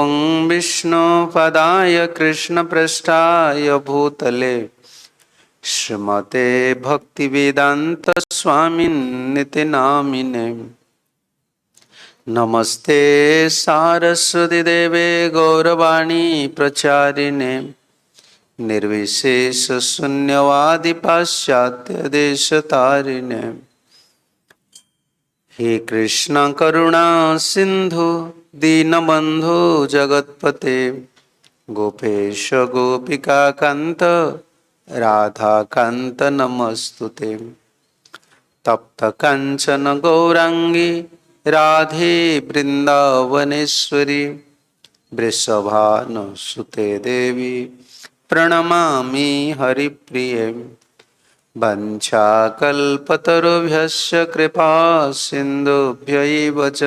ओम विष्णुपदाय कृष्णपृष्ठाय भूतले श्रीमते भक्तिवेदांत स्वामिन्निति नामिने नमस्ते सारस्वती देवे गौरवाणी प्रचारिणे निर्विशेष शून्यवादी पाश्चात्य देशतारिणे हे कृष्ण करुणा सिंधु दीनबंधु जगतपते गोपेश गोपिका कांत राधा कांत नमस्तुते तप्त कांचन गौरांगी राधे वृंदावनेश्वरी वृषभानुसुते देवी प्रणमामि हरिप्रिये वंशाकल्पतरुभ्यश्च कृपा सिन्धुभ्यैव च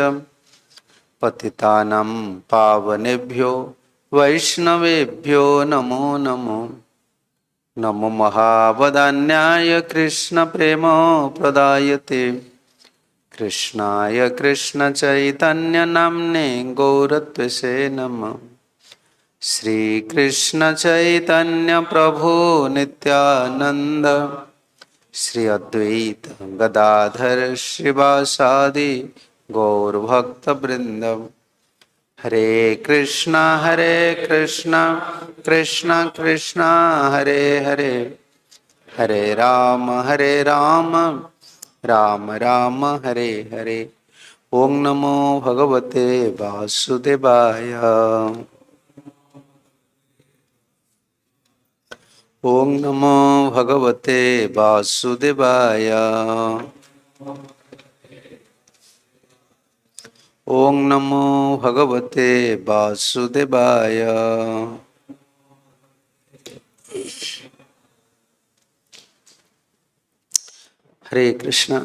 पतितानां पावनेभ्यो वैष्णवेभ्यो नमो नमो नमो महावदान्याय कृष्णप्रेम प्रदायते कृष्णाय कृष्णचैतन्यनाम्ने गौरत्वसे नमः श्री कृष्ण चैतन्य प्रभु नित्यानंद श्री अद्वैत गदाधर श्रीवासादि गौर भक्त वृंद हरे कृष्णा कृष्ण कृष्ण हरे हरे हरे राम राम राम हरे हरे। ओम नमो भगवते वासुदेवाय। ओम नमो भगवते वासुदेवाय। ओम नमो भगवते वासुदेवाय। हरे कृष्णा।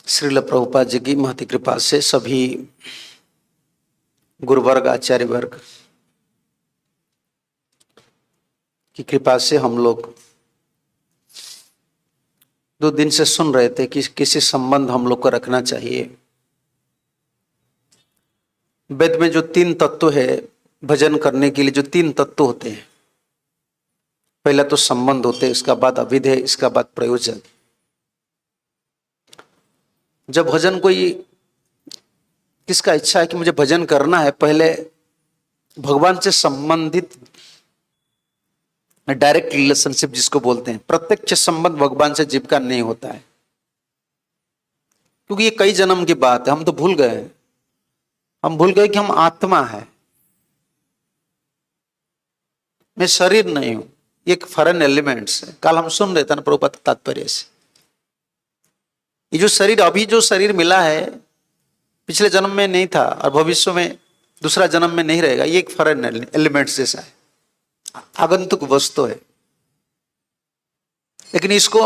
श्रील प्रभुपाद जी की महती कृपा से सभी गुरुवर्ग आचार्य वर्ग की कृपा से हम लोग 2 दिन से सुन रहे थे कि किसी संबंध हम लोग को रखना चाहिए। वेद में जो 3 तत्व है भजन करने के लिए, जो 3 तत्व होते हैं, पहला तो संबंध होते हैं, इसका बाद अविधेय, इसका बाद प्रयोजन। जब भजन कोई किसका इच्छा है कि मुझे भजन करना है, पहले भगवान से संबंधित डायरेक्ट रिलेशनशिप जिसको बोलते हैं, प्रत्यक्ष संबंध भगवान से जीव का नहीं होता है, क्योंकि ये कई जन्म की बात है। हम तो भूल गए हैं, हम भूल गए कि हम आत्मा है, मैं शरीर नहीं हूं। ये एक फॉरेन एलिमेंट्स है। कल हम सुन रहे थे ना प्रभुपाद तात्पर्य से, ये जो शरीर, अभी जो शरीर मिला है पिछले जन्म में नहीं था और भविष्य में दूसरा जन्म में नहीं रहेगा। ये एक फॉरेन एलिमेंट्स जैसा है, आगंतुक वस्तु है। लेकिन इसको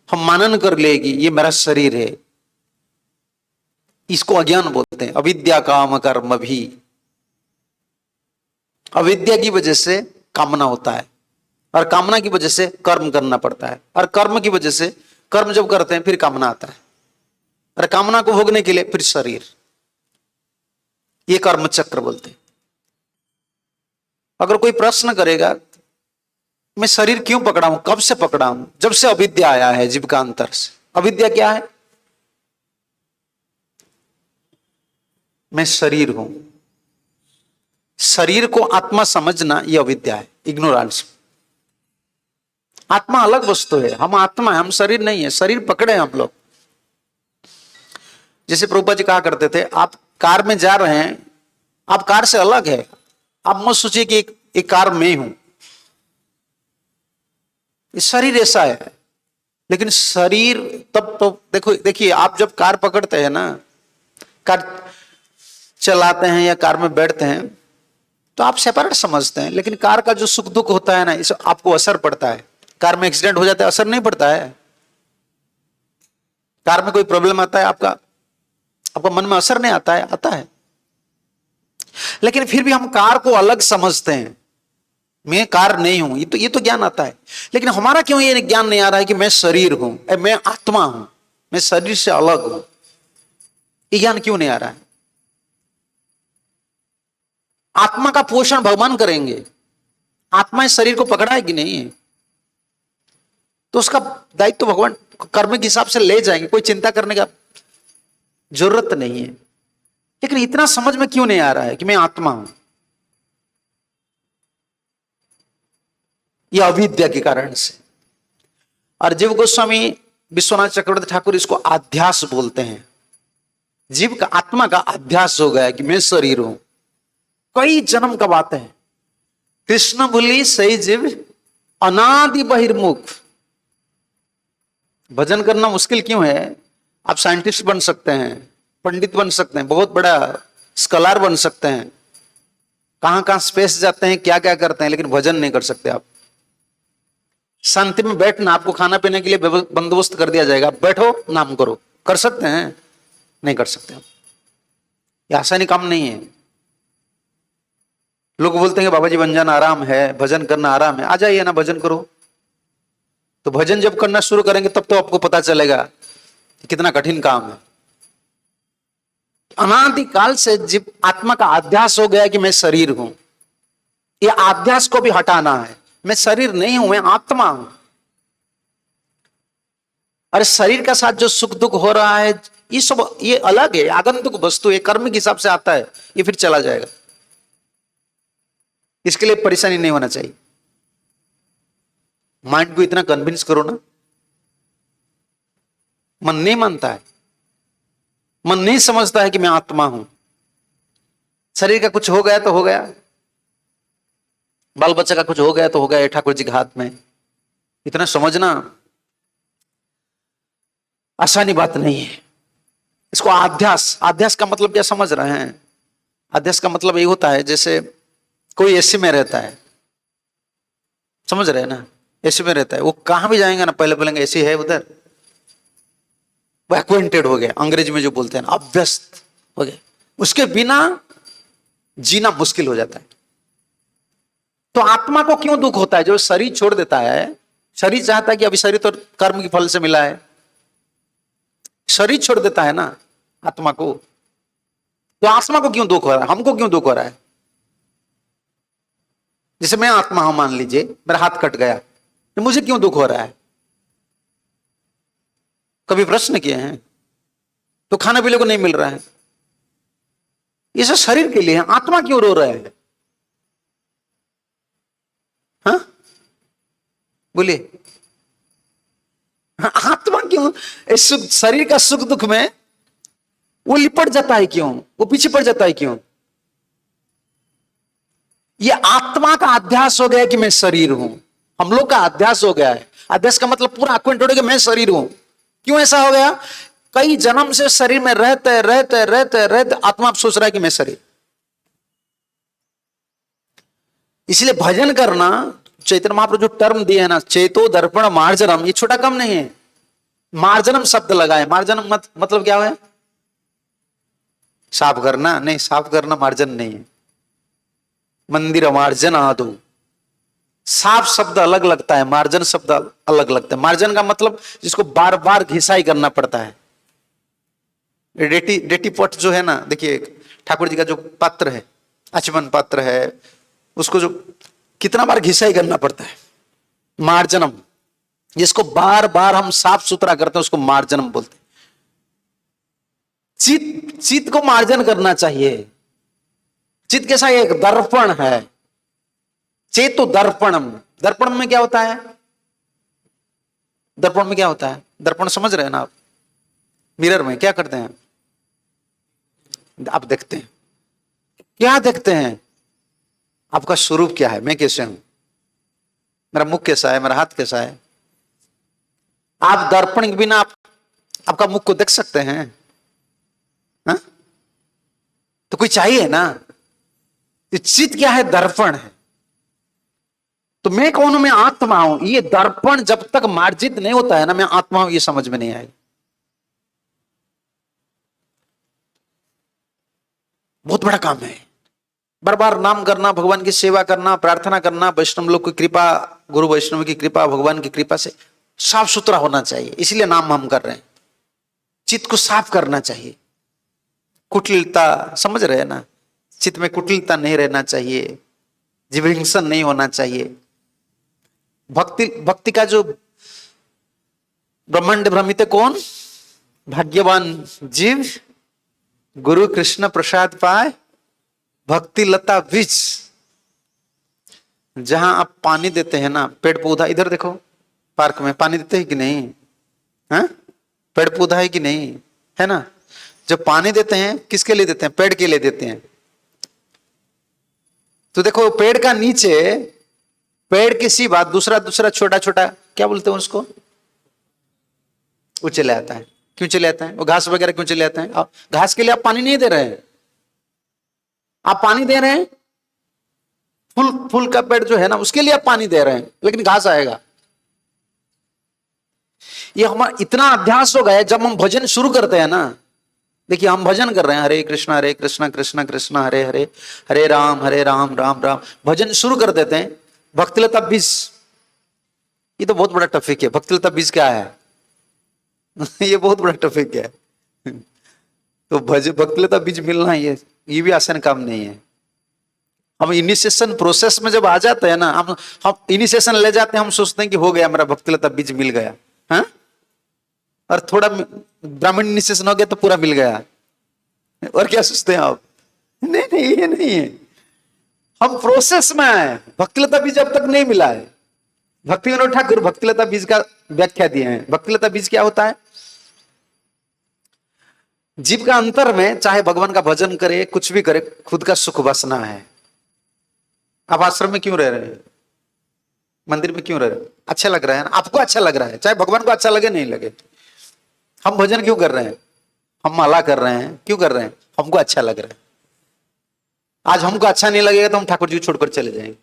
हम मानन कर लेगी ये मेरा शरीर है। इसको अज्ञान बोलते हैं। अविद्या काम कर्म भी, अविद्या की वजह से कामना होता है और कामना की वजह से कर्म करना पड़ता है और कर्म की वजह से, कर्म जब करते हैं फिर कामना आता है और कामना को भोगने के लिए फिर शरीर। ये कर्म चक्र बोलते हैं। अगर कोई प्रश्न करेगा मैं शरीर क्यों पकड़ा हूं, कब से पकड़ा हूं, जब से अविद्या आया है जीव का अंतर से। अविद्या क्या है? मैं शरीर हूं। शरीर को आत्मा समझना यह अविद्या है, इग्नोरेंस। आत्मा अलग वस्तु है, हम आत्मा है, हम शरीर नहीं है। शरीर पकड़े हम लोग। जैसे प्रभुपाद जी कहा करते थे, आप कार में जा रहे हैं, आप कार से अलग है। आप मत सोचिए कि एक कार में हूं। शरीर ऐसा है, लेकिन शरीर तब तो देखिए आप जब कार पकड़ते हैं ना, कार चलाते हैं या कार में बैठते हैं तो आप सेपरेट समझते हैं, लेकिन कार का जो सुख दुख होता है ना, इस आपको असर पड़ता है। कार में एक्सीडेंट हो जाता है, असर नहीं पड़ता है। कार में कोई प्रॉब्लम आता है, आपका मन में असर नहीं आता है, आता है। लेकिन फिर भी हम कार को अलग समझते हैं। मैं कार नहीं हूं, ये तो ज्ञान आता है। लेकिन हमारा क्यों ये ज्ञान नहीं आ रहा है कि मैं शरीर हूं, मैं आत्मा हूं, मैं शरीर से अलग हूं? ये ज्ञान क्यों नहीं आ रहा है? आत्मा का पोषण भगवान करेंगे। आत्मा इस शरीर को पकड़ा है कि नहीं है, तो उसका दायित्व तो भगवान कर्म के हिसाब से ले जाएंगे, कोई चिंता करने का जरूरत नहीं है। लेकिन इतना समझ में क्यों नहीं आ रहा है कि मैं आत्मा हूं? यह अविद्या के कारण से। और जीव गोस्वामी विश्वनाथ चक्रवर्ती ठाकुर इसको आध्यास बोलते हैं। जीव का, आत्मा का अध्यास हो गया कि मैं शरीर हूं। कई जन्म का बात है। कृष्ण भूली सही जीव अनादि बहिर्मुख। भजन करना मुश्किल क्यों है? आप साइंटिस्ट बन सकते हैं, पंडित बन सकते हैं, बहुत बड़ा स्कॉलर बन सकते हैं, कहां कहां स्पेस जाते हैं, क्या क्या करते हैं, लेकिन भजन नहीं कर सकते आप। शांति में बैठना, आपको खाना पीने के लिए बंदोबस्त कर दिया जाएगा, बैठो नाम करो, कर सकते हैं? नहीं कर सकते आप। यह आसानी काम नहीं है। लोग बोलते हैं बाबा जी बन जाना आराम है, भजन करना आराम है। आ जाइए ना, भजन करो। तो भजन जब करना शुरू करेंगे तब तो आपको पता चलेगा कि कितना कठिन काम है। अनादिकाल से जीव आत्मा का अध्यास हो गया कि मैं शरीर हूं। यह अध्यास को भी हटाना है। मैं शरीर नहीं हूं, मैं आत्मा हूं। अरे शरीर का साथ जो सुख दुख हो रहा है, ये सब ये अलग है, आगंतुक वस्तु है, कर्म के हिसाब से आता है, ये फिर चला जाएगा। इसके लिए परेशानी नहीं होना चाहिए। माइंड को इतना कन्विंस करो ना। मन नहीं मानता है, मन नहीं समझता है कि मैं आत्मा हूं। शरीर का कुछ हो गया तो हो गया, बाल बच्चा का कुछ हो गया तो हो गया, ठाकुर जी के हाथ में। इतना समझना आसानी बात नहीं है। इसको अध्यास, अध्यास का मतलब क्या समझ रहे हैं? अध्यास का मतलब ये होता है जैसे कोई एसी में रहता है, समझ रहे हैं ना? एसी में रहता है, वो कहां भी जाएंगे ना पहले बोलेंगे एसी है उधर। वो एक्वेंटेड हो गया, अंग्रेजी में जो बोलते हैं ना, अभ्यस्त हो गया। उसके बिना जीना मुश्किल हो जाता है। तो आत्मा को क्यों दुख होता है? जो शरीर छोड़ देता है, शरीर चाहता है कि अभी शरीर तो कर्म के फल से मिला है, शरीर छोड़ देता है ना आत्मा को। तो आत्मा को क्यों दुख हो रहा है? हमको क्यों दुख हो रहा है? जैसे मैं आत्मा हूं, मान लीजिए मेरा हाथ कट गया, तो मुझे क्यों दुख हो रहा है? कभी प्रश्न किए हैं? तो खाने पीने को नहीं मिल रहा है, ये सब शरीर के लिए है। आत्मा क्यों रो रहा है? हाँ बोलिए, आत्मा क्यों इस शरीर का सुख दुख में वो लिपट जाता है क्यों? वो पीछे पड़ जाता है क्यों? ये आत्मा का अध्यास हो गया कि मैं शरीर हूं। हम लोग का अध्यास हो गया है। अध्यास का मतलब पूरा अक्वेंट हो गया कि मैं शरीर हूं। क्यों ऐसा हो गया? कई जन्म से शरीर में रहते रहते रहते रहते आत्मा सोच रहा है कि मैं शरीर। इसलिए भजन करना, चैतन्य महाप्रभु जो टर्म दिए है ना, चेतो दर्पण मार्जनम, ये छोटा कम नहीं है। मार्जनम शब्द लगाए। मार्जनम मतलब क्या है? साफ करना नहीं, साफ करना मार्जन नहीं है। मंदिर मार्जन आदो, साफ शब्द अलग लगता है, मार्जन शब्द अलग लगता है। मार्जन का मतलब जिसको बार बार घिसाई करना पड़ता है। डेटी पॉट जो है ना, देखिए ठाकुर जी का जो पात्र है, आचमन पात्र है, उसको जो कितना बार घिसाई करना पड़ता है, मार्जनम। जिसको बार बार हम साफ सुथरा करते हैं उसको मार्जनम बोलते हैं। चित्त को मार्जन करना चाहिए। चित्त कैसा? एक दर्पण है, चेतो दर्पणम। दर्पण में क्या होता है? दर्पण में क्या होता है? दर्पण समझ रहे हैं ना आप? मिरर में क्या करते हैं आप? देखते हैं, क्या देखते हैं? आपका स्वरूप क्या है? मैं कैसे हूं? मेरा मुख कैसा है? मेरा हाथ कैसा है? आप दर्पण के बिना आपका मुख को देख सकते हैं? हा? तो कोई चाहिए ना। चित्त क्या है? दर्पण है। तो मैं कौन हूं? मैं आत्मा हूं। ये दर्पण जब तक मार्जित नहीं होता है ना, मैं आत्मा हूं, ये समझ में नहीं आएगा। बहुत बड़ा काम है। बार बार नाम करना, भगवान की सेवा करना, प्रार्थना करना, वैष्णव लोग की कृपा, गुरु वैष्णव की कृपा, भगवान की कृपा से साफ सुथरा होना चाहिए। इसलिए नाम हम कर रहे हैं। चित्त को साफ करना चाहिए। कुटिलता, समझ रहे हैं ना? चित्त में कुटिलता नहीं रहना चाहिए, जीवहिंसन नहीं होना चाहिए। भक्ति का जो ब्रह्मांड भ्रमित कौन? भाग्यवान जीव गुरु कृष्ण प्रसाद पाए, भक्ति लता बीज। जहां आप पानी देते हैं ना, पेड़ पौधा, इधर देखो पार्क में पानी देते हैं कि नहीं? हाँ, पेड़ पौधा है कि नहीं है ना? जब पानी देते हैं किसके लिए देते हैं? पेड़ के लिए देते हैं। तो देखो पेड़ का नीचे, पेड़ के सिवा दूसरा दूसरा छोटा छोटा, क्या बोलते हैं उसको, वो चले आता है। क्यों चले आता है? वो घास वगैरह क्यों चले आता है? घास के लिए आप पानी नहीं दे रहे हैं, आप पानी दे रहे हैं फूल का पेड़ जो है ना, उसके लिए आप पानी दे रहे हैं, लेकिन घास आएगा। ये हमारा इतना अभ्यास हो गया है, जब हम भजन शुरू करते हैं ना, देखिए हम भजन कर रहे हैं, हरे कृष्णा कृष्णा कृष्णा हरे हरे, हरे राम राम राम, भजन शुरू कर देते हैं। भक्तिलता बीज, ये तो बहुत बड़ा टॉपिक है। भक्तिलता बीज क्या है? ये बहुत बड़ा टॉपिक है। तो भक्तिलता बीज मिलना ये भी आसान काम नहीं है। हम इनिशिएशन प्रोसेस में जब आ जाते हैं ना, हम इनिशिएशन ले जाते हैं, हम सोचते हैं कि हो गया, मेरा भक्तिलता बीज मिल गया, हाँ? और थोड़ा ब्राह्मण इनिशिएशन हो गया तो पूरा मिल गया। और क्या सोचते हैं आप? नहीं, ये नहीं है। हम प्रोसेस में आए, भक्तिलता बीज अब तक नहीं मिला है। भक्ति विनोद ठाकुर भक्तिलता बीज का व्याख्या दिए हैं। भक्तिलता बीज क्या होता है? जीव का अंतर में चाहे भगवान का भजन करे, कुछ भी करे, खुद का सुख बसना है। आप आश्रम में क्यों रह रहे हैं? मंदिर में क्यों रह रहे हैं? अच्छा लग रहा है ना? आपको अच्छा लग रहा है, चाहे भगवान को अच्छा लगे नहीं लगे। हम भजन क्यों कर रहे हैं? हम माला कर रहे हैं, क्यों कर रहे हैं? हमको अच्छा लग रहा है। आज हमको अच्छा नहीं लगेगा तो हम ठाकुर जी छोड़कर चले जाएंगे।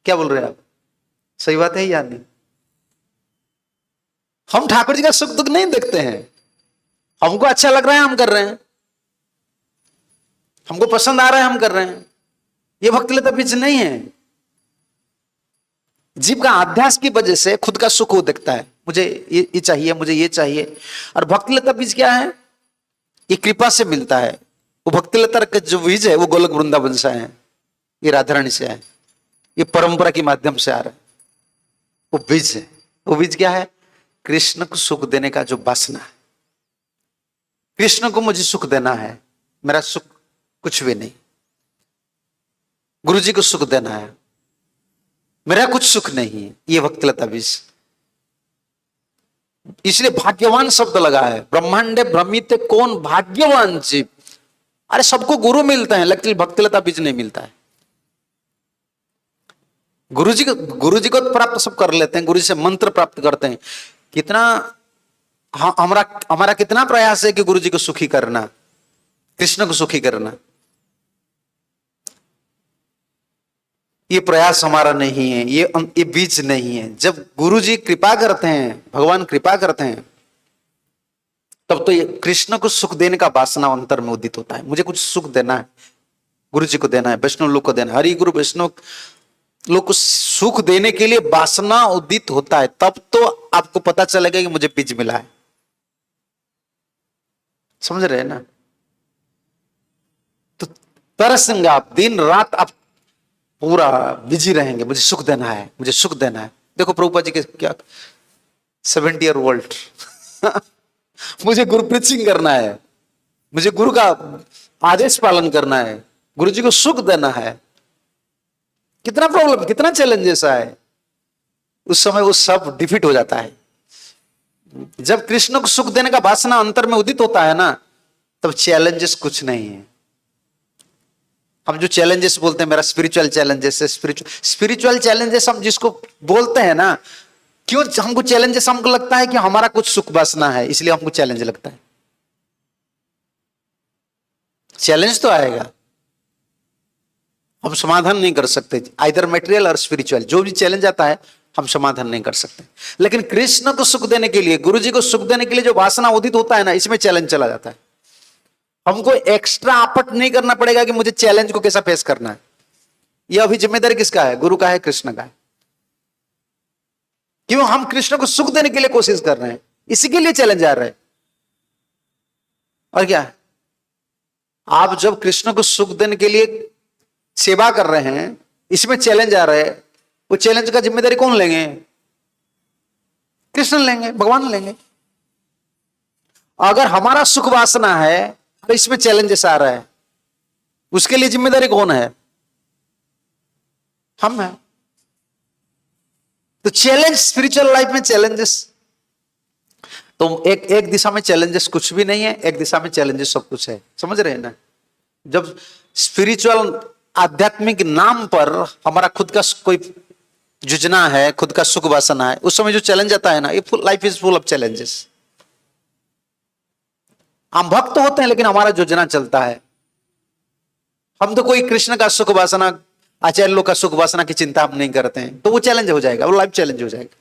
क्या बोल रहे हैं आप? सही बात है या नहीं? हम ठाकुर जी का सुख दुख नहीं देखते हैं, हमको अच्छा लग रहा है हम कर रहे हैं, हमको पसंद आ रहा है हम कर रहे हैं। ये भक्तिलता बीज नहीं है। जीव का अध्यास की वजह से खुद का सुख वो देखता है, मुझे ये चाहिए, मुझे ये चाहिए। और भक्तिलता बीज क्या है? ये कृपा से मिलता है। वो भक्तिलता का जो बीज है वो गोलक वृंदावन से है, ये राधा रानी से है, ये परंपरा के माध्यम से आ रहा है। वो बीज है। वो बीज क्या है? कृष्ण को सुख देने का जो वासना है। कृष्ण को मुझे सुख देना है, मेरा सुख कुछ भी नहीं। गुरु जी को सुख देना है, मेरा कुछ सुख नहीं है। ये भक्तिलता बीज। इसलिए भाग्यवान शब्द लगा है। ब्रह्मांडे भ्रमित कौन? भाग्यवान जीव। अरे सबको गुरु मिलते हैं, लेकिन भक्तिलता बीज नहीं मिलता है। गुरु जी को प्राप्त सब कर लेते हैं, गुरु जी से मंत्र प्राप्त करते हैं। कितना हमारा कितना प्रयास है कि गुरु जी को सुखी करना, कृष्ण को सुखी करना। ये प्रयास हमारा नहीं है, ये बीज नहीं है। जब गुरु जी कृपा करते हैं, भगवान कृपा करते हैं, तब तो ये कृष्ण को सुख देने का वासना अंतर में उदित होता है। मुझे कुछ सुख देना है, गुरु जी को देना है, वैष्णव लोग को देना है। हरि गुरु वैष्णव लोग को सुख देने के लिए वासना उदित होता है, तब तो आपको पता चलेगा कि मुझे बीज मिला है। समझ रहे हैं ना? तो तरसेंगे आप, दिन रात आप पूरा बिजी रहेंगे, मुझे सुख देना है, मुझे सुख देना है। देखो प्रभुपाद जी के क्या 70 ईयर ओल्ड मुझे गुरु प्रीचिंग करना है, मुझे गुरु का आदेश पालन करना है, गुरु जी को सुख देना है। कितना प्रॉब्लम, कितना चैलेंजेस आए, उस समय वो सब डिफीट हो जाता है। जब कृष्ण को सुख देने का वासना अंतर में उदित होता है ना, तब चैलेंजेस कुछ नहीं है। हम जो चैलेंजेस बोलते हैं, मेरा स्पिरिचुअल चैलेंजेस है, स्पिरिचुअल चैलेंजेस हम जिसको बोलते हैं ना, क्यों हमको चैलेंजेस? हमको लगता है कि हमारा कुछ सुख वासना है, इसलिए हमको चैलेंज लगता है। चैलेंज तो आएगा, हम समाधान नहीं कर सकते। आइदर मटेरियल और स्पिरिचुअल, जो भी चैलेंज आता है हम समाधान नहीं कर सकते। लेकिन कृष्ण को सुख देने के लिए, गुरु जी को सुख देने के लिए जो वासना उदित होता है ना, इसमें चैलेंज चला जाता है। हमको एक्स्ट्रा आपट नहीं करना पड़ेगा कि मुझे चैलेंज को कैसा फेस करना है। यह अभी जिम्मेदारी किसका है? गुरु का है, कृष्ण का है। क्यों? हम कृष्ण को सुख देने के लिए कोशिश कर रहे हैं, इसी के लिए चैलेंज आ रहा है। और क्या है? आप जब कृष्ण को सुख देने के लिए सेवा कर रहे हैं, इसमें चैलेंज आ रहा है, वो चैलेंज का जिम्मेदारी कौन लेंगे? कृष्ण लेंगे, भगवान लेंगे। अगर हमारा सुख वासना है तो इसमें चैलेंजेस आ रहा है, उसके लिए जिम्मेदारी कौन है? हम हैं। तो चैलेंज, स्पिरिचुअल लाइफ में चैलेंजेस, तो एक दिशा में चैलेंजेस कुछ भी नहीं है, एक दिशा में चैलेंजेस सब कुछ है। समझ रहे हैं ना? जब स्पिरिचुअल आध्यात्मिक नाम पर हमारा खुद का कोई जुझना है, खुद का सुख वासना है, उस समय जो चैलेंज आता है ना, ये life is full of challenges. हम भक्त होते हैं लेकिन हमारा जुझना चलता है। हम तो कोई कृष्ण का सुख वासना, आचार्य लोग का सुख वासना की चिंता हम नहीं करते हैं, तो वो चैलेंज हो जाएगा, वो लाइफ चैलेंज हो जाएगा।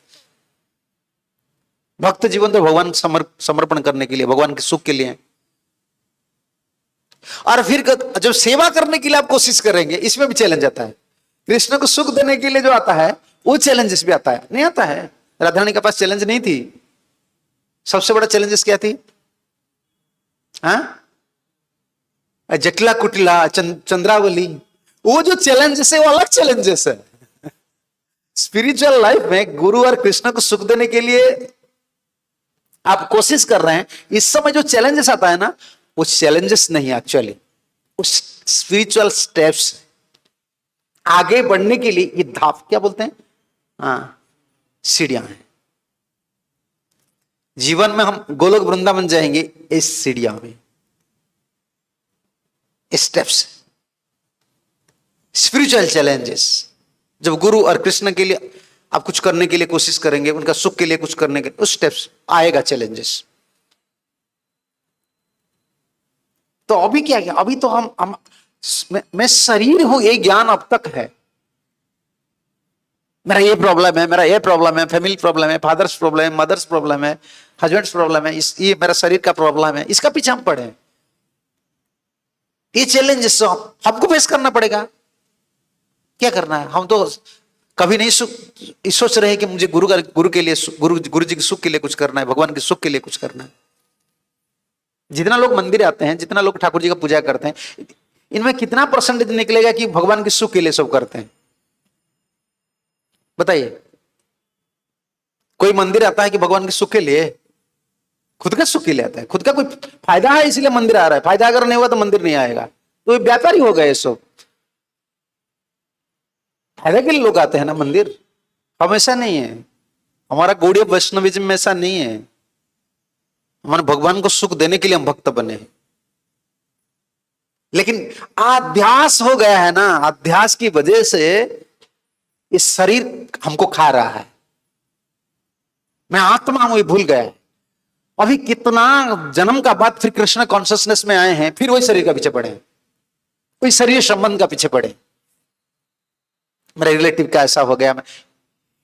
भक्त जीवन तो भगवान समर्पण करने के लिए, भगवान के सुख के लिए। और फिर जब सेवा करने के लिए आप कोशिश करेंगे, इसमें भी चैलेंज आता है। कृष्ण को सुख देने के लिए जो आता है वो चैलेंजेस भी आता है, नहीं आता है? राधा रानी के पास चैलेंज नहीं थी? सबसे बड़ा चैलेंजेस क्या थी? हाँ, जटिला कुटिला चंद्रावली, वो जो चैलेंजेस है वो अलग चैलेंजेस है। स्पिरिचुअल लाइफ में गुरु और कृष्ण को सुख देने के लिए आप कोशिश कर रहे हैं, इस समय जो चैलेंजेस आता है ना, वो चैलेंजेस नहीं, एक्चुअली उस स्पिरिचुअल स्टेप्स आगे बढ़ने के लिए ये धाप, क्या बोलते हैं, हाँ, सीढ़ियां हैं। जीवन में हम गोलोक वृंदावन जाएंगे इस सीढ़ियां में, स्टेप्स, स्पिरिचुअल चैलेंजेस। जब गुरु और कृष्ण के लिए आप कुछ करने के लिए कोशिश करेंगे, उनका सुख के लिए कुछ करने के लिए, उस स्टेप्स आएगा चैलेंजेस। तो अभी क्या है? अभी तो हम मैं शरीर हूं, ये ज्ञान अब तक है। मेरा ये प्रॉब्लम है, मेरा ये प्रॉब्लम है, फैमिली प्रॉब्लम है, फादर्स प्रॉब्लम है, मदर्स प्रॉब्लम है, हस्बैंड्स प्रॉब्लम है, ये मेरा शरीर का प्रॉब्लम है, इसका पीछे हम पड़े। ये चैलेंजेस हमको फेस करना पड़ेगा। क्या करना है? हम तो कभी नहीं सोच रहे कि मुझे गुरु के लिए, गुरु जी के सुख के लिए कुछ करना है, भगवान के सुख के लिए कुछ करना है। जितना लोग मंदिर आते हैं, जितना लोग ठाकुर जी का पूजा करते हैं, इनमें कितना परसेंटेज निकलेगा कि भगवान के सुख के लिए सब करते हैं? बताइए। कोई मंदिर आता है कि भगवान के सुख के लिए? खुद का सुख के लिए आता है। खुद का कोई फायदा है इसलिए मंदिर आ रहा है, फायदा अगर नहीं हुआ तो मंदिर नहीं आएगा। तो व्यापारी हो गए सब, फायदे के लिए लोग आते हैं ना मंदिर। हम ऐसा नहीं है, हमारा गौड़ीय वैष्णविज्म में ऐसा नहीं है। हमारे भगवान को सुख देने के लिए हम भक्त बने हैं। लेकिन अध्यास हो गया है ना, अध्यास की वजह से इस शरीर हमको खा रहा है। मैं आत्मा हूं, ये भूल गया है। अभी कितना जन्म का बाद फिर कृष्ण कॉन्शियसनेस में आए हैं, फिर वही शरीर का पीछे पड़े, वही शरीर संबंध का पीछे पड़े। मेरे रिलेटिव का ऐसा हो गया।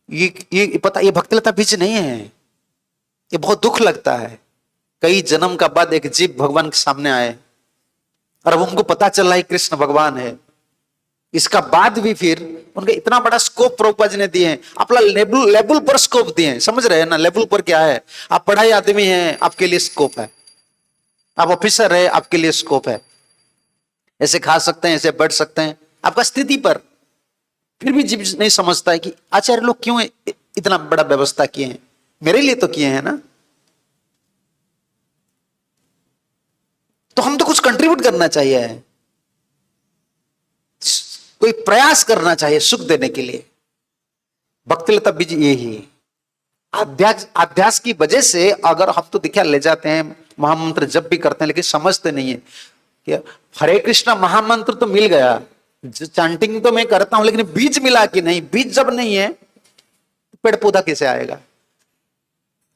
ये पता, ये भक्तिलता बीच नहीं है। ये बहुत दुख लगता है। कई जन्म का बाद एक जीव भगवान के सामने आए और अब उनको पता चल रहा है कृष्ण भगवान है। इसका बाद भी फिर उनके इतना बड़ा स्कोप प्रभुपाद जी ने दिए हैं। अपना लेवल पर स्कोप दिए हैं। समझ रहे हैं ना? लेवल पर क्या है? आप पढ़ाई आदमी हैं, आपके लिए स्कोप है। आप ऑफिसर है, आपके लिए स्कोप है। ऐसे खा सकते हैं, ऐसे बैठ सकते हैं, आपका स्थिति पर। फिर भी जीव नहीं समझता है कि आचार्य लोग क्यों इतना बड़ा व्यवस्था किए हैं। मेरे लिए तो किए हैं ना। तो हम तो कुछ कंट्रीब्यूट करना चाहिए, कोई प्रयास करना चाहिए सुख देने के लिए। भक्तिलता बीज यही अध्यास की वजह से अगर हम तो दिखा ले जाते हैं, महामंत्र जब भी करते हैं, लेकिन समझते नहीं है कि हरे कृष्णा महामंत्र तो मिल गया, चैंटिंग तो मैं करता हूं, लेकिन बीज मिला कि नहीं। बीज जब नहीं है तो पेड़ पौधा कैसे आएगा?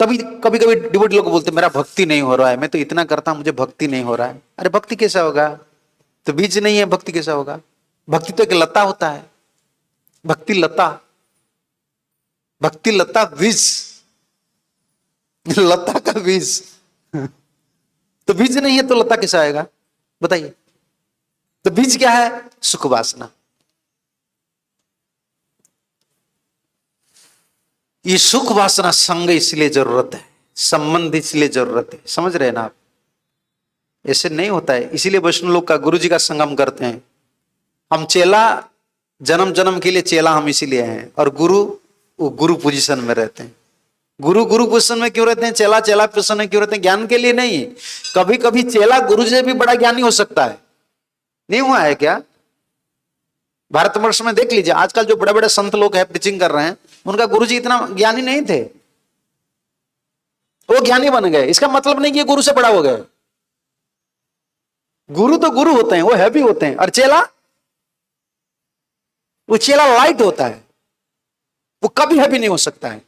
तभी कभी कभी डिवोटी लोग बोलते मेरा भक्ति नहीं हो रहा है, मैं तो इतना करता हूं, मुझे भक्ति नहीं हो रहा है। अरे भक्ति कैसा होगा? तो बीज नहीं है, भक्ति कैसा होगा? भक्ति तो एक लता होता है। भक्ति लता, भक्ति लता बीज, लता का बीज। तो बीज नहीं है तो लता कैसा आएगा? बताइए। तो बीज क्या है? सुख वासना। ये सुख वासना संग इसलिए जरूरत है, संबंध इसलिए जरूरत है। समझ रहे हैं ना आप? ऐसे नहीं होता है। इसीलिए वैष्णव लोग का गुरु जी का संगम करते हैं। हम चेला, जन्म जन्म के लिए चेला हम इसीलिए हैं, और गुरु, वो गुरु पोजीशन में रहते हैं। गुरु गुरु पोजीशन में क्यों रहते हैं, चेला चेला पोजीशन में क्यों रहते हैं? ज्ञान के लिए नहीं। कभी कभी चेला गुरु से भी बड़ा ज्ञानी हो सकता है। नहीं हुआ है क्या? भारतवर्ष में देख लीजिए, आजकल जो बड़े बड़े संत लोग हैं, प्रीचिंग कर रहे हैं, उनका गुरुजी इतना ज्ञानी नहीं थे, वो ज्ञानी बन गए। इसका मतलब नहीं कि गुरु से बड़ा हो गए। गुरु तो गुरु होते हैं, वो हैवी होते हैं, और चेला, वो चेला लाइट होता है, वो कभी हैवी नहीं हो सकता है।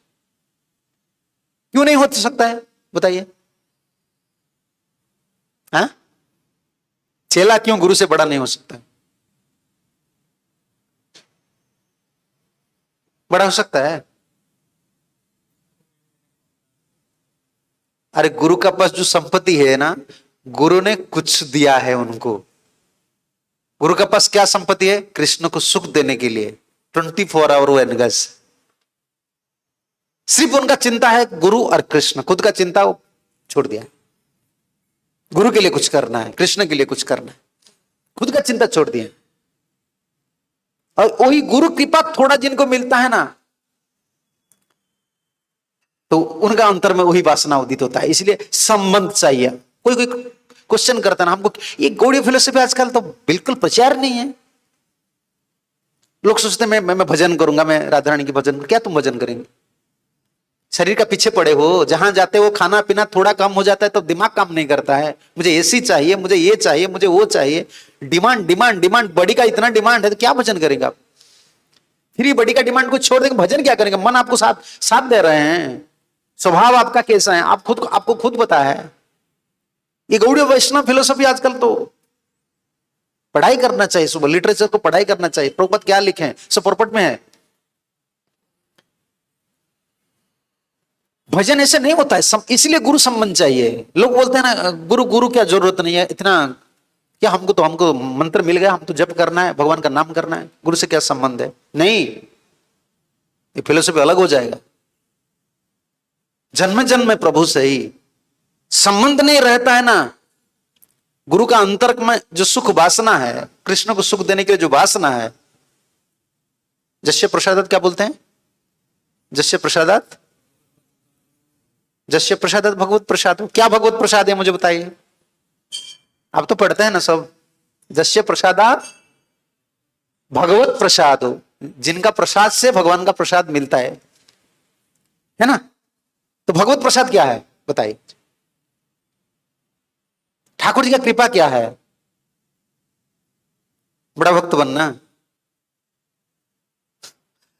क्यों नहीं हो सकता है बताइए? हाँ, चेला क्यों गुरु से बड़ा नहीं हो सकता? बड़ा हो सकता है। अरे गुरु का पास जो संपत्ति है ना, गुरु ने कुछ दिया है उनको। गुरु का पास क्या संपत्ति है? कृष्ण को सुख देने के लिए 24 आवर वो एनगस। सिर्फ उनका चिंता है गुरु और कृष्ण, खुद का चिंता वो छोड़ दिया। गुरु के लिए कुछ करना है, कृष्ण के लिए कुछ करना है, खुद का चिंता छोड़ दिया। और वही गुरु कृपा थोड़ा जिनको मिलता है ना, तो उनका अंतर में वही वासना उदित होता है। इसलिए संबंध चाहिए। कोई कोई क्वेश्चन करता ना हमको, ये गौड़ीय फिलोसफी आजकल तो बिल्कुल प्रचार नहीं है। लोग सोचते हैं मैं भजन करूंगा, मैं राधा रानी की भजन करूंगा। क्या तुम भजन करेंगे? शरीर का पीछे पड़े हो, जहां जाते हो खाना पीना थोड़ा कम हो जाता है तो दिमाग काम नहीं करता है। मुझे एसी चाहिए, मुझे ये चाहिए, मुझे वो चाहिए। डिमांड डिमांड डिमांड, बॉडी का इतना डिमांड है तो क्या भजन करेंगे आप? फिर बॉडी का डिमांड को छोड़ देंगे, भजन क्या करेंगे? मन आपको साथ दे रहे हैं, स्वभाव आपका कैसा है आपको खुद पता है। ये गौड़ीय वैष्णव फिलोसफी आजकल तो पढ़ाई करना चाहिए, सुबह लिटरेचर को पढ़ाई करना चाहिए। प्रभुपाद क्या लिखे हैं सब पोरपट में है। भजन ऐसे नहीं होता है, इसलिए गुरु संबंध चाहिए। लोग बोलते हैं ना गुरु क्या जरूरत नहीं है इतना, क्या हमको मंत्र मिल गया, हम तो जप करना है, भगवान का नाम करना है, गुरु से क्या संबंध है? नहीं, ये फिलोसफी अलग हो जाएगा। जन्म जन्म में प्रभु से ही संबंध नहीं रहता है ना। गुरु का अंतर में जो सुख वासना है, कृष्ण को सुख देने के लिए जो वासना है, जस्य प्रसादात क्या बोलते हैं? जस्य प्रसादात, जस्य प्रसादात भगवत प्रसाद। क्या भगवत प्रसाद है मुझे बताइए? आप तो पढ़ते हैं ना सब, जस्य प्रसादात भगवत प्रसाद हो, जिनका प्रसाद से भगवान का प्रसाद मिलता है ना? तो भगवत प्रसाद क्या है बताइए? ठाकुर जी का कृपा क्या है? बड़ा भक्त बनना।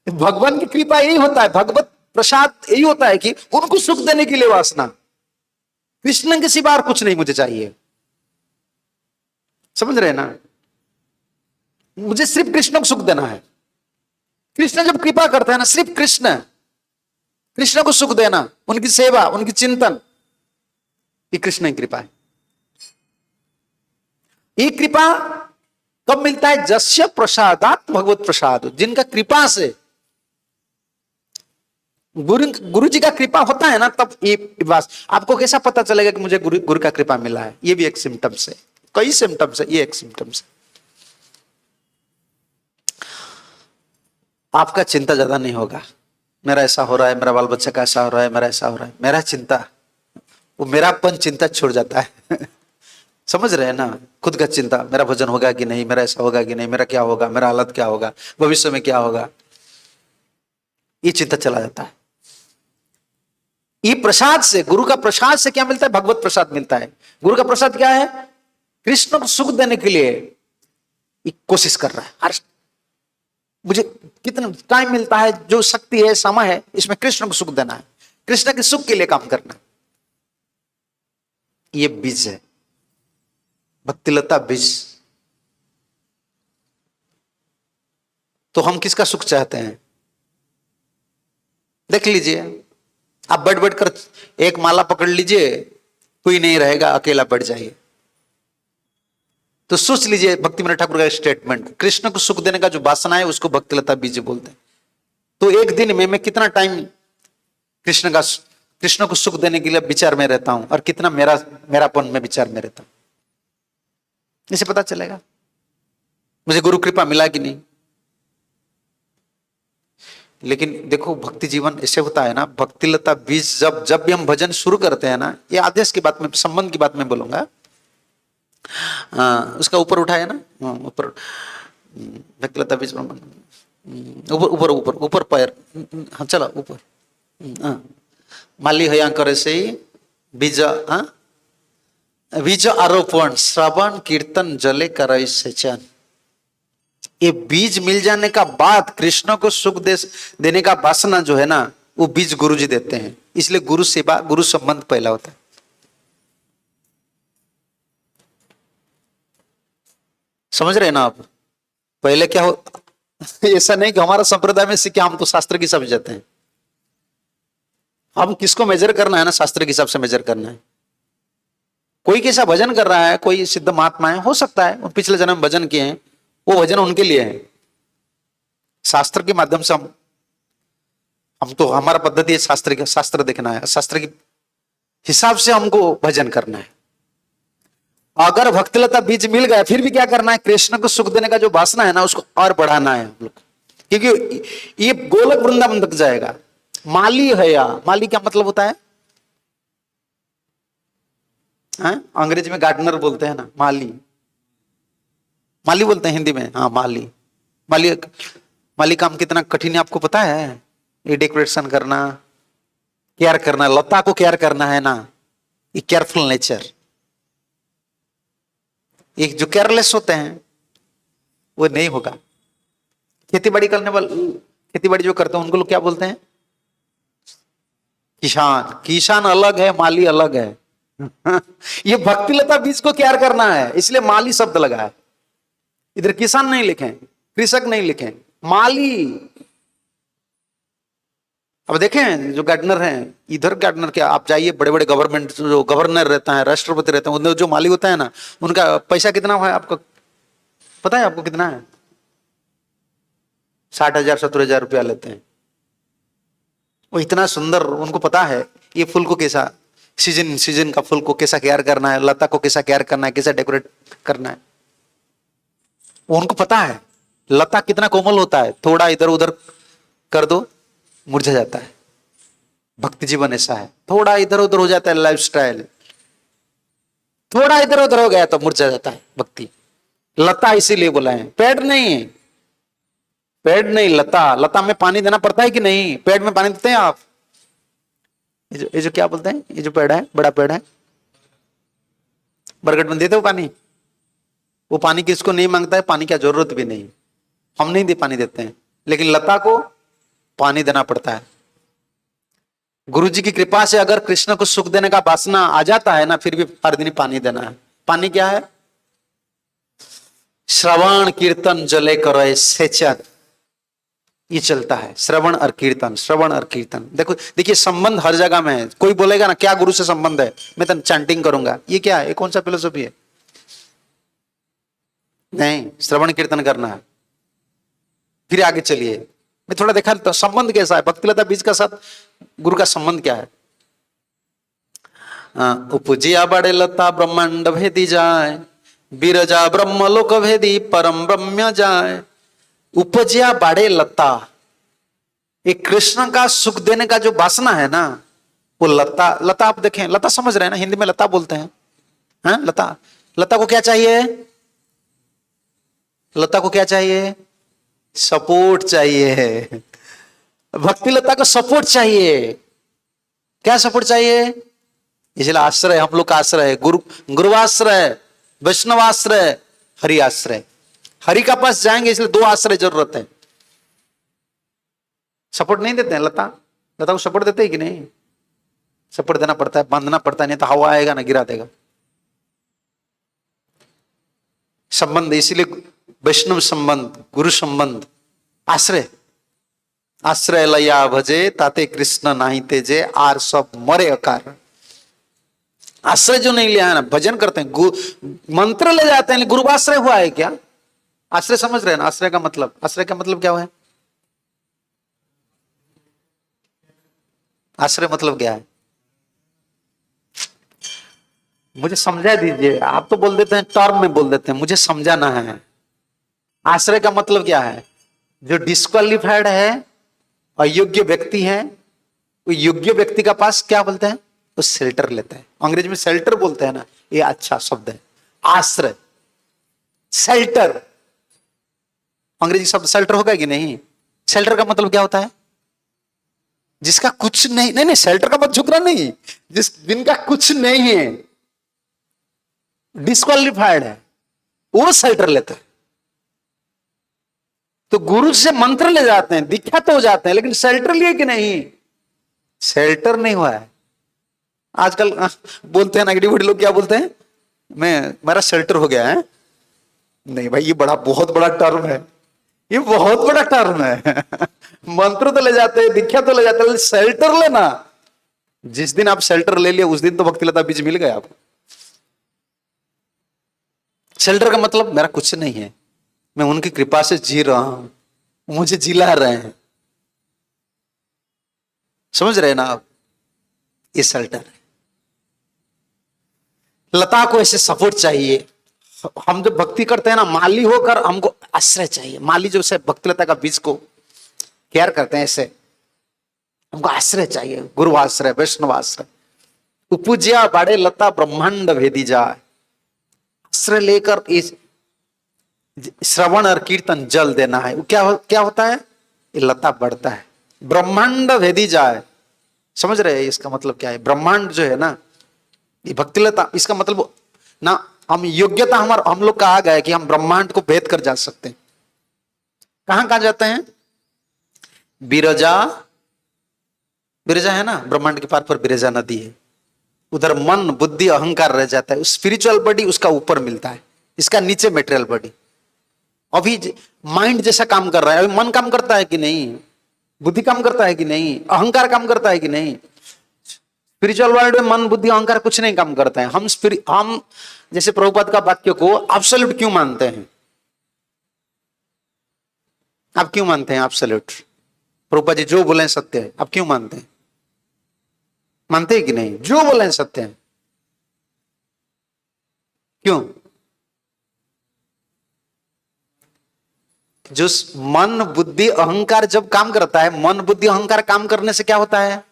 भगवान की कृपा यही होता है, भगवत प्रसाद यही होता है कि उनको सुख देने के लिए वासना। कृष्ण के सिवा और कुछ नहीं मुझे चाहिए। समझ रहे हैं ना? मुझे सिर्फ कृष्ण को सुख देना है। कृष्ण जब कृपा करता है ना, सिर्फ कृष्ण को सुख देना, उनकी सेवा, उनकी चिंतन, ये कृष्ण की कृपा है। ये कृपा कब मिलता है? जस्य प्रसादात भगवत प्रसाद, जिनका कृपा से गुरु जी का कृपा होता है ना, तब ये बात। आपको कैसा पता चलेगा कि मुझे गुरु का कृपा मिला है? ये भी एक सिम्टम्स है, कई सिम्टम्स है, ये एक सिम्टम्स है। आपका चिंता ज्यादा नहीं होगा, मेरा ऐसा हो रहा है, मेरा बाल बच्चा का ऐसा हो रहा है, मेरा ऐसा हो रहा है, मेरा चिंता, वो मेरापन चिंता छोड़ जाता है। समझ रहे हैं ना? खुद का चिंता, मेरा भजन होगा कि नहीं, मेरा ऐसा होगा कि नहीं, मेरा क्या होगा, मेरा हालत क्या होगा, भविष्य में क्या होगा, ये चिंता चला जाता है। ये प्रसाद से, गुरु का प्रसाद से क्या मिलता है? भगवत प्रसाद मिलता है। गुरु का प्रसाद क्या है? कृष्ण को सुख देने के लिए कोशिश कर रहा है। हर मुझे कितना टाइम मिलता है, जो शक्ति है, समय है, इसमें कृष्ण को सुख देना है, कृष्ण के सुख के लिए काम करना है। ये बीज है, भक्तिलता बीज। तो हम किसका सुख चाहते हैं? देख लीजिए, आप बैठ कर एक माला पकड़ लीजिए, कोई नहीं रहेगा, अकेला बैठ जाइए। तो सोच लीजिए भक्ति विनोद ठाकुर का स्टेटमेंट, कृष्ण को सुख देने का जो वासना है उसको भक्तिलता बीज बोलते हैं। तो एक दिन में मैं कितना टाइम कृष्ण को सुख देने के लिए विचार में रहता हूं, और कितना मेरापन में विचार में रहता हूं। इसे पता चलेगा मुझे गुरु कृपा मिला कि नहीं। लेकिन देखो भक्ति जीवन ऐसे होता है ना, भक्ति लता बीज जब जब भी हम भजन शुरू करते हैं ना, ये आदेश की बात में, संबंध की बात में बोलूंगा, उसका ऊपर उठाया ना, ऊपर भक्ति लता बीज, ऊपर ऊपर ऊपर ऊपर पैर, हाँ चलो ऊपर, माली हया करे से बीज, बीज आरोपण श्रवण कीर्तन जले करे सेचन। ये बीज मिल जाने का बाद कृष्ण को सुख देने का वासना जो है ना, वो बीज गुरु जी देते हैं। इसलिए गुरु सेवा, गुरु संबंध पहला होता है। समझ रहे हैं ना आप? पहले क्या हो, ऐसा नहीं कि हमारा संप्रदाय में सीखे हम तो शास्त्र की समझ जाते हैं। हम किसको मेजर करना है ना, शास्त्र के हिसाब से मेजर करना है। कोई कैसा भजन कर रहा है, कोई सिद्ध महात्मा है, हो सकता है पिछले जन्म भजन किए हैं, वो भजन उनके लिए है। शास्त्र के माध्यम से हम तो, हमारा पद्धति है शास्त्र देखना है, शास्त्र के हिसाब से हमको भजन करना है। अगर भक्तिलता बीज मिल गया, फिर भी क्या करना है, कृष्ण को सुख देने का जो वासना है ना, उसको और बढ़ाना है हम लोग, क्योंकि ये गोलक वृंदावन तक जाएगा। माली है या, माली क्या मतलब होता है? अंग्रेजी में गार्डनर बोलते हैं ना, माली, माली बोलते हैं हिंदी में, हाँ माली। माली, माली काम कितना कठिन है आपको पता है? ये डेकोरेशन करना, केयर करना, लता को केयर करना है ना, ये केयरफुल नेचर। एक जो केयरलेस होते हैं वो नहीं होगा। खेती बाड़ी करने वाले, खेती बाड़ी जो करते हैं उनको लोग क्या बोलते हैं? किसान। किसान अलग है, माली अलग है। ये भक्तिलता बीज को केयर करना है, इसलिए माली शब्द लगा है। इधर किसान नहीं लिखे, कृषक नहीं लिखे, माली। अब देखें जो गार्डनर हैं, इधर गार्डनर क्या, आप जाइए बड़े बड़े गवर्नमेंट, जो गवर्नर रहता है, राष्ट्रपति रहते हैं, उनमें जो माली होता है ना, उनका पैसा कितना है आपको पता है? आपको कितना है? 60,000 70,000 रुपया लेते हैं। वो इतना सुंदर, उनको पता है ये फूल को कैसा, सीजन का फूल को कैसा केयर करना है, लता को कैसा केयर करना है, कैसा डेकोरेट करना है, वो उनको पता है। लता कितना कोमल होता है, थोड़ा इधर उधर कर दो मुरझा जाता है। भक्ति जीवन ऐसा है, थोड़ा इधर उधर हो जाता है, लाइफस्टाइल थोड़ा इधर उधर हो गया तो मुरझा जाता है भक्ति। लता इसीलिए बोला है, पेड़ नहीं है, पेड़ नहीं, लता। लता में पानी देना पड़ता है कि नहीं? पेड़ में पानी देते हैं आप? ये जो क्या बोलते हैं, ये जो पेड़ है, बड़ा पेड़ है, बरगद में देते हो पानी? वो पानी किसको नहीं मांगता है, पानी की जरूरत भी नहीं, हम नहीं दे पानी देते हैं, लेकिन लता को पानी देना पड़ता है। गुरु जी की कृपा से अगर कृष्ण को सुख देने का वासना आ जाता है ना, फिर भी हर दिन पानी देना है। पानी क्या है? श्रवण कीर्तन जले करे सेचन, ये चलता है। श्रवण और कीर्तन, श्रवण और कीर्तन। देखो देखिए संबंध हर जगह में है। कोई बोलेगा ना क्या गुरु से संबंध है, मैं तो चैंटिंग करूंगा, ये क्या है? ये कौन सा फिलोसफी है? नहीं, श्रवण कीर्तन करना है। फिर आगे चलिए, मैं थोड़ा देखा तो संबंध कैसा है भक्तिलता बीज का साथ गुरु का संबंध क्या है। उपजिया बड़े लता ब्रह्मांड भेदी जाए, बिरजा ब्रह्म लोक भेदी परम ब्रह्म जाए। उपजिया बड़े लता, एक कृष्ण का सुख देने का जो वासना है ना, वो लता। लता आप देखें, लता समझ रहे हैं ना, हिंदी में लता बोलते हैं। हाँ लता, लता को क्या चाहिए? लता को क्या चाहिए? सपोर्ट चाहिए। भक्ति लता को सपोर्ट चाहिए। क्या सपोर्ट चाहिए? इसलिए आश्रय, हम लोग का आश्रय, गुरुवाश्रय, वैष्णवाश्रय, हरि आश्रय। हरि का पास जाएंगे इसलिए दो आश्रय जरूरत है। सपोर्ट नहीं देते हैं लता, लता को सपोर्ट देते हैं कि नहीं? सपोर्ट देना पड़ता है, बांधना पड़ता है, नहीं तो हवा आएगा ना गिरा देगा। संबंध, इसीलिए वैष्णव संबंध, गुरु संबंध, आश्रय। आश्रय लया भजे ताते कृष्ण नाही तेजे, आर सब मरे अकार। आश्रय जो नहीं लिया है ना, भजन करते हैं, मंत्र ले जाते हैं, गुरुवाश्रय हुआ है क्या? आश्रय समझ रहे हैं ना? आश्रय का मतलब, आश्रय का मतलब क्या है? आश्रय मतलब क्या है? मुझे समझा दीजिए। आप तो बोल देते हैं टर्म में बोल देते हैं, मुझे समझाना है। आश्रय का मतलब क्या है? जो डिस्क्वालिफाइड है, अयोग्य व्यक्ति है, वो योग्य व्यक्ति का पास क्या बोलते हैं? वो शेल्टर लेते हैं। अंग्रेजी में शेल्टर बोलते हैं ना, ये अच्छा शब्द है। आश्रय, शेल्टर, अंग्रेजी शब्द शेल्टर होगा कि नहीं? शेल्टर का मतलब क्या होता है? जिसका कुछ नहीं, नहीं नहीं, शेल्टर का मतलब झुकना नहीं, जिनका कुछ नहीं है, डिस्क्वालिफाइड है, वो शेल्टर लेते हैं। तो गुरु से मंत्र ले जाते हैं, दीक्षा तो हो जाते हैं, लेकिन शेल्टर लिए कि नहीं? शेल्टर नहीं हुआ है। आजकल बोलते हैं ना, बड़े लोग क्या बोलते हैं, मेरा शेल्टर हो गया है। नहीं भाई, ये बहुत बड़ा टर्म है, ये बहुत बड़ा टर्म है। मंत्र तो ले जाते हैं, दीक्षा तो ले जाते हैं, शेल्टर लेना, जिस दिन आप शेल्टर ले लिया उस दिन तो भक्ति लता बीज मिल गया आपको। शेल्टर का मतलब मेरा कुछ नहीं है, मैं उनकी कृपा से जी रहा हूं, मुझे जिला रहे हैं। समझ रहे हैं ना आप? ये शेल्टर है। लता को ऐसे सपोर्ट चाहिए। हम जब भक्ति करते हैं ना, माली होकर हमको आश्रय चाहिए। माली जो से भक्ति लता का बीज को केयर करते हैं, ऐसे हमको आश्रय चाहिए, गुरु आश्रय, वैष्णव आश्रय। उपूज्या बाड़े लता ब्रह्मांड भेदी जाए, आश्रय लेकर इस श्रवण और कीर्तन जल देना है। क्या होता है? ये लता बढ़ता है, ब्रह्मांड भेदी जाए। समझ रहे हैं इसका मतलब क्या है? ब्रह्मांड जो है ना, ये भक्ति लता, इसका मतलब ना, हम योग्यता हम लोग का आ गया है कि हम ब्रह्मांड को भेद कर जा सकते हैं। कहां कहां जाते हैं? बिरजा, बिरजा है ना, ब्रह्मांड के पार पर बिरजा नदी है, उधर मन बुद्धि अहंकार रह जाता है। स्पिरिचुअल बॉडी उसका ऊपर मिलता है, इसका नीचे मेटेरियल बॉडी। अभी माइंड जैसा काम कर रहा है, अभी मन काम करता है कि नहीं? बुद्धि काम करता है कि नहीं? अहंकार काम करता है कि नहीं? स्पिरिचुअल वर्ल्ड में मन बुद्धि अहंकार कुछ नहीं काम करते हैं। हम जैसे प्रभुपाद का वाक्य को एब्सोल्यूट क्यों मानते हैं? आप क्यों मानते हैं एब्सोल्यूट? प्रभुपाद जी जो बोले सत्य है, आप क्यों मानते हैं? मानते हैं कि नहीं? जो बोले सत्य है, क्यों? जो मन बुद्धि अहंकार जब काम करता है, मन बुद्धि अहंकार काम करने से क्या होता है?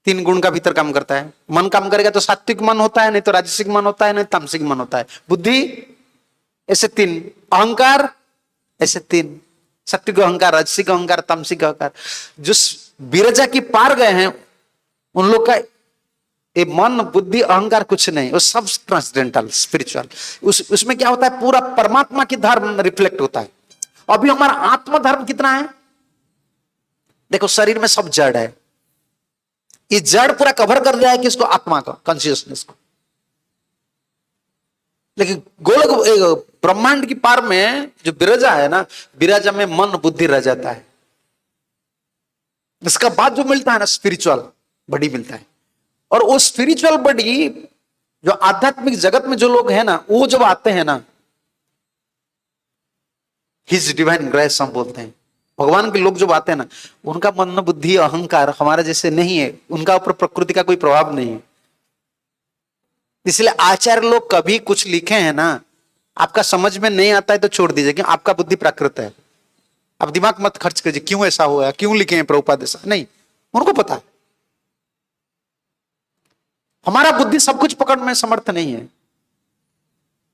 3 गुण का भीतर काम करता है। मन काम करेगा तो सात्विक मन होता है, नहीं तो राजसिक मन होता है, नहीं तामसिक मन होता है। बुद्धि ऐसे 3, अहंकार ऐसे 3, सात्विक अहंकार, राजसिक अहंकार, तामसिक अहंकार। जो बिरजा की पार गए हैं उन लोग का ये मन बुद्धि अहंकार कुछ नहीं, वो सब ट्रांसडेंटल स्पिरिचुअल। उसमें क्या होता है? पूरा परमात्मा की धर्म रिफ्लेक्ट होता है। अभी हमारा आत्मधर्म कितना है? देखो, शरीर में सब जड़ है, ये जड़ पूरा कवर कर दिया है किसको? आत्मा का कॉन्शियसनेस को। लेकिन गोलक ब्रह्मांड की पार में जो बिरजा है ना, बिरजा में मन बुद्धि रह जाता है। इसका बाद जो मिलता है ना, स्पिरिचुअल बॉडी मिलता है। और वो स्पिरिचुअल बॉडी जो आध्यात्मिक जगत में जो लोग हैं ना, वो जब आते हैं ना, हिज डिवाइन ग्रेस हम बोलते हैं, भगवान के लोग जब आते हैं ना, उनका मन बुद्धि अहंकार हमारे जैसे नहीं है, उनका ऊपर प्रकृति का कोई प्रभाव नहीं है। इसलिए आचार्य लोग कभी कुछ लिखे हैं ना, आपका समझ में नहीं आता है तो छोड़ दीजिए, कि आपका बुद्धि प्राकृत है। आप दिमाग मत खर्च कीजिए क्यों ऐसा हुआ, क्यों लिखे हैं प्रभुपाद ऐसा, नहीं, उनको पता है। हमारा बुद्धि सब कुछ पकड़ में समर्थ नहीं है,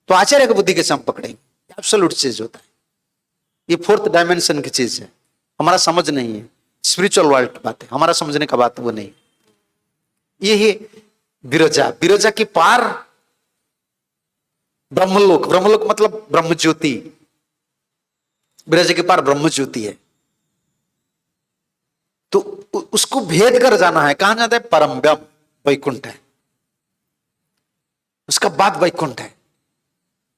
तो आचार्य की बुद्धि कैसे हम पकड़ेंगे? एब्सोल्यूट चीज होता है, ये 4th डायमेंशन की चीज है, हमारा समझ नहीं है। स्पिरिचुअल वर्ल्ड की बात है, हमारा समझने का बात वो नहीं। ये बिरजा, बिरजा की पार ब्रह्मलोक, ब्रह्मलोक मतलब ब्रह्म ज्योति, बिरजा के पार ब्रह्म ज्योति है। तो उसको भेद कर जाना है। कहां जाता है? परम ब्रह्म वैकुंठ है, उसका बाद वैकुंठ है।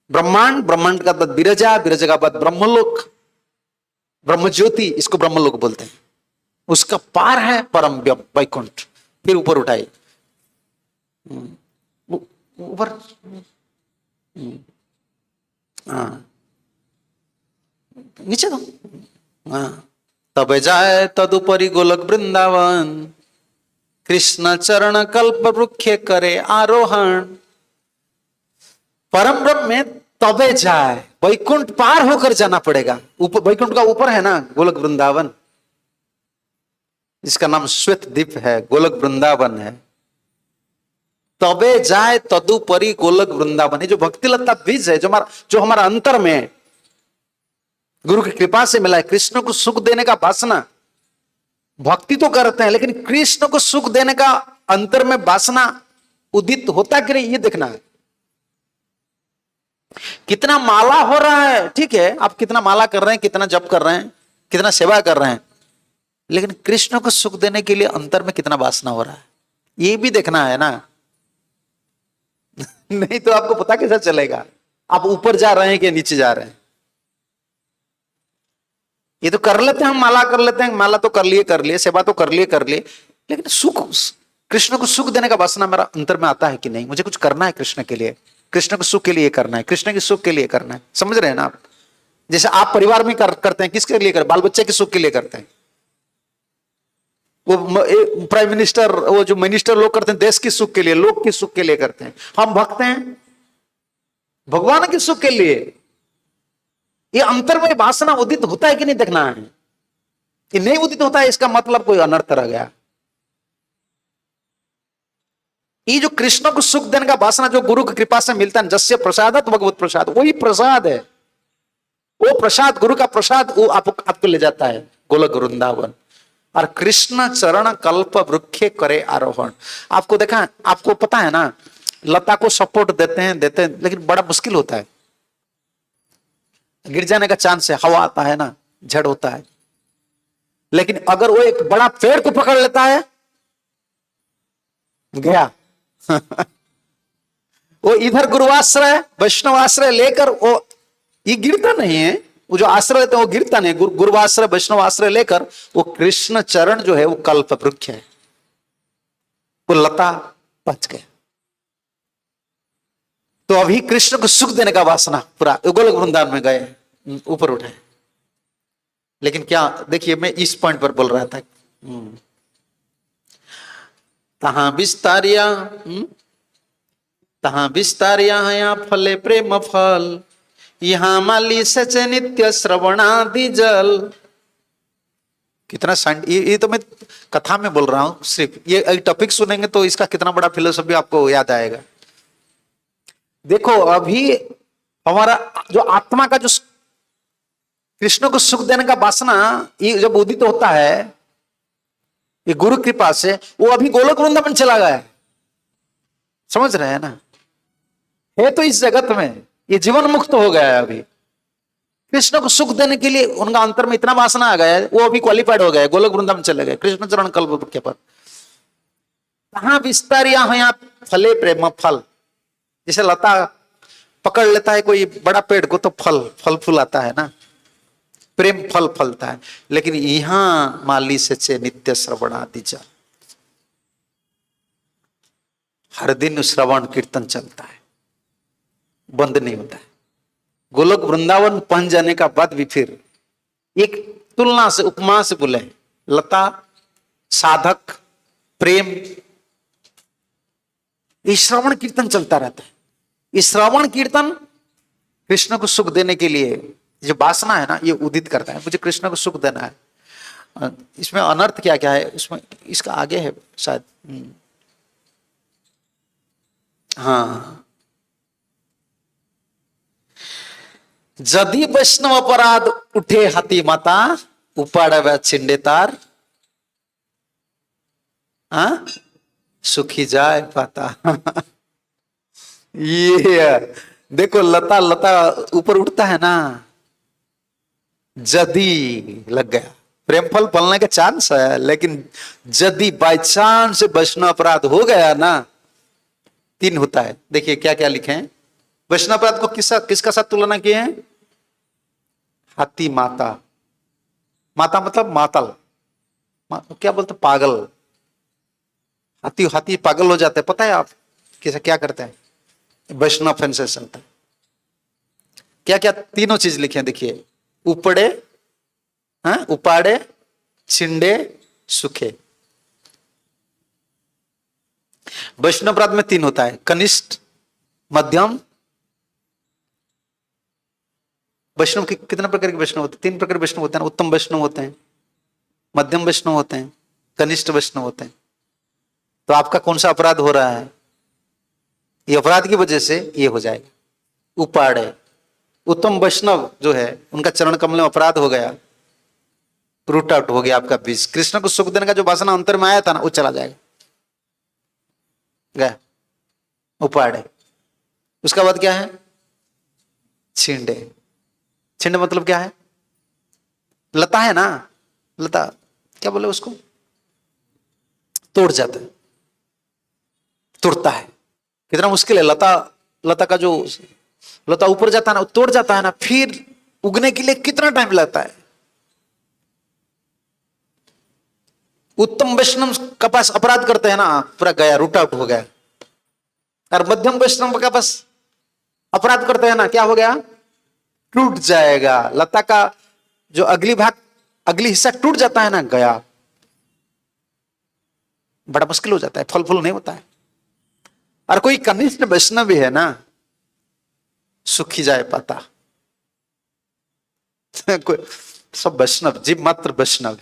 ब्रह्मांड, ब्रह्मांड का बाद बिरजा, बिरजा का बाद ब्रह्मलोक, ब्रह्म ज्योति, इसको ब्रह्मलोक बोलते हैं। उसका पार है परम वैकुंठ। फिर ऊपर उठाए, ऊपर, नीचे दो, तब जाए तदुपरि गोलक वृंदावन, कृष्ण चरण कल्प वृक्ष करे आरोहण। परम ब्रह्म में तबे जाए, वैकुंठ पार होकर जाना पड़ेगा। ऊपर वैकुंठ का ऊपर है ना गोलक वृंदावन, इसका नाम श्वेत द्वीप है, गोलक वृंदावन है। तबे जाए तदुपरि गोलक वृंदावन। ये जो भक्ति लता बीज है, जो हमारा अंतर में है, गुरु की कृपा से मिला है। कृष्ण को सुख देने का वासना, भक्ति तो करते हैं लेकिन कृष्ण को सुख देने का अंतर में वासना उदित होता कि नहीं, ये देखना है। कितना माला हो रहा है, ठीक है, आप कितना माला कर रहे हैं, कितना जप कर रहे हैं, कितना सेवा कर रहे हैं, लेकिन कृष्ण को सुख देने के लिए अंतर में कितना वासना हो रहा है, ये भी देखना है ना। नहीं तो आपको पता कैसा चलेगा आप ऊपर जा रहे हैं कि नीचे जा रहे हैं। ये तो कर लेते हैं, हम माला कर लेते हैं, माला तो कर लिए, सेवा तो कर लिए, लेकिन सुख, कृष्ण को सुख देने का वासना मेरा अंतर में आता है कि नहीं। मुझे कुछ करना है कृष्ण के लिए, कृष्ण के सुख के लिए करना है, कृष्ण के सुख के लिए करना है। समझ रहे हैं ना आप? जैसे आप परिवार में करते हैं, किसके लिए करते? बाल बच्चे के सुख के लिए करते हैं। वो प्राइम मिनिस्टर, वो जो मिनिस्टर लोग करते हैं देश के सुख के लिए, लोग के सुख के लिए करते हैं। हम भक्त हैं भगवान के सुख के लिए। ये अंतर में वासना उदित होता है कि नहीं देखना है। ये नहीं उदित होता है, इसका मतलब कोई अनर्थ रह गया। ये जो कृष्ण को सुख देने का वासना जो गुरु की कृपा से मिलता है, जस्य प्रसादत भगवत प्रसाद, वही प्रसाद है। वो प्रसाद, गुरु का प्रसाद, वो आपको ले जाता है गोलक वृंदावन। और कृष्ण चरण कल्प वृक्षे करे आरोहण। आपको देखा, आपको पता है ना, लता को सपोर्ट देते हैं, लेकिन बड़ा मुश्किल होता है। गिर जाने का चांस है, हवा आता है ना, झड़ होता है। लेकिन अगर वो एक बड़ा पेड़ को पकड़ लेता है, गया। वो इधर गुरुआश्रय वैष्णवाश्रय लेकर, वो ये गिरता नहीं है, वो जो आश्रय लेते हैं वो गिरता नहीं। गुरुआश्रय वैष्णवाश्रय लेकर वो कृष्ण चरण जो है वो कल्प वृक्ष है, वो लता बच गया। तो अभी कृष्ण को सुख देने का वासना पूरा गोलक वृंदावन में गए, ऊपर उठे। लेकिन क्या देखिए, मैं इस पॉइंट पर बोल रहा था, तहां विस्तारिया हया फले प्रेम फल, यहां माली सच नित्य श्रवणादि जल। कितना ये तो मैं कथा में बोल रहा हूं, सिर्फ ये टॉपिक सुनेंगे तो इसका कितना बड़ा फिलोसफी आपको याद आएगा। देखो अभी हमारा जो आत्मा का जो कृष्ण को सुख देने का वासना ये जब उदित होता है, ये गुरु कृपा से, वो अभी गोलक वृंदावन चला गया है। समझ रहे हैं ना? है तो इस जगत में, ये जीवन मुक्त हो गया है। अभी कृष्ण को सुख देने के लिए उनका अंतर में इतना वासना आ गया है, वो अभी क्वालिफाइड हो गए, गोलक वृंदावन चले गए कृष्ण चरण कल्प के पर। कहां विस्तारिया हया फले प्रेम फल। जैसे लता पकड़ लेता है कोई बड़ा पेड़ को तो फल फूल आता है ना, प्रेम फल फलता है। लेकिन यहां माली से नित्य श्रवणादि जल, हर दिन श्रवण कीर्तन चलता है, बंद नहीं होता है। गोलक वृंदावन पहुंच जाने का बाद भी फिर एक तुलना से, उपमा से बोले, लता, साधक, प्रेम, ये श्रवण कीर्तन चलता रहता है। ये श्रवण कीर्तन कृष्ण को सुख देने के लिए जो वासना है ना, ये उदित करता है, मुझे कृष्ण को सुख देना है। इसमें अनर्थ क्या क्या है उसमें, इसका आगे है शायद। हाँ, जदि वैष्णव अपराध उठे हाथी माता, उपाड़ छिंडे तार, सुखी जाए पाता। ये देखो, लता ऊपर उठता है ना, जदी लग गया, प्रेम फल फलने का चांस है। लेकिन जदी बाई चांस वैष्णव अपराध हो गया ना, 3 होता है। देखिए क्या क्या लिखे हैं। वैष्णव अपराध को किसका साथ तुलना किए हैं? हाथी माता। माता मतलब मातल, क्या बोलते, पागल। हाथी पागल हो जाते हैं, पता है आप कैसे क्या करते हैं? वैष्णव फेंसेशन तक क्या क्या तीनों चीज लिखे हैं, देखिए। उपड़े, उपाड़े, छिंडे, सुखे। वैष्णव अपराध में 3 होता है, कनिष्ठ, मध्यम वैष्णव के कितने प्रकार के वैष्णव होते हैं? 3 प्रकार के वैष्णव होते हैं। उत्तम वैष्णव होते हैं, मध्यम वैष्णव होते हैं, कनिष्ठ वैष्णव होते हैं। तो आपका कौन सा अपराध हो रहा है? ये अपराध की वजह से ये हो जाएगा, उपाड़ है। उत्तम वैष्णव जो है उनका चरण कमल में अपराध हो गया, रूट आउट हो गया आपका बीज। कृष्ण को सुख देने का जो वासना अंतर में आया था ना, वो चला जाएगा, गया, उपाड़ है। उसका बाद क्या है? छिंडे। छिंडे मतलब क्या है? लता है ना, लता क्या बोले उसको? तोड़ जाता है, तोड़ता है। कितना मुश्किल है। लता, लता का जो लता ऊपर जाता है ना, तोड़ जाता है ना, फिर उगने के लिए कितना टाइम लगता है। उत्तम वैष्णव का पास अपराध करते हैं ना, पूरा गया, रूट आउट हो गया। और मध्यम वैष्णव का पास अपराध करते हैं ना, क्या हो गया? टूट जाएगा। लता का जो अगली भाग, अगली हिस्सा टूट जाता है ना, गया, बड़ा मुश्किल हो जाता है, फल फूल नहीं होता है। और कोई कनिष्ठ वैष्णव भी है ना, सूखी जाए पता। कोई सब वैष्णव, जीव मात्र वैष्णव,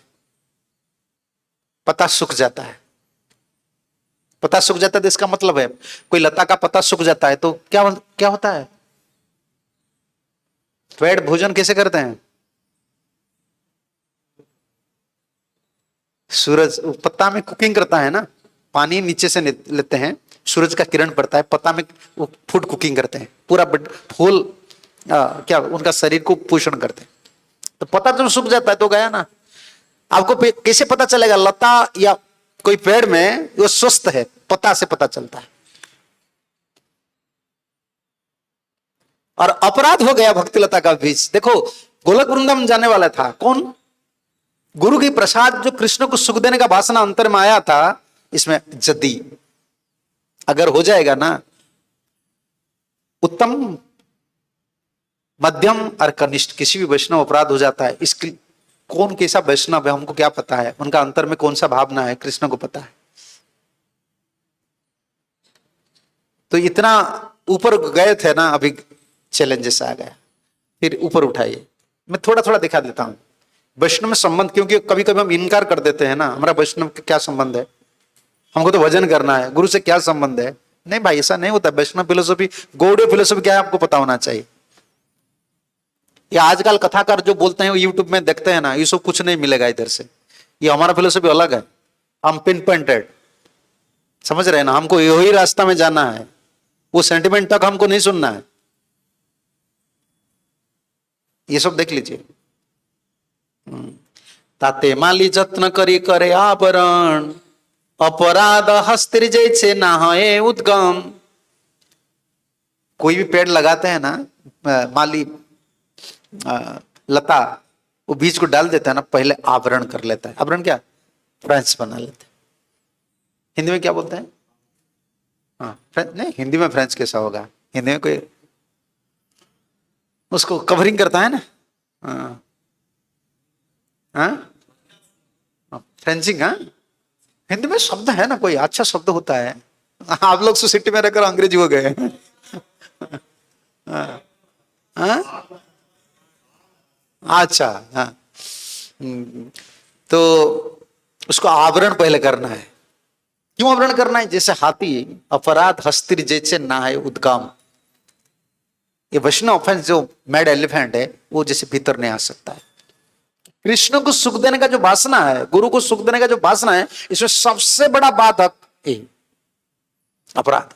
पता सूख जाता है। पता सूख जाता है तो इसका मतलब है, कोई लता का पता सूख जाता है तो क्या क्या होता है? पेड़ भोजन कैसे करते हैं? सूरज पत्ता में कुकिंग करता है ना, पानी नीचे से लेते हैं, सूरज का किरण पड़ता है, पत्ता में वो फूड कुकिंग करते हैं, पूरा फूल क्या उनका शरीर को पोषण करते हैं। तो पत्ता जब सूख जाता है तो गया ना। आपको कैसे पता चलेगा लता या कोई पेड़ में वो स्वस्थ है? पत्ता से पता चलता है। और अपराध हो गया भक्ति लता का बीज। देखो, गोलक वृंदावन जाने वाला था कौन? गुरु की प्रसाद जो कृष्ण को सुख देने का वासना अंतर में आया था, इसमें यदि अगर हो जाएगा ना, उत्तम, मध्यम और कनिष्ठ किसी भी वैष्णव अपराध हो जाता है। इसकी कौन कैसा वैष्णव है हमको क्या पता है? उनका अंतर में कौन सा भावना है, कृष्ण को पता है। तो इतना ऊपर गए थे ना, अभी चैलेंजेस आ गया, फिर ऊपर उठाइए। मैं थोड़ा थोड़ा दिखा देता हूं वैष्णव में संबंध, क्योंकि कभी कभी हम इनकार कर देते हैं ना, हमारा वैष्णव का क्या संबंध है, हमको तो भजन करना है, गुरु से क्या संबंध है। नहीं भाई, ऐसा नहीं होता। वैष्णव फिलोसॉफी, गौड़ीय फिलोसॉफी क्या है आपको पता होना चाहिए। ये आजकल कथाकार जो बोलते हैं, यूट्यूब में देखते हैं ना, ये सब कुछ नहीं मिलेगा इधर से। ये हमारा फिलोसॉफी अलग है, हम पिन पॉइंटेड, समझ रहे हैं ना, हमको यही रास्ता में जाना है, वो सेंटिमेंट तक हमको नहीं सुनना है। ये सब देख लीजिए। ताते माली जत्न करी करे आवरण, अपराध हस्तिर जैसे ना है उद्गम। कोई भी पेड़ लगाते हैं ना, माली लता, वो बीज को डाल देता है ना, पहले आवरण कर लेता है। आवरण क्या? फ्रेंच बना लेते हैं। हिंदी में क्या बोलते हैं? हाँ, नहीं, हिंदी में फ्रेंच कैसा होगा? हिंदी में कोई उसको कवरिंग करता है ना। हाँ हाँ, फ्रेंचिंग। हाँ, हिंदी में शब्द है ना, कोई अच्छा शब्द होता है। आप लोग सोसाइटी में रहकर अंग्रेजी हो गए। हाँ हाँ, अच्छा हाँ। तो उसको आवरण पहले करना है। क्यों आवरण करना है? जैसे हाथी अपराध हस्तिर जैसे ना है उद्गम, ये वैष्णव ऑफेंस जो मैड एलिफेंट है, वो जैसे भीतर नहीं आ सकता है। कृष्ण को सुख देने का जो वासना है, गुरु को सुख देने का जो वासना है, इसमें सबसे बड़ा बाधक अपराध।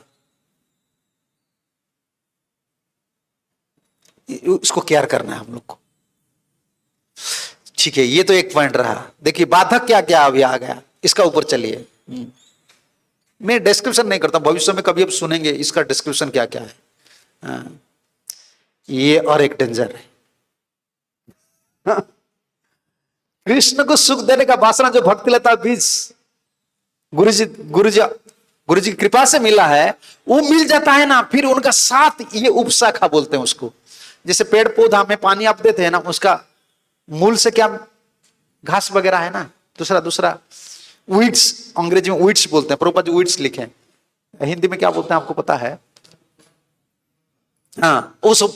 इसको केयर करना है हम लोग को। ठीक है, ये तो एक पॉइंट रहा। देखिए बाधक क्या क्या अभी आ गया, इसका ऊपर चलिए। मैं डिस्क्रिप्शन नहीं करता, भविष्य में कभी अब सुनेंगे इसका डिस्क्रिप्शन क्या क्या है। ये और एक डेंजर है। कृष्ण को सुख देने का वासना जो भक्ति लता बीज गुरु जी की कृपा से मिला है, वो मिल जाता है ना, फिर उनका साथ ये उपशाखा बोलते हैं उसको। जैसे पेड़ पौधा में पानी आप देते हैं ना, उसका मूल से क्या घास वगैरह है ना, दूसरा दूसरा वीड्स, अंग्रेजी में वीड्स बोलते हैं, प्रभुपाद जी वीड्स लिखे हैं। हिंदी में क्या बोलते हैं आपको पता है? हाँ, वो सब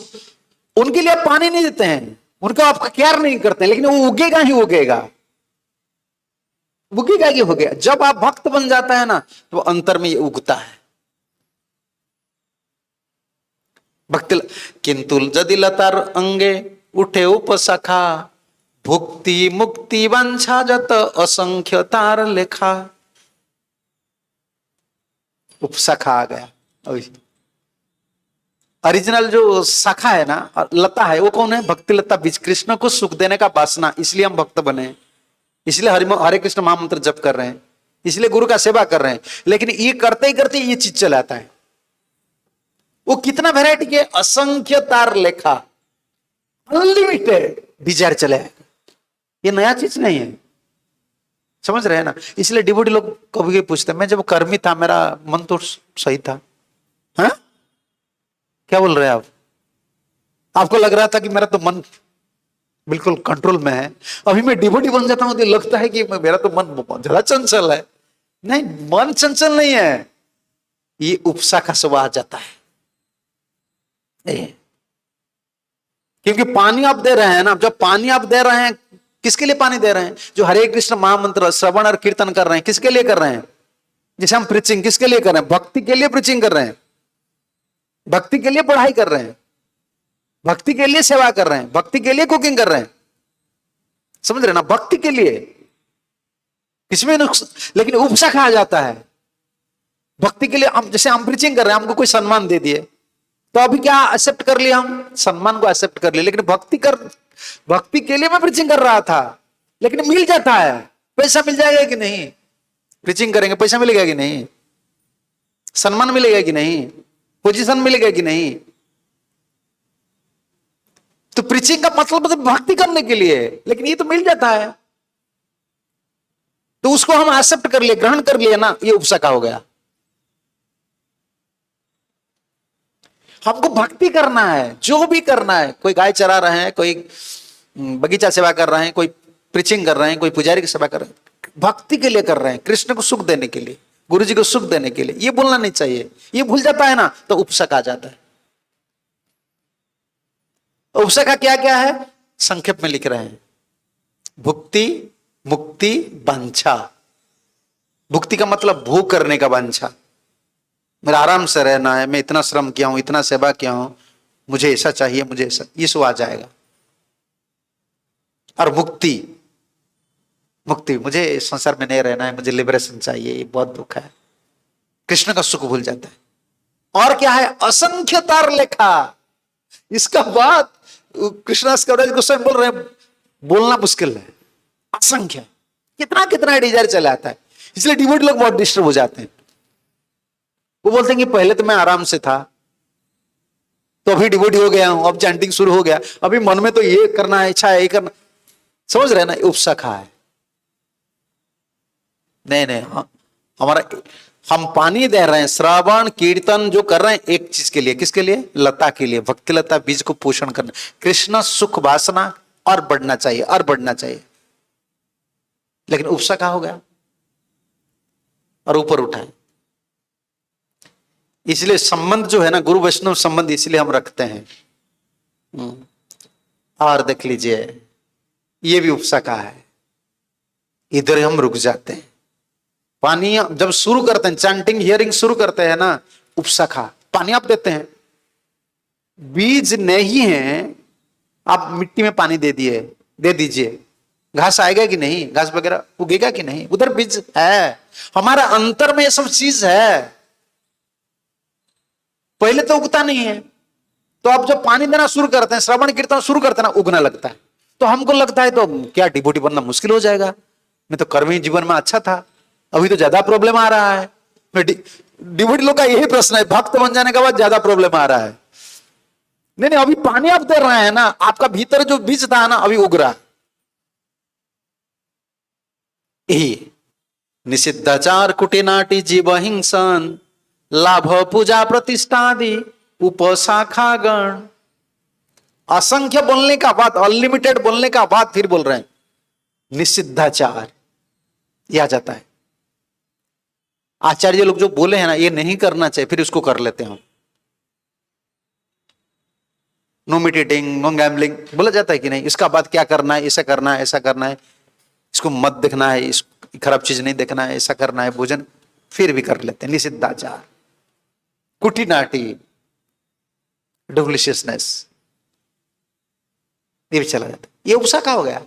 उनके लिए आप पानी नहीं देते हैं, उनका आपका केयर नहीं करते हैं, लेकिन वो उगेगा ही उगेगा, उगेगा ही उगेगा। जब आप भक्त बन जाता है ना, तो अंतर में ये उगता है भक्ति। किंतु यदि लतार अंगे उठे उपसखा, भुक्ति मुक्ति वांछा जत असंख्य तार लेखा। उपसखा आ गया। ओरिजिनल जो शाखा है ना, लता है, वो कौन है? भक्ति लता बीज। कृष्ण को सुख देने का वासना, इसलिए हम भक्त बने, इसलिए हरे कृष्ण महामंत्र जप कर रहे हैं, इसलिए गुरु का सेवा कर रहे हैं। लेकिन ये करते ही करते ये चीज चला आता है। वो कितना वैरायटी के, असंख्य तार लेखा, अनलिमिटेड डिजायर चले आएगा। ये नया चीज नहीं है, समझ रहे हैं ना? इसलिए डिवोटी लोग कभी पूछते हैं, मैं जब कर्मी था मेरा मन तो सही था। हाँ, क्या बोल रहे हैं आप? आपको लग रहा था कि मेरा तो मन बिल्कुल कंट्रोल में है, अभी मैं डिवोटी बन जाता हूं तो लगता है कि मेरा तो मन ज्यादा चंचल है। नहीं, मन चंचल नहीं है, ये उपसा का स्वभाव आ जाता है। क्योंकि पानी आप दे रहे हैं ना, जब पानी आप दे रहे हैं, किसके लिए पानी दे रहे हैं? जो हरे कृष्ण महामंत्र श्रवण और कीर्तन कर रहे हैं, किसके लिए कर रहे हैं? जैसे हम प्रीचिंग किसके लिए कर रहे हैं? भक्ति के लिए प्रीचिंग कर रहे हैं, भक्ति के लिए पढ़ाई कर रहे हैं, भक्ति के लिए सेवा कर रहे हैं, भक्ति के लिए कुकिंग कर रहे हैं, समझ रहे ना? भक्ति के लिए किसमें नुकसान, लेकिन उपसा खा जाता है भक्ति के लिए। हम जैसे हम प्रीचिंग कर रहे हैं, हमको कोई सम्मान दे दिए तो अभी क्या एक्सेप्ट कर लिया? हम सम्मान को एक्सेप्ट कर लिया। लेकिन भक्ति के लिए मैं प्रीचिंग कर रहा था, लेकिन मिल जाता है। पैसा मिल जाएगा कि नहीं? प्रीचिंग करेंगे पैसा मिलेगा कि नहीं? सम्मान मिलेगा कि नहीं? पोजीशन मिलेगा कि नहीं? तो प्रीचिंग का मतलब भक्ति करने के लिए, लेकिन ये तो मिल जाता है, तो उसको हम एक्सेप्ट कर लिए, ग्रहण कर लिए ना, ये उपसका हो गया। हमको भक्ति करना है, जो भी करना है। कोई गाय चरा रहे हैं, कोई बगीचा सेवा कर रहे हैं, कोई प्रीचिंग कर रहे हैं, कोई पुजारी की सेवा कर रहे हैं, भक्ति के लिए कर रहे हैं, कृष्ण को सुख देने के लिए, गुरु जी को सुख देने के लिए। ये बोलना नहीं चाहिए। ये भूल जाता है ना, तो उपसक आ जाता है। उपसका क्या क्या है, संक्षेप में लिख रहे हैं। भुक्ति मुक्ति वांछा। भुक्ति का मतलब भोग करने का वांछा, मेरा आराम से रहना है, मैं इतना श्रम किया हूं, इतना सेवा किया हूं, मुझे ऐसा चाहिए, मुझे ऐसा, ये सब आ जाएगा। और मुक्ति, मुक्ति मुझे संसार में नहीं रहना है, मुझे लिबरेशन चाहिए, ये बहुत दुख है, कृष्ण का सुख भूल जाता है। और क्या है, असंख्य तार लेखा। इसका बात कृष्णदास कविराज गोस्वामी बोल रहे हैं, बोलना मुश्किल है। असंख्य, कितना कितना डिजायर चला आता है। इसलिए डिवोटी लोग बहुत डिस्टर्ब हो जाते हैं। वो बोलते हैं कि पहले तो मैं आराम से था, तो अभी डिवोटी हो गया हूं, अब चैंटिंग शुरू हो गया, अभी मन में तो ये करना है, इच्छा है ये करना, समझ रहे ना? उपसखा है। नहीं नहीं, हमारा, हम पानी दे रहे हैं, श्रवण कीर्तन जो कर रहे हैं, एक चीज के लिए, किसके लिए? लता के लिए, भक्ति लता बीज को पोषण करना, कृष्ण सुख वासना और बढ़ना चाहिए, और बढ़ना चाहिए। लेकिन उपसखा हो गया और ऊपर उठाए। इसलिए संबंध जो है ना, गुरु वैष्णव संबंध इसलिए हम रखते हैं। और देख लीजिए, ये भी उपसका है, इधर हम रुक जाते हैं। पानी जब शुरू करते हैं, चैंटिंग हियरिंग शुरू करते हैं ना, उपसखा, पानी आप देते हैं, बीज नहीं है, आप मिट्टी में पानी दे दीजिए, घास आएगा कि नहीं, घास वगैरह उगेगा कि नहीं? उधर बीज है, हमारा अंतर में ये सब चीज है। पहले तो उगता नहीं है, तो आप जब पानी देना शुरू करते हैं, श्रवण कीर्तन शुरू करते हैं ना, उगने लगता है। तो हमको लगता है तो क्या डिवोटी बनना मुश्किल हो जाएगा, मैं तो कर्मी जीवन में अच्छा था, अभी तो ज्यादा प्रॉब्लम आ रहा है। डिवोटी लोग का यही प्रश्न है, भक्त बन जाने के बाद ज्यादा प्रॉब्लम आ रहा है। नहीं नहीं, अभी पानी आप दे रहे हैं ना, आपका भीतर जो बीज था ना, अभी उग रहा है। यही निषिद्धाचार कुटिनाटी जीव हिंसन लाभ पूजा प्रतिष्ठादि उपशाखा गण। असंख्य बोलने का बाद, अनलिमिटेड बोलने का बाद फिर बोल रहे हैं निषिद्धाचार, यह आ जाता है। आचार्य लोग जो बोले हैं ना, ये नहीं करना चाहिए, फिर उसको कर लेते हैं हम। No meat eating, no gambling बोला जाता है कि नहीं? इसका बाद क्या करना है, ऐसा करना है, ऐसा करना है, इसको मत देखना है, इस खराब चीज नहीं देखना है, ऐसा करना है भोजन, फिर भी कर लेते हैं। निषिद्धाचार, कुटिनाटी, डुप्लीशियसनेस, ये भी चला जाता है। ये उपसा का हो गया।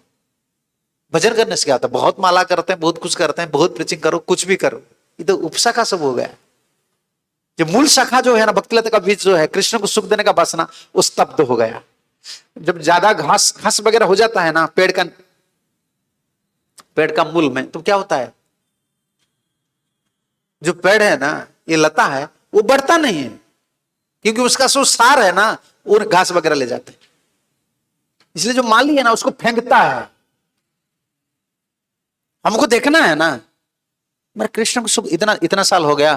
भजन करने से क्या होता है? बहुत माला करते हैं, बहुत कुछ करते हैं, बहुत प्रीचिंग करो, कुछ भी करो, ये तो उपसा का सब हो गया। जो मूल शाखा जो है ना, भक्तिलता का बीज जो है, कृष्ण को सुख देने का वासना, वो स्तब्ध हो गया। जब ज्यादा घास वगैरह हो जाता है ना पेड़ का मूल में, तो क्या होता है? जो पेड़ है ना, ये लता है, वो बढ़ता नहीं है, क्योंकि उसका जो सार है ना, वो घास वगैरह ले जाते हैं। इसलिए जो माली है ना, उसको फेंकता है। हमको देखना है ना, मेरा कृष्ण को सुख इतना साल हो गया,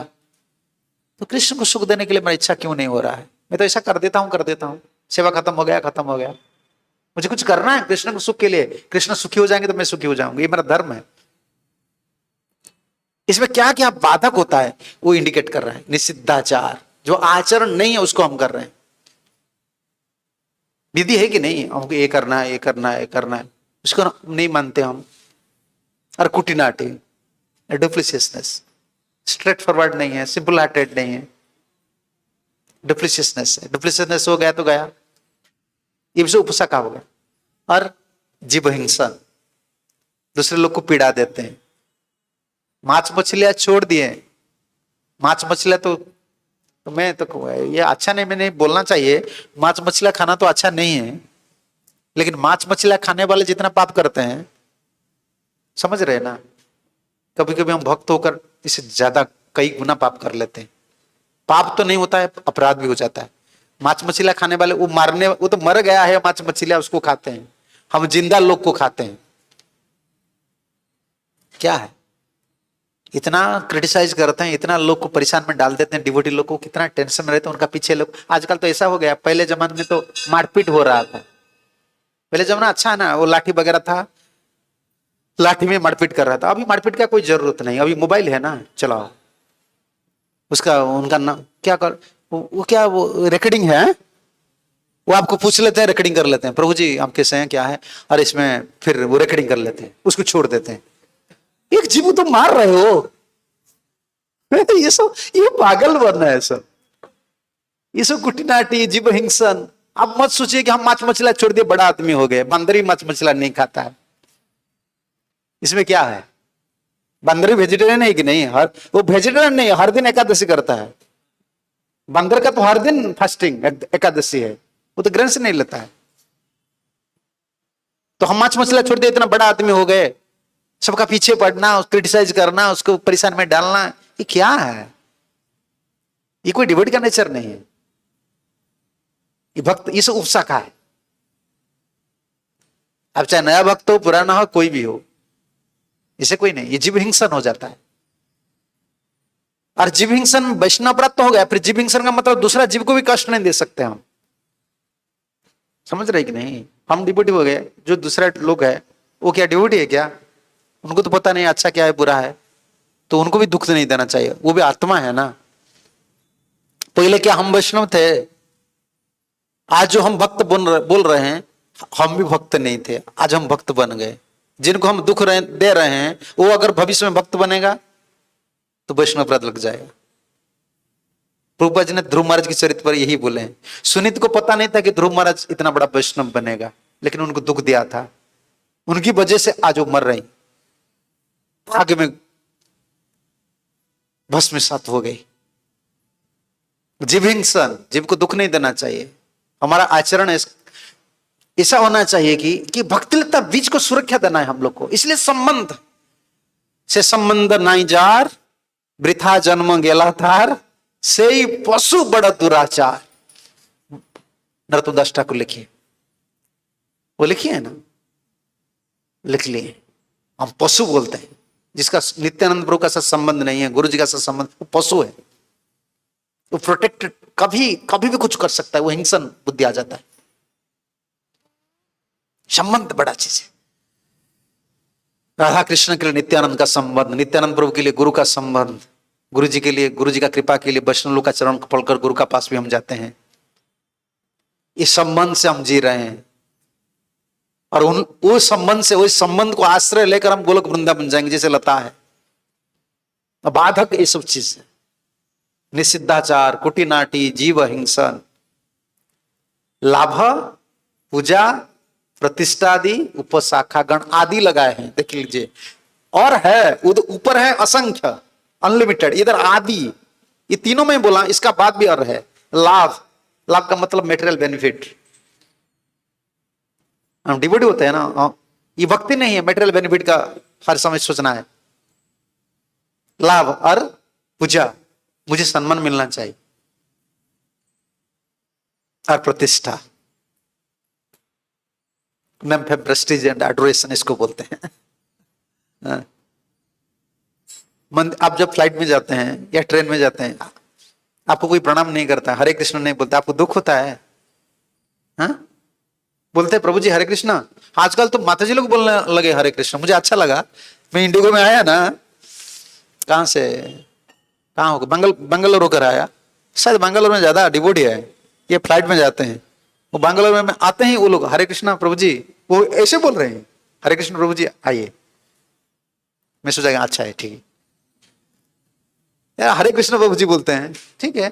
तो कृष्ण को सुख देने के लिए मेरी इच्छा क्यों नहीं हो रहा है? मैं तो ऐसा कर देता हूं, सेवा खत्म हो गया। मुझे कुछ करना है कृष्ण को सुख के लिए। कृष्ण सुखी हो जाएंगे तो मैं सुखी हो जाऊंगी, ये मेरा धर्म है। इसमें क्या क्या बाधक होता है वो इंडिकेट कर रहा है। निषिद्धाचार, जो आचरण नहीं है उसको हम कर रहे हैं। विधि है कि नहीं, हमको ये करना है, ये करना है, ये करना है, उसको नहीं मानते हम। और कुटिनाटी, डुप्लीशियसनेस, स्ट्रेट फॉरवर्ड नहीं है, सिंपल हार्टेड नहीं है, डुप्लीशियसनेस है। डुप्लीशियसनेस हो गया तो गया, ये भी उपसा का हो गया। और जीव हिंसा, दूसरे लोग को पीड़ा देते हैं। मांस मछलियां छोड़ दिए, मांस मछलियां तो मैं तो ये अच्छा नहीं, मैंने बोलना चाहिए, मांस मछलियां खाना तो अच्छा नहीं है, लेकिन मांस मछलियां खाने वाले जितना पाप करते हैं, समझ रहे ना? कभी कभी हम भक्त होकर इससे ज्यादा कई गुना पाप कर लेते हैं। पाप तो नहीं होता है, अपराध भी हो जाता है। मांस मछलियां खाने वाले, वो तो मर गया है मांस मछलियां, उसको खाते हैं। हम जिंदा लोग को खाते हैं। क्या है? इतना क्रिटिसाइज करते हैं, इतना लोग को परेशान में डाल देते हैं, डिवोटी लोग को कितना टेंशन में रहते हैं, उनका पीछे लोग। आजकल तो ऐसा हो गया, पहले जमाने में तो मारपीट हो रहा था। पहले जमाना अच्छा है ना, वो लाठी वगैरह था, लाठी में मारपीट कर रहा था। अभी मारपीट का कोई जरूरत नहीं, अभी मोबाइल है ना, चलाओ। उसका उनका नाम क्या कर, वो रिकॉर्डिंग है, वो आपको पूछ लेते हैं, रिकॉर्डिंग कर लेते हैं, प्रभु जी आप कैसे हैं, क्या है, और इसमें फिर वो रिकॉर्डिंग कर लेते हैं, उसको छोड़ देते हैं। एक जीव तो मार रहे हो। ये पागल बनना है सब, ये सब कुटिनाटी, जीव हिंसन। आप मत सोचिए कि हम मांस मछलियां छोड़ दिए, बड़ा आदमी हो गए। बंदरी मांस मछलियां नहीं खाता है, इसमें क्या है? बंदर वेजिटेरियन है कि नहीं? वो वेजिटेरियन नहीं, हर दिन एकादशी करता है। बंदर का तो हर दिन फास्टिंग एकादशी है, वो तो ग्रहण से नहीं लेता है। तो हम मांस मछलियां छोड़ दिए, इतना बड़ा आदमी हो गए, सबका पीछे पड़ना, क्रिटिसाइज करना, उसको परेशान में डालना, ये क्या है? ये कोई डिवोटी का नेचर नहीं है। ये भक्त, ये सब उपसा का है। अब चाहे नया भक्त हो, पुराना हो, कोई भी हो, इसे कोई नहीं, ये जीव हिंसन हो जाता है। और जीव हिंसन वैष्णव प्राप्त हो गया, फिर जीव हिंसन का मतलब दूसरा जीव को भी कष्ट नहीं दे सकते हम। समझ रहे कि नहीं? हम डिवोटी हो गए, जो दूसरा लोग है वो क्या डिवोटी है क्या? उनको तो पता नहीं अच्छा क्या है बुरा है, तो उनको भी दुख नहीं देना चाहिए, वो भी आत्मा है ना। पहले क्या हम वैष्णव थे? आज जो हम भक्त बोल रहे हैं, हम भी भक्त नहीं थे, आज हम भक्त बन गए। जिनको हम दुख दे रहे हैं, वो अगर भविष्य में भक्त बनेगा तो वैष्णव अपराध लग जाएगा। प्रभुपाद जी ने ध्रुव महाराज के चरित्र पर यही बोले हैं। सुनीत को पता नहीं था कि ध्रुव महाराज इतना बड़ा वैष्णव बनेगा, लेकिन उनको दुख दिया था, उनकी वजह से आज वो मर रही, आगे में भस्मीसात हो गई। जीव हिंसन, जीव को दुख नहीं देना चाहिए। हमारा आचरण ऐसा होना चाहिए कि भक्तिलता बीज को सुरक्षा देना है हम लोग को। इसलिए संबंध से संबंध नहीं जार, वृथा जन्म गेला थार, से ही पशु बड़ा दुराचार। नरोत्तम ठाकुर लिखिए, वो लिखिए है ना, लिख लिए। हम पशु बोलते हैं जिसका नित्यानंद प्रभु का साथ संबंध नहीं है, गुरु जी का साथ संबंध, वो पशु है। वो प्रोटेक्टेड, कभी भी कुछ कर सकता है, वो हिंसन बुद्धि आ जाता है। संबंध बड़ा चीज है। राधा कृष्ण के लिए नित्यानंद का संबंध, नित्यानंद प्रभु के लिए गुरु का संबंध, गुरु जी के लिए, गुरु जी का कृपा के लिए वैष्णव लोग का चरण पकड़कर गुरु का पास भी हम जाते हैं। इस संबंध से हम जी रहे हैं, और उस संबंध से, उस संबंध को आश्रय लेकर हम गोलोक वृंदावन जाएंगे, जैसे लता है। बाधक ये सब चीज है, निषिद्धाचार, कुटिनाटी, जीव हिंसन, लाभ, पूजा, प्रतिष्ठा आदि, उपशाखा गण आदि लगाए हैं, देख लीजिए। और है उधर ऊपर है असंख्य, अनलिमिटेड, इधर आदि, ये तीनों में बोला, इसका बाद भी और है। लाभ, लाभ का मतलब मेटेरियल बेनिफिट, हम डिवोटी होते हैं ना, ये भक्ति नहीं है, मेटेरियल बेनिफिट का हर समय सोचना है। लाभ और पूजा, मुझे सम्मान मिलना चाहिए, और प्रतिष्ठा, नेम पे प्रेस्टीज एंड एडोरेशन इसको बोलते हैं। आप जब फ्लाइट में जाते हैं या ट्रेन में जाते हैं, आपको कोई प्रणाम नहीं करता, हरे कृष्ण नहीं बोलता, आपको दुख होता है? हाँ? बोलते हैं प्रभु जी हरे कृष्णा। आजकल तो माता जी लोग बोलने लगे हरे कृष्ण, मुझे अच्छा लगा। मैं इंडिगो में आया ना, कहां से, कहां होगा, बंगलोर होकर आया, शायद बंगलोर में ज्यादा डिवोटी है, ये फ्लाइट में जाते हैं, वो बंगलोर में आते ही वो लोग हरे कृष्णा प्रभु जी, वो ऐसे बोल रहे हैं, हरे कृष्ण प्रभु जी आइए। मैं सोचा अच्छा है, ठीक है, हरे कृष्ण प्रभु जी बोलते हैं, ठीक है।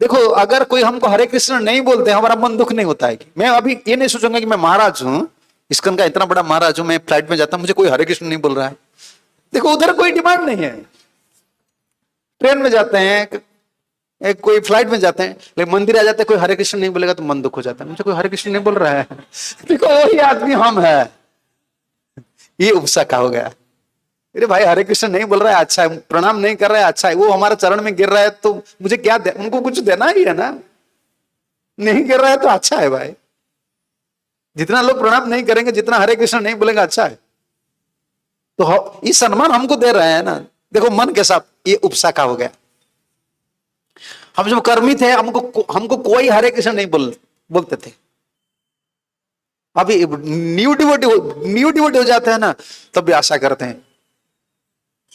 देखो अगर कोई हमको हरे कृष्ण नहीं बोलते, हमारा मन दुख नहीं होता है। मैं अभी ये नहीं सोचूंगा कि मैं महाराज हूं, इस्कॉन का इतना बड़ा महाराज हूं, मैं फ्लाइट में जाता हूं, मुझे कोई हरे कृष्ण नहीं बोल रहा है। देखो उधर कोई डिमांड नहीं है। ट्रेन में जाते हैं, कोई फ्लाइट में जाते हैं, लेकिन मंदिर आ जाते हैं, कोई हरे कृष्ण नहीं बोलेगा तो मन दुख हो जाता है, मुझे कोई हरे कृष्ण नहीं बोल रहा है। देखो वही आदमी हम है, ये उपसा हो गया। अरे भाई हरे कृष्ण नहीं बोल रहा है, अच्छा है, प्रणाम नहीं कर रहा है, अच्छा है, वो हमारे चरण में गिर रहा है तो मुझे क्या दे, उनको कुछ देना ही है ना, नहीं गिर रहा है तो अच्छा है भाई। जितना लोग प्रणाम नहीं करेंगे, जितना हरे कृष्ण नहीं बोलेगा, अच्छा है। तो ये सम्मान हमको दे रहे हैं ना। देखो मन के साथ ये उपसाका हो गया। हम जब कर्मी थे, हमको कोई हरे कृष्ण नहीं बोलते थे। अभी न्यू डिवोटी हो जाते हैं ना, तब भी आशा करते हैं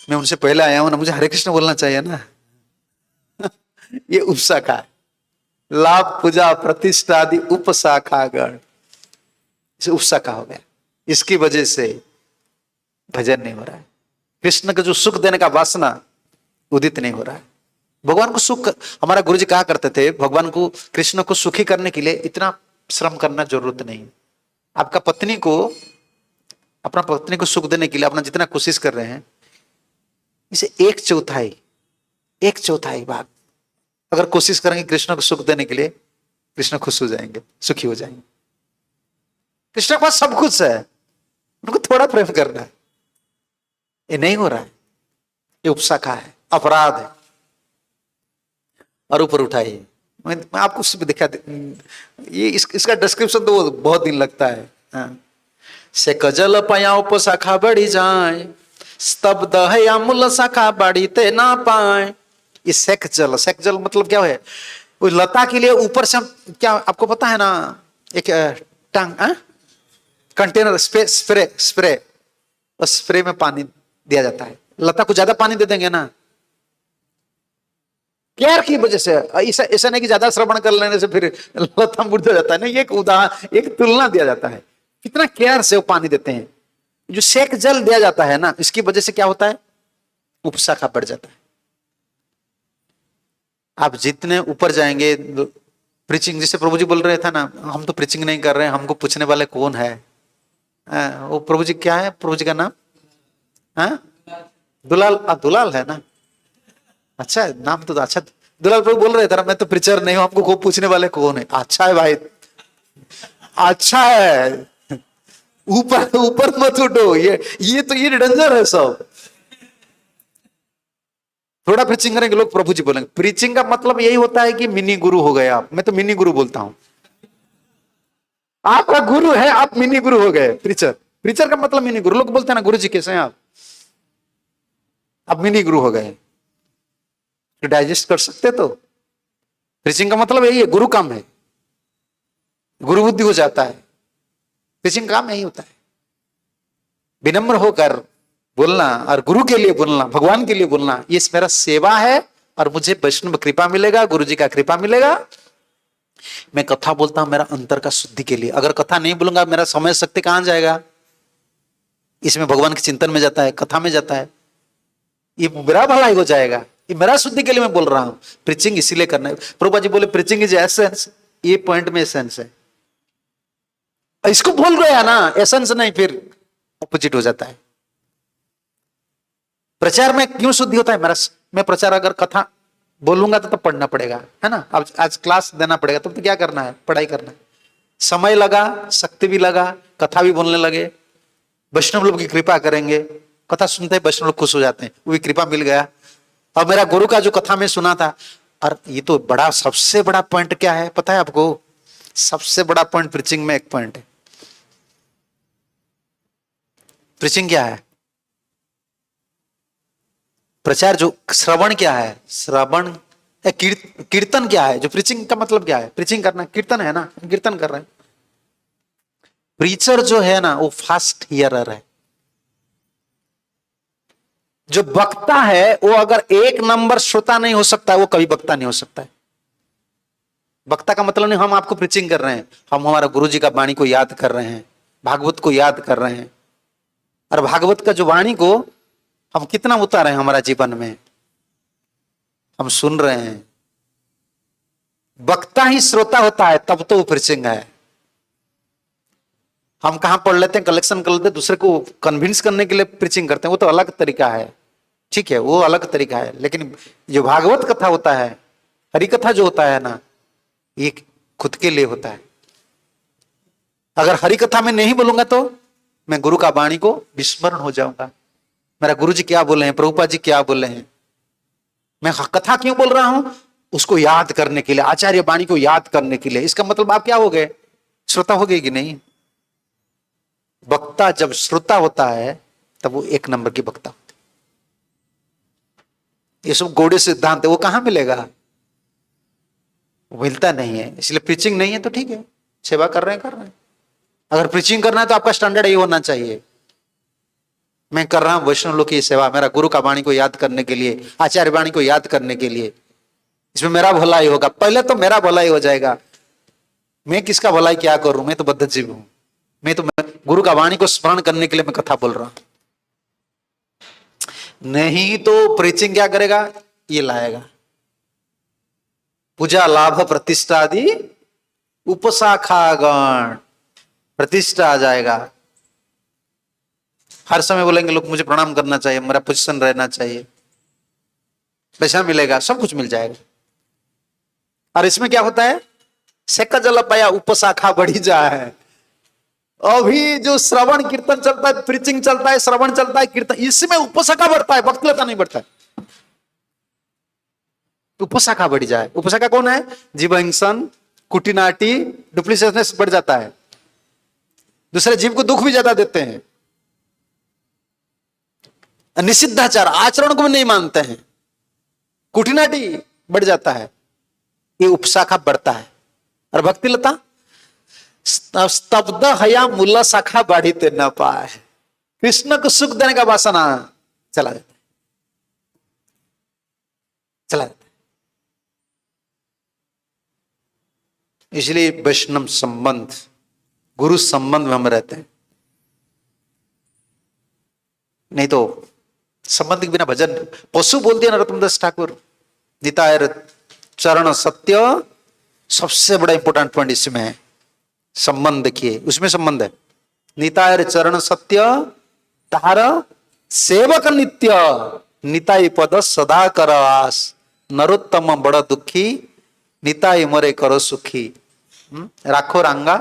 मैं उनसे पहले आया हूं ना, मुझे हरे कृष्ण बोलना चाहिए ना। ये उपशाखा है, लाभ, पूजा, प्रतिष्ठा आदि उपशाखागण, उपशाखा हो गया। इसकी वजह से भजन नहीं हो रहा है, कृष्ण का जो सुख देने का वासना उदित नहीं हो रहा है। भगवान को सुख, हमारा गुरुजी कहा करते थे, भगवान को, कृष्ण को सुखी करने के लिए इतना श्रम करना जरूरत नहीं। आपका पत्नी को, अपना पत्नी को सुख देने के लिए अपना जितना कोशिश कर रहे हैं, इसे एक चौथाई भाग अगर कोशिश करेंगे कृष्ण को सुख देने के लिए, कृष्ण खुश हो जाएंगे, सुखी हो जाएंगे। कृष्ण के पास सब कुछ है, उनको थोड़ा प्रेम करना है, ये नहीं हो रहा है। ये उपशाखा है, अपराध है। और ऊपर उठाइए, मैं आपको सिर्फ दिखा ये इसका डिस्क्रिप्शन तो बहुत दिन लगता है। हाँ। से कजल पया उपशाखा बढ़ी जाए, स्तब्ध है अमूल शाखा बढ़ी ते ना पाए। ये सेक जल मतलब क्या है? वो लता के लिए ऊपर से क्या आपको पता है ना, एक टंग कंटेनर स्प्रे में पानी दिया जाता है। लता को ज्यादा पानी दे देंगे ना, केयर की वजह से, ऐसा नहीं कि ज्यादा श्रवण कर लेने से फिर लता मुर्दा जाता है। नहीं, एक तुलना दिया जाता है, कितना केयर से वो पानी देते हैं। जो सेक जल दिया जाता है ना, इसकी वजह से क्या होता है? उपशाखा बढ़ जाता है। आप जितने ऊपर जाएंगे, प्रीचिंग, जैसे प्रभु जी बोल रहे थे ना, हम तो प्रीचिंग नहीं कर रहे हैं, हमको पूछने वाले कौन है? वो प्रभु जी क्या है, प्रभु जी का नाम? दुलाल है ना। अच्छा है, नाम तो अच्छा। दुलाल प्रभु बोल रहे थे ना, मैं तो प्रीचर नहीं हूं, हमको को पूछने वाले कौन है? अच्छा है भाई, अच्छा है, ऊपर मत उठो, ये तो ये डेंजर है सब। थोड़ा प्रीचिंग करेंगे लोग प्रभु जी बोलेंगे। प्रीचिंग का मतलब यही होता है कि मिनी गुरु हो गए आप। मैं तो मिनी गुरु बोलता हूं, आपका गुरु है, आप मिनी गुरु हो गए। प्रीचर का मतलब मिनी गुरु। लोग बोलते हैं ना, गुरु जी कैसे हैं आप मिनी गुरु हो गए। तो डाइजेस्ट कर सकते तो प्रीचिंग का मतलब यही है, गुरु काम है, गुरु बुद्धि हो जाता है। प्रीचिंग काम यही होता है, विनम्र होकर बोलना और गुरु के लिए बोलना, भगवान के लिए बोलना। ये मेरा सेवा है और मुझे वैष्णव कृपा मिलेगा, गुरु जी का कृपा मिलेगा, मैं कथा बोलता हूं मेरा अंतर का शुद्धि के लिए। अगर कथा नहीं बोलूंगा मेरा समय शक्ति कहां जाएगा? इसमें भगवान के चिंतन में जाता है, कथा में जाता है, ये मेरा भलाई हो जाएगा, ये मेरा शुद्धि के लिए मैं बोल रहा हूं। प्रीचिंग इसीलिए करना है। प्रभुपाद जी बोले प्रीचिंग इज एसेंस, ये पॉइंट में एसेंस है। इसको भूल गया ना, एसेंस नहीं, फिर ऑपोजिट हो जाता है। प्रचार में क्यों शुद्धि होता है मेरा? मैं प्रचार अगर कथा बोलूंगा तो पढ़ना पड़ेगा, है ना। अब आज क्लास देना पड़ेगा, तो क्या करना है? पढ़ाई करना है। समय लगा, शक्ति भी लगा, कथा भी बोलने लगे, वैष्णव लोग की कृपा करेंगे, कथा सुनते ही वैष्णव लोग खुश हो जाते हैं, वो भी कृपा मिल गया। और मेरा गुरु का जो कथा में सुना था, और ये तो बड़ा, सबसे बड़ा पॉइंट क्या है पता है आपको? सबसे बड़ा पॉइंट प्रीचिंग में एक पॉइंट है। प्रीचिंग क्या है? प्रचार जो श्रवण क्या है? श्रवण कीर्तन क्या है? जो प्रीचिंग का मतलब क्या है? प्रीचिंग करना कीर्तन है ना, कीर्तन कर रहे हैं। प्रीचर जो है ना वो फास्ट हियरर है। जो वक्ता है वो अगर एक नंबर श्रोता नहीं हो सकता, वो कभी वक्ता नहीं हो सकता है। वक्ता का मतलब नहीं हम आपको प्रीचिंग कर रहे हैं, हम हमारा गुरु जी का वाणी को याद कर रहे हैं, भागवत को याद कर रहे हैं, और भागवत का जो वाणी को हम कितना उतारे हैं हमारा जीवन में, हम सुन रहे हैं। वक्ता ही श्रोता होता है तब तो वो प्रीचिंग है। हम कहां पढ़ लेते हैं, कलेक्शन कर लेते हैं, दूसरे को कन्विंस करने के लिए प्रीचिंग करते हैं, वो तो अलग तरीका है, ठीक है, वो अलग तरीका है। लेकिन जो भागवत कथा होता है, हरि कथा जो होता है ना, ये खुद के लिए होता है। अगर हरि कथा में नहीं बोलूंगा तो मैं गुरु का वाणी को विस्मरण हो जाऊंगा। मेरा गुरु जी क्या बोले हैं, प्रभुपाद जी क्या बोले हैं, मैं कथा क्यों बोल रहा हूं? उसको याद करने के लिए, आचार्य वाणी को याद करने के लिए। इसका मतलब आप क्या हो गए? श्रोता हो गए कि नहीं? वक्ता जब श्रोता होता है तब वो एक नंबर की वक्ता होती है। ये सब गौड़े सिद्धांत है, वो कहां मिलेगा? वो मिलता नहीं है। इसलिए प्रीचिंग नहीं है तो ठीक है, सेवा कर रहे हैं, कर रहे हैं। अगर प्रीचिंग करना है तो आपका स्टैंडर्ड यही होना चाहिए, मैं कर रहा हूं वैष्णव लोग की सेवा, मेरा गुरु का वाणी को याद करने के लिए, आचार्य वाणी को याद करने के लिए, इसमें मेरा भलाई होगा। पहले तो मेरा भलाई हो जाएगा। मैं किसका भलाई क्या करूं? मैं तो बद्ध जीव हूं। मैं तो गुरु का वाणी को स्मरण करने के लिए मैं कथा बोल रहा हूं। नहीं तो प्रीचिंग क्या करेगा? ये लाएगा पूजा लाभ प्रतिष्ठा आदि उपशाखागण, प्रतिष्ठा आ जाएगा। हर समय बोलेंगे लोग मुझे प्रणाम करना चाहिए, मेरा पोजीशन रहना चाहिए, पैसा मिलेगा, सब कुछ मिल जाएगा। और इसमें क्या होता है? सेका जल पाया उपशाखा बढ़ी जाए। अभी जो श्रवण कीर्तन चलता है, प्रीचिंग चलता है, श्रवण चलता है, कीर्तन, इसमें उपशाखा बढ़ता है, वक्तलता नहीं बढ़ता है। उपशाखा बढ़ी जाए। उपशाखा कौन है? जीवहिंसन, कुटिनाटी, डुप्लीसियसनेस बढ़ जाता है, दूसरे जीव को दुख भी ज्यादा देते हैं, निषिद्धाचार, आचरण को भी नहीं मानते हैं, कुटिनाटी बढ़ जाता है, ये उपशाखा बढ़ता है। और भक्तिलता स्तब्ध हया मूल शाखा बढ़ीते न पाए। कृष्ण को सुख देने का वासना चला जाता है, चला जाता है। इसलिए वैष्णव संबंध, गुरु संबंध में हम रहते हैं, नहीं तो संबंध के बिना भजन। पशु बोल दिया नरोत्तमदास ठाकुर, निताय चरण सत्य, सबसे बड़ा इंपॉर्टेंट पॉइंट इसमें है। संबंध देखिए, उसमें संबंध है। निताय चरण सत्य, तार सेवक नित्य, निताई पद सदा कर आस, नरोत्तम बड़ा दुखी, निताई मरे करो सुखी, राखो रांगा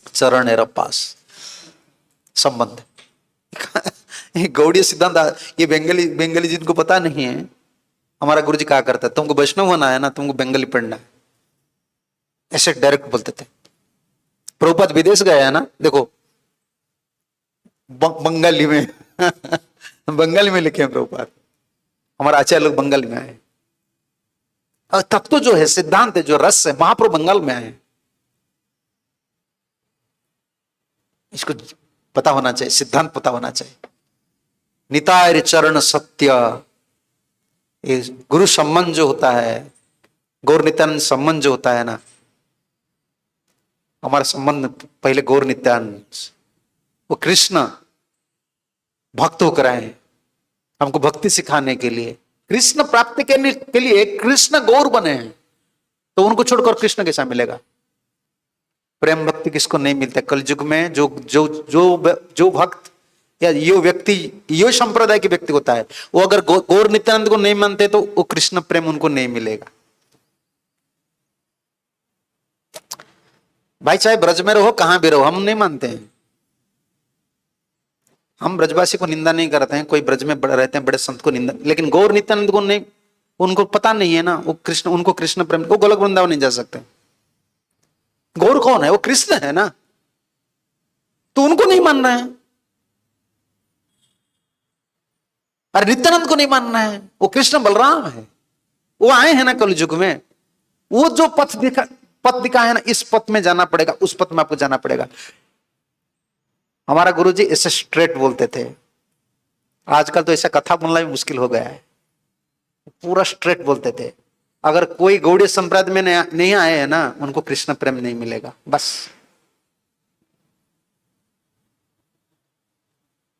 चरण पास। संबंध ये गौड़ीय सिद्धांत, ये बंगाली जिनको पता नहीं है, हमारा गुरुजी कहा करता है तुमको वैष्णव होना है ना, तुमको बंगाली पढ़ना है, ऐसे डायरेक्ट बोलते थे। प्रभुपाद विदेश गए है ना, देखो बंगाली में बंगाली में लिखे हैं प्रभुपाद, हमारा आचार्य लोग बंगाली में आए। और तत्व जो है, सिद्धांत है, जो रस है, महाप्रभु बंगाल में आए। इसको पता होना चाहिए, सिद्धांत पता होना चाहिए। निताय चरण सत्य, गुरु संबंध जो होता है, गौर नित्यानंद संबंध जो होता है ना, हमारा संबंध पहले गौर नित्यानंद, वो कृष्ण भक्त होकर आए हमको भक्ति सिखाने के लिए, कृष्ण प्राप्ति के लिए कृष्ण गौर बने हैं, तो उनको छोड़कर कृष्ण कैसा मिलेगा? प्रेम भक्ति किसको नहीं मिलता कलयुग में? जो जो जो जो भक्त या यो व्यक्ति, यो संप्रदाय के व्यक्ति होता है, वो अगर गौर नित्यानंद को नहीं मानते तो वो कृष्ण प्रेम उनको नहीं मिलेगा। भाई चाहे ब्रज में रहो, कहां भी रहो, हम नहीं मानते हैं। हम ब्रजवासी को निंदा नहीं करते हैं, कोई ब्रज में रहते हैं बड़े संत को निंदा, लेकिन गौर नित्यानंद को नहीं, उनको पता नहीं है ना, वो कृष्ण, उनको कृष्ण प्रेम, वो गोलक वृंदावन नहीं जा सकते। गौर कौन है? वो कृष्ण है ना, तो उनको नहीं मानना है। अरे नित्यानंद को नहीं मानना है, वो कृष्ण बलराम है, वो आए हैं ना कलयुग में, वो जो पथ दिखा है ना, इस पथ में जाना पड़ेगा, उस पथ में आपको जाना पड़ेगा। हमारा गुरुजी ऐसे स्ट्रेट बोलते थे, आजकल तो ऐसा कथा बोलना भी मुश्किल हो गया है, पूरा स्ट्रेट बोलते थे। अगर कोई गौड़ीय संप्रदाय में नहीं आए हैं ना, उनको कृष्ण प्रेम नहीं मिलेगा, बस।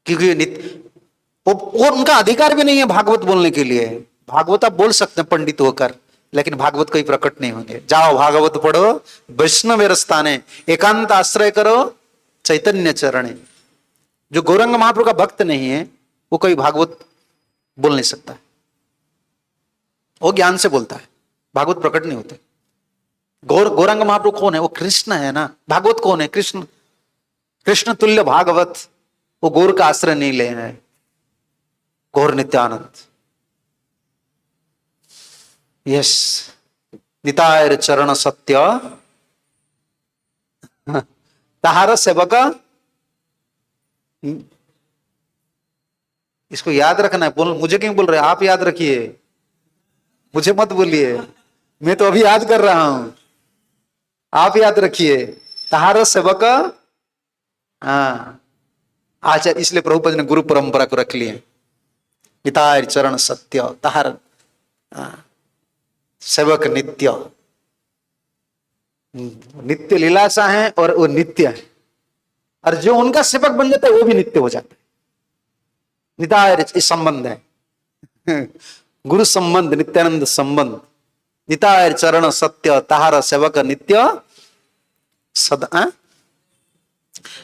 क्योंकि वो उनका अधिकार भी नहीं है भागवत बोलने के लिए। भागवत आप बोल सकते हैं पंडित होकर, लेकिन भागवत कोई प्रकट नहीं होंगे। जाओ भागवत पढ़ो, वैष्णव स्थाने एकांत आश्रय करो, चैतन्य चरणे। जो गौरंग महाप्रभु का भक्त नहीं है, वो कोई भागवत बोल नहीं सकता, वो ज्ञान से बोलता है, भागवत प्रकट नहीं होते। गौरंग महाप्रभु कौन है? वो कृष्ण है ना। भागवत कौन है? कृष्ण। कृष्ण तुल्य भागवत, वो गौर का आश्रय नहीं ले रहे हैं, गौर नित्यानंद। यस, निताय चरण सत्य ताहार सेवक। इसको याद रखना है। बोल, मुझे क्यों बोल रहे? आप याद रखिए, मुझे मत बोलिए, मैं तो अभी याद कर रहा हूं, आप याद रखिए। ताहार सेवक, हाँ आचार्य, इसलिए प्रभुपद ने गुरु परंपरा को रख लिए। निताय चरण सत्य ताहार सेवक नित्य। नित्य लीलासा है और वो नित्य है, और जो उनका सेवक बन जाता है वो भी नित्य हो जाता है। निताय संबंध है, गुरु संबंध, नित्यानंद संबंध। निताय चरण सत्य ताहार सेवक नित्य सदा,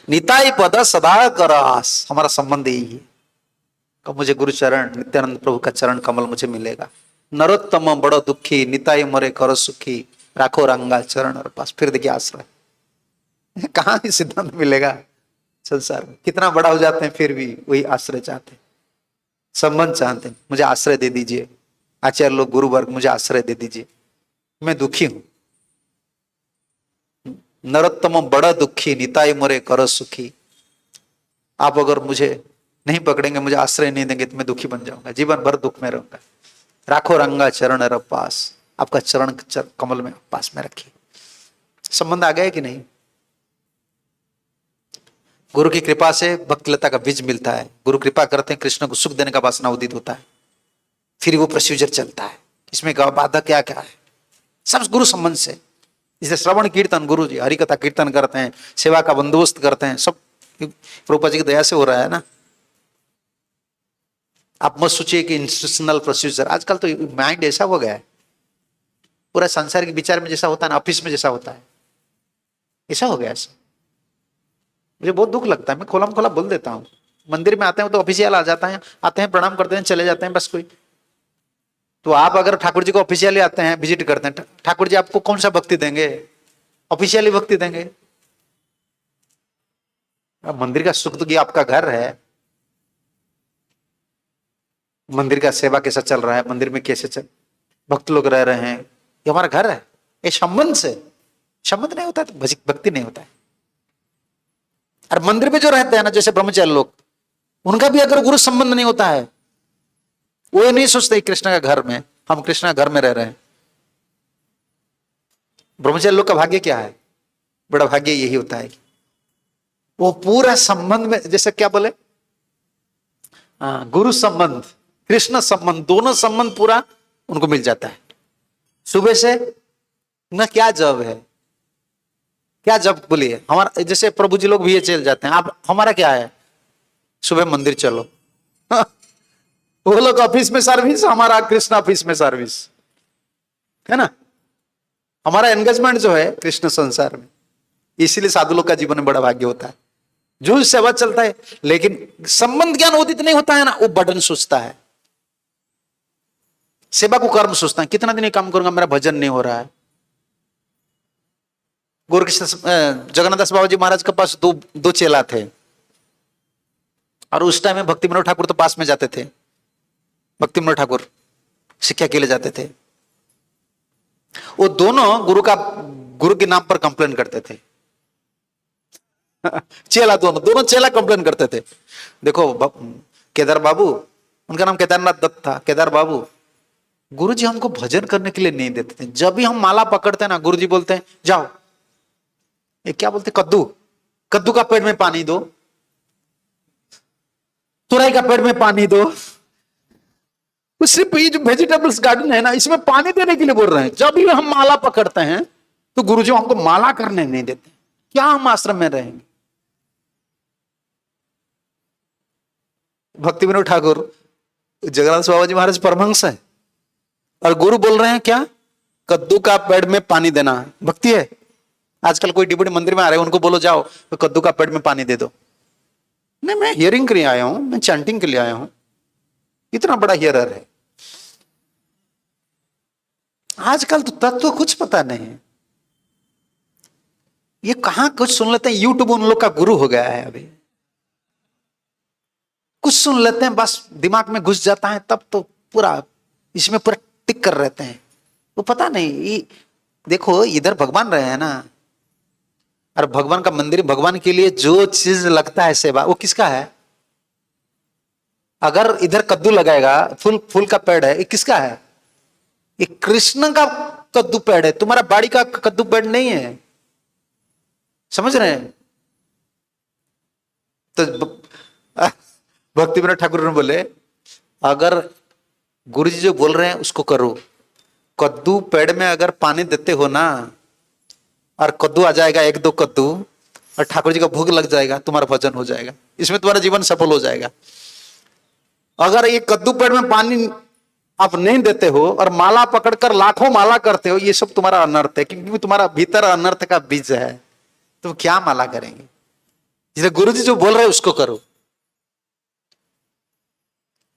निताई पद सदा करास। हमारा संबंध यही है, कब मुझे गुरु चरण, नित्यानंद प्रभु का चरण कमल मुझे मिलेगा। नरोत्तम बड़ो दुखी, निताई मरे कर सुखी, राखो रंगा चरण और पास। फिर देखिए आश्रय कहां ही सिद्धांत मिलेगा संसार में। कितना बड़ा हो जाते हैं फिर भी वही आश्रय चाहते, संबंध चाहते हैं। मुझे आश्रय दे दीजिए, आचार्य लोग, गुरु वर्ग, मुझे आश्रय दे दीजिए, मैं दुखी हूं। नरोत्तम बड़ा दुखी, निताई मरे कर सुखी। आप अगर मुझे नहीं पकड़ेंगे, मुझे आश्रय नहीं देंगे, तो मैं दुखी बन जाऊंगा, जीवन भर दुख में रहूंगा। राखो रंगा चरण र पास, आपका चरण कमल में पास में रखिए। संबंध आ गया कि नहीं? गुरु की कृपा से भक्तिलता का बीज मिलता है। गुरु कृपा करते हैं, कृष्ण को सुख देने का वासना उदित होता है, फिर वो प्रोसीजर चलता है। इसमें बाधा क्या क्या है? सब गुरु संबंध से। जैसे श्रवण कीर्तन, गुरु जी हरि कथा कीर्तन करते हैं, सेवा का बंदोबस्त करते हैं, सब प्रभुपाद जी की दया से हो रहा है ना। आप मत सोचिए कि इंस्टीट्यूशनल प्रोसीजर। आजकल तो माइंड ऐसा हो गया है, पूरा संसार के विचार में जैसा होता है ना, ऑफिस में जैसा होता है, ऐसा हो गया ऐसा। मुझे बहुत दुख लगता है, मैं खोला खोला बोल देता हूँ। मंदिर में आते हैं तो ऑफिशियल आ जाता है, आते हैं प्रणाम करते हैं, चले जाते हैं, बस। कोई तो आप अगर ठाकुर जी को ऑफिशियली आते हैं, विजिट करते हैं, ठाकुर जी आपको कौन सा भक्ति देंगे? ऑफिशियली भक्ति देंगे। मंदिर का सुख तो आपका घर है, मंदिर का सेवा कैसा चल रहा है, मंदिर में कैसे भक्त लोग रह रहे हैं, ये हमारा घर है। ये संबंध से, संबंध नहीं होता है तो भक्ति नहीं होता है। और मंदिर में जो रहते हैं ना, जैसे ब्रह्मचारी लोग, उनका भी अगर गुरु संबंध नहीं होता है, वो नहीं सोचते कृष्ण का घर में, हम कृष्ण का घर में रह रहे हैं। ब्रह्मचारी लोग का भाग्य क्या है? बड़ा भाग्य यही होता है कि वो पूरा संबंध में, जैसे क्या बोले, गुरु संबंध, कृष्ण संबंध, दोनों संबंध पूरा उनको मिल जाता है। सुबह से ना क्या जब है, क्या जब बोलिए। हमारा जैसे प्रभु जी लोग भी ये चल जाते हैं, आप हमारा क्या है, सुबह मंदिर चलो। वो लोग ऑफिस में सर्विस, हमारा कृष्ण ऑफिस में सर्विस, है ना। हमारा एंगेजमेंट जो है कृष्ण संसार में, इसीलिए साधु लोग का जीवन में बड़ा भाग्य होता है, जो सेवा चलता है। लेकिन संबंध ज्ञान उदित नहीं होता है ना, वो बर्डन सोचता है, सेवा को कर्म सोचता है। कितना दिन ये काम करूंगा, मेरा भजन नहीं हो रहा है। गोरकृष्ण जगन्नाथ दास बाबा जी महाराज के पास दो चेला थे, और उस टाइम में भक्ति विनोद ठाकुर तो पास में जाते थे। भक्ति विनोद ठाकुर शिक्षा के लिए जाते थे। वो दोनों गुरु के नाम पर कंप्लेन करते थे। चेला दोनों चेला कंप्लेन करते थे। देखो केदार बाबू, उनका नाम केदारनाथ दत्त था। केदार बाबू, गुरु जी हमको भजन करने के लिए नहीं देते थे। जब भी हम माला पकड़ते हैं ना, गुरु जी बोलते हैं जाओ, ये क्या बोलते, कद्दू का पेड़ में पानी दो, तुरई का पेड़ में पानी दो। सिर्फ ये जो वेजिटेबल्स गार्डन है ना, इसमें पानी देने के लिए बोल रहे हैं। जब भी हम माला पकड़ते हैं तो गुरुजी हमको माला करने नहीं देते। क्या हम आश्रम में रहेंगे। भक्ति विनोद ठाकुर जगन्नाथ बाबा जी महाराज परमहंस है, और गुरु बोल रहे हैं क्या, कद्दू का पेड़ में पानी देना भक्ति है। आजकल कोई डिप्टी मंदिर में आ रहे हैं, उनको बोलो जाओ तो कद्दू का पेड़ में पानी दे दो। नहीं, मैं हियरिंग के लिए आया हूं, मैं चैंटिंग के लिए आया हूं। इतना बड़ा हियरर है। आजकल तो तत्व कुछ पता नहीं है। ये कहां कुछ सुन लेते हैं, यूट्यूब उन लोग का गुरु हो गया है। अभी कुछ सुन लेते हैं, बस दिमाग में घुस जाता है, तब तो पूरा इसमें पूरा टिक कर रहते हैं। वो पता नहीं, देखो इधर भगवान रहे हैं ना, और भगवान का मंदिर, भगवान के लिए जो चीज लगता है सेवा, वो किसका है। अगर इधर कद्दू लगाएगा, फूल का पेड़ है, ये किसका है, ये कृष्ण का कद्दू पेड़ है, तुम्हारा बाड़ी का कद्दू पेड़ नहीं है। समझ रहे हैं। तो भक्ति विनोद ठाकुर ने बोले, अगर गुरुजी जो बोल रहे हैं उसको करो। कद्दू पेड़ में अगर पानी देते हो ना, और कद्दू आ जाएगा, एक दो कद्दू, और ठाकुर जी का भोग लग जाएगा, तुम्हारा भजन हो जाएगा, इसमें तुम्हारा जीवन सफल हो जाएगा। अगर ये कद्दू पेड़ में पानी आप नहीं देते हो और माला पकड़कर लाखों माला करते हो, ये सब तुम्हारा अनर्थ है, क्योंकि तुम्हारा भीतर अनर्थ का बीज है। तो क्या माला करेंगे। जिसे गुरु जी जो बोल रहे हैं उसको करो।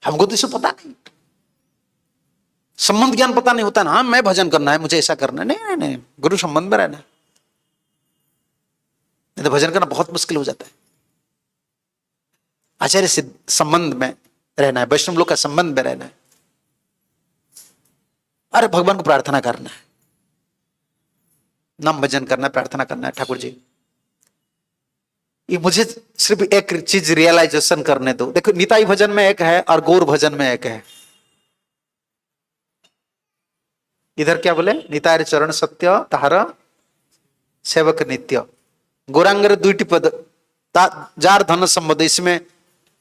हमको तो इसे पता नहीं, संबंध ज्ञान पता नहीं होता ना। हाँ, मैं भजन करना है, मुझे ऐसा करना है, नहीं नहीं नहीं, गुरु संबंध में रहना है। नहीं तो भजन करना बहुत मुश्किल हो जाता है। आचार्य से संबंध में रहना है, वैष्णव लोग का संबंध में रहना है। अरे भगवान को प्रार्थना करना है, नाम भजन करना है, प्रार्थना करना है। ठाकुर जी, ये मुझे सिर्फ एक चीज रियलाइजेशन करने दो। देखो, निताई भजन में एक है और गौर भजन में एक है। इधर क्या बोले, निताय चरण सत्य तार सेवक नित्य, गौरांगर दुईटी पद जार धन संबंध, इसमें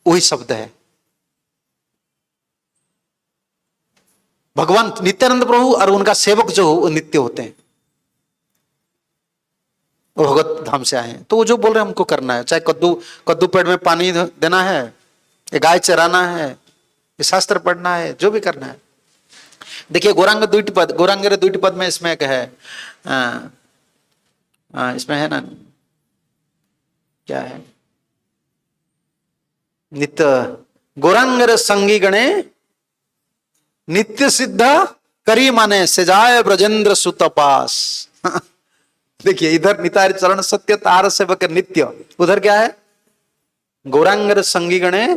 वही शब्द है। भगवान नित्यानंद प्रभु और उनका सेवक जो वो नित्य होते हैं, वो भगवत धाम से आए हैं। तो वो जो बोल रहे हैं हमको करना है, चाहे कद्दू पेड़ में पानी देना है, ये गाय चराना है, ये शास्त्र पढ़ना है, जो भी करना है। देखिए गौरांग द्विटी पद में इसमें एक है, इसमें है ना, क्या है, नित्य गौरांगर संगी गणे नित्य सिद्ध करी माने सेजाय ब्रजेंद्र सुतपास। देखिए इधर निताय चरण सत्य तार सेवक नित्य, उधर क्या है, गौरांगर संगी गणे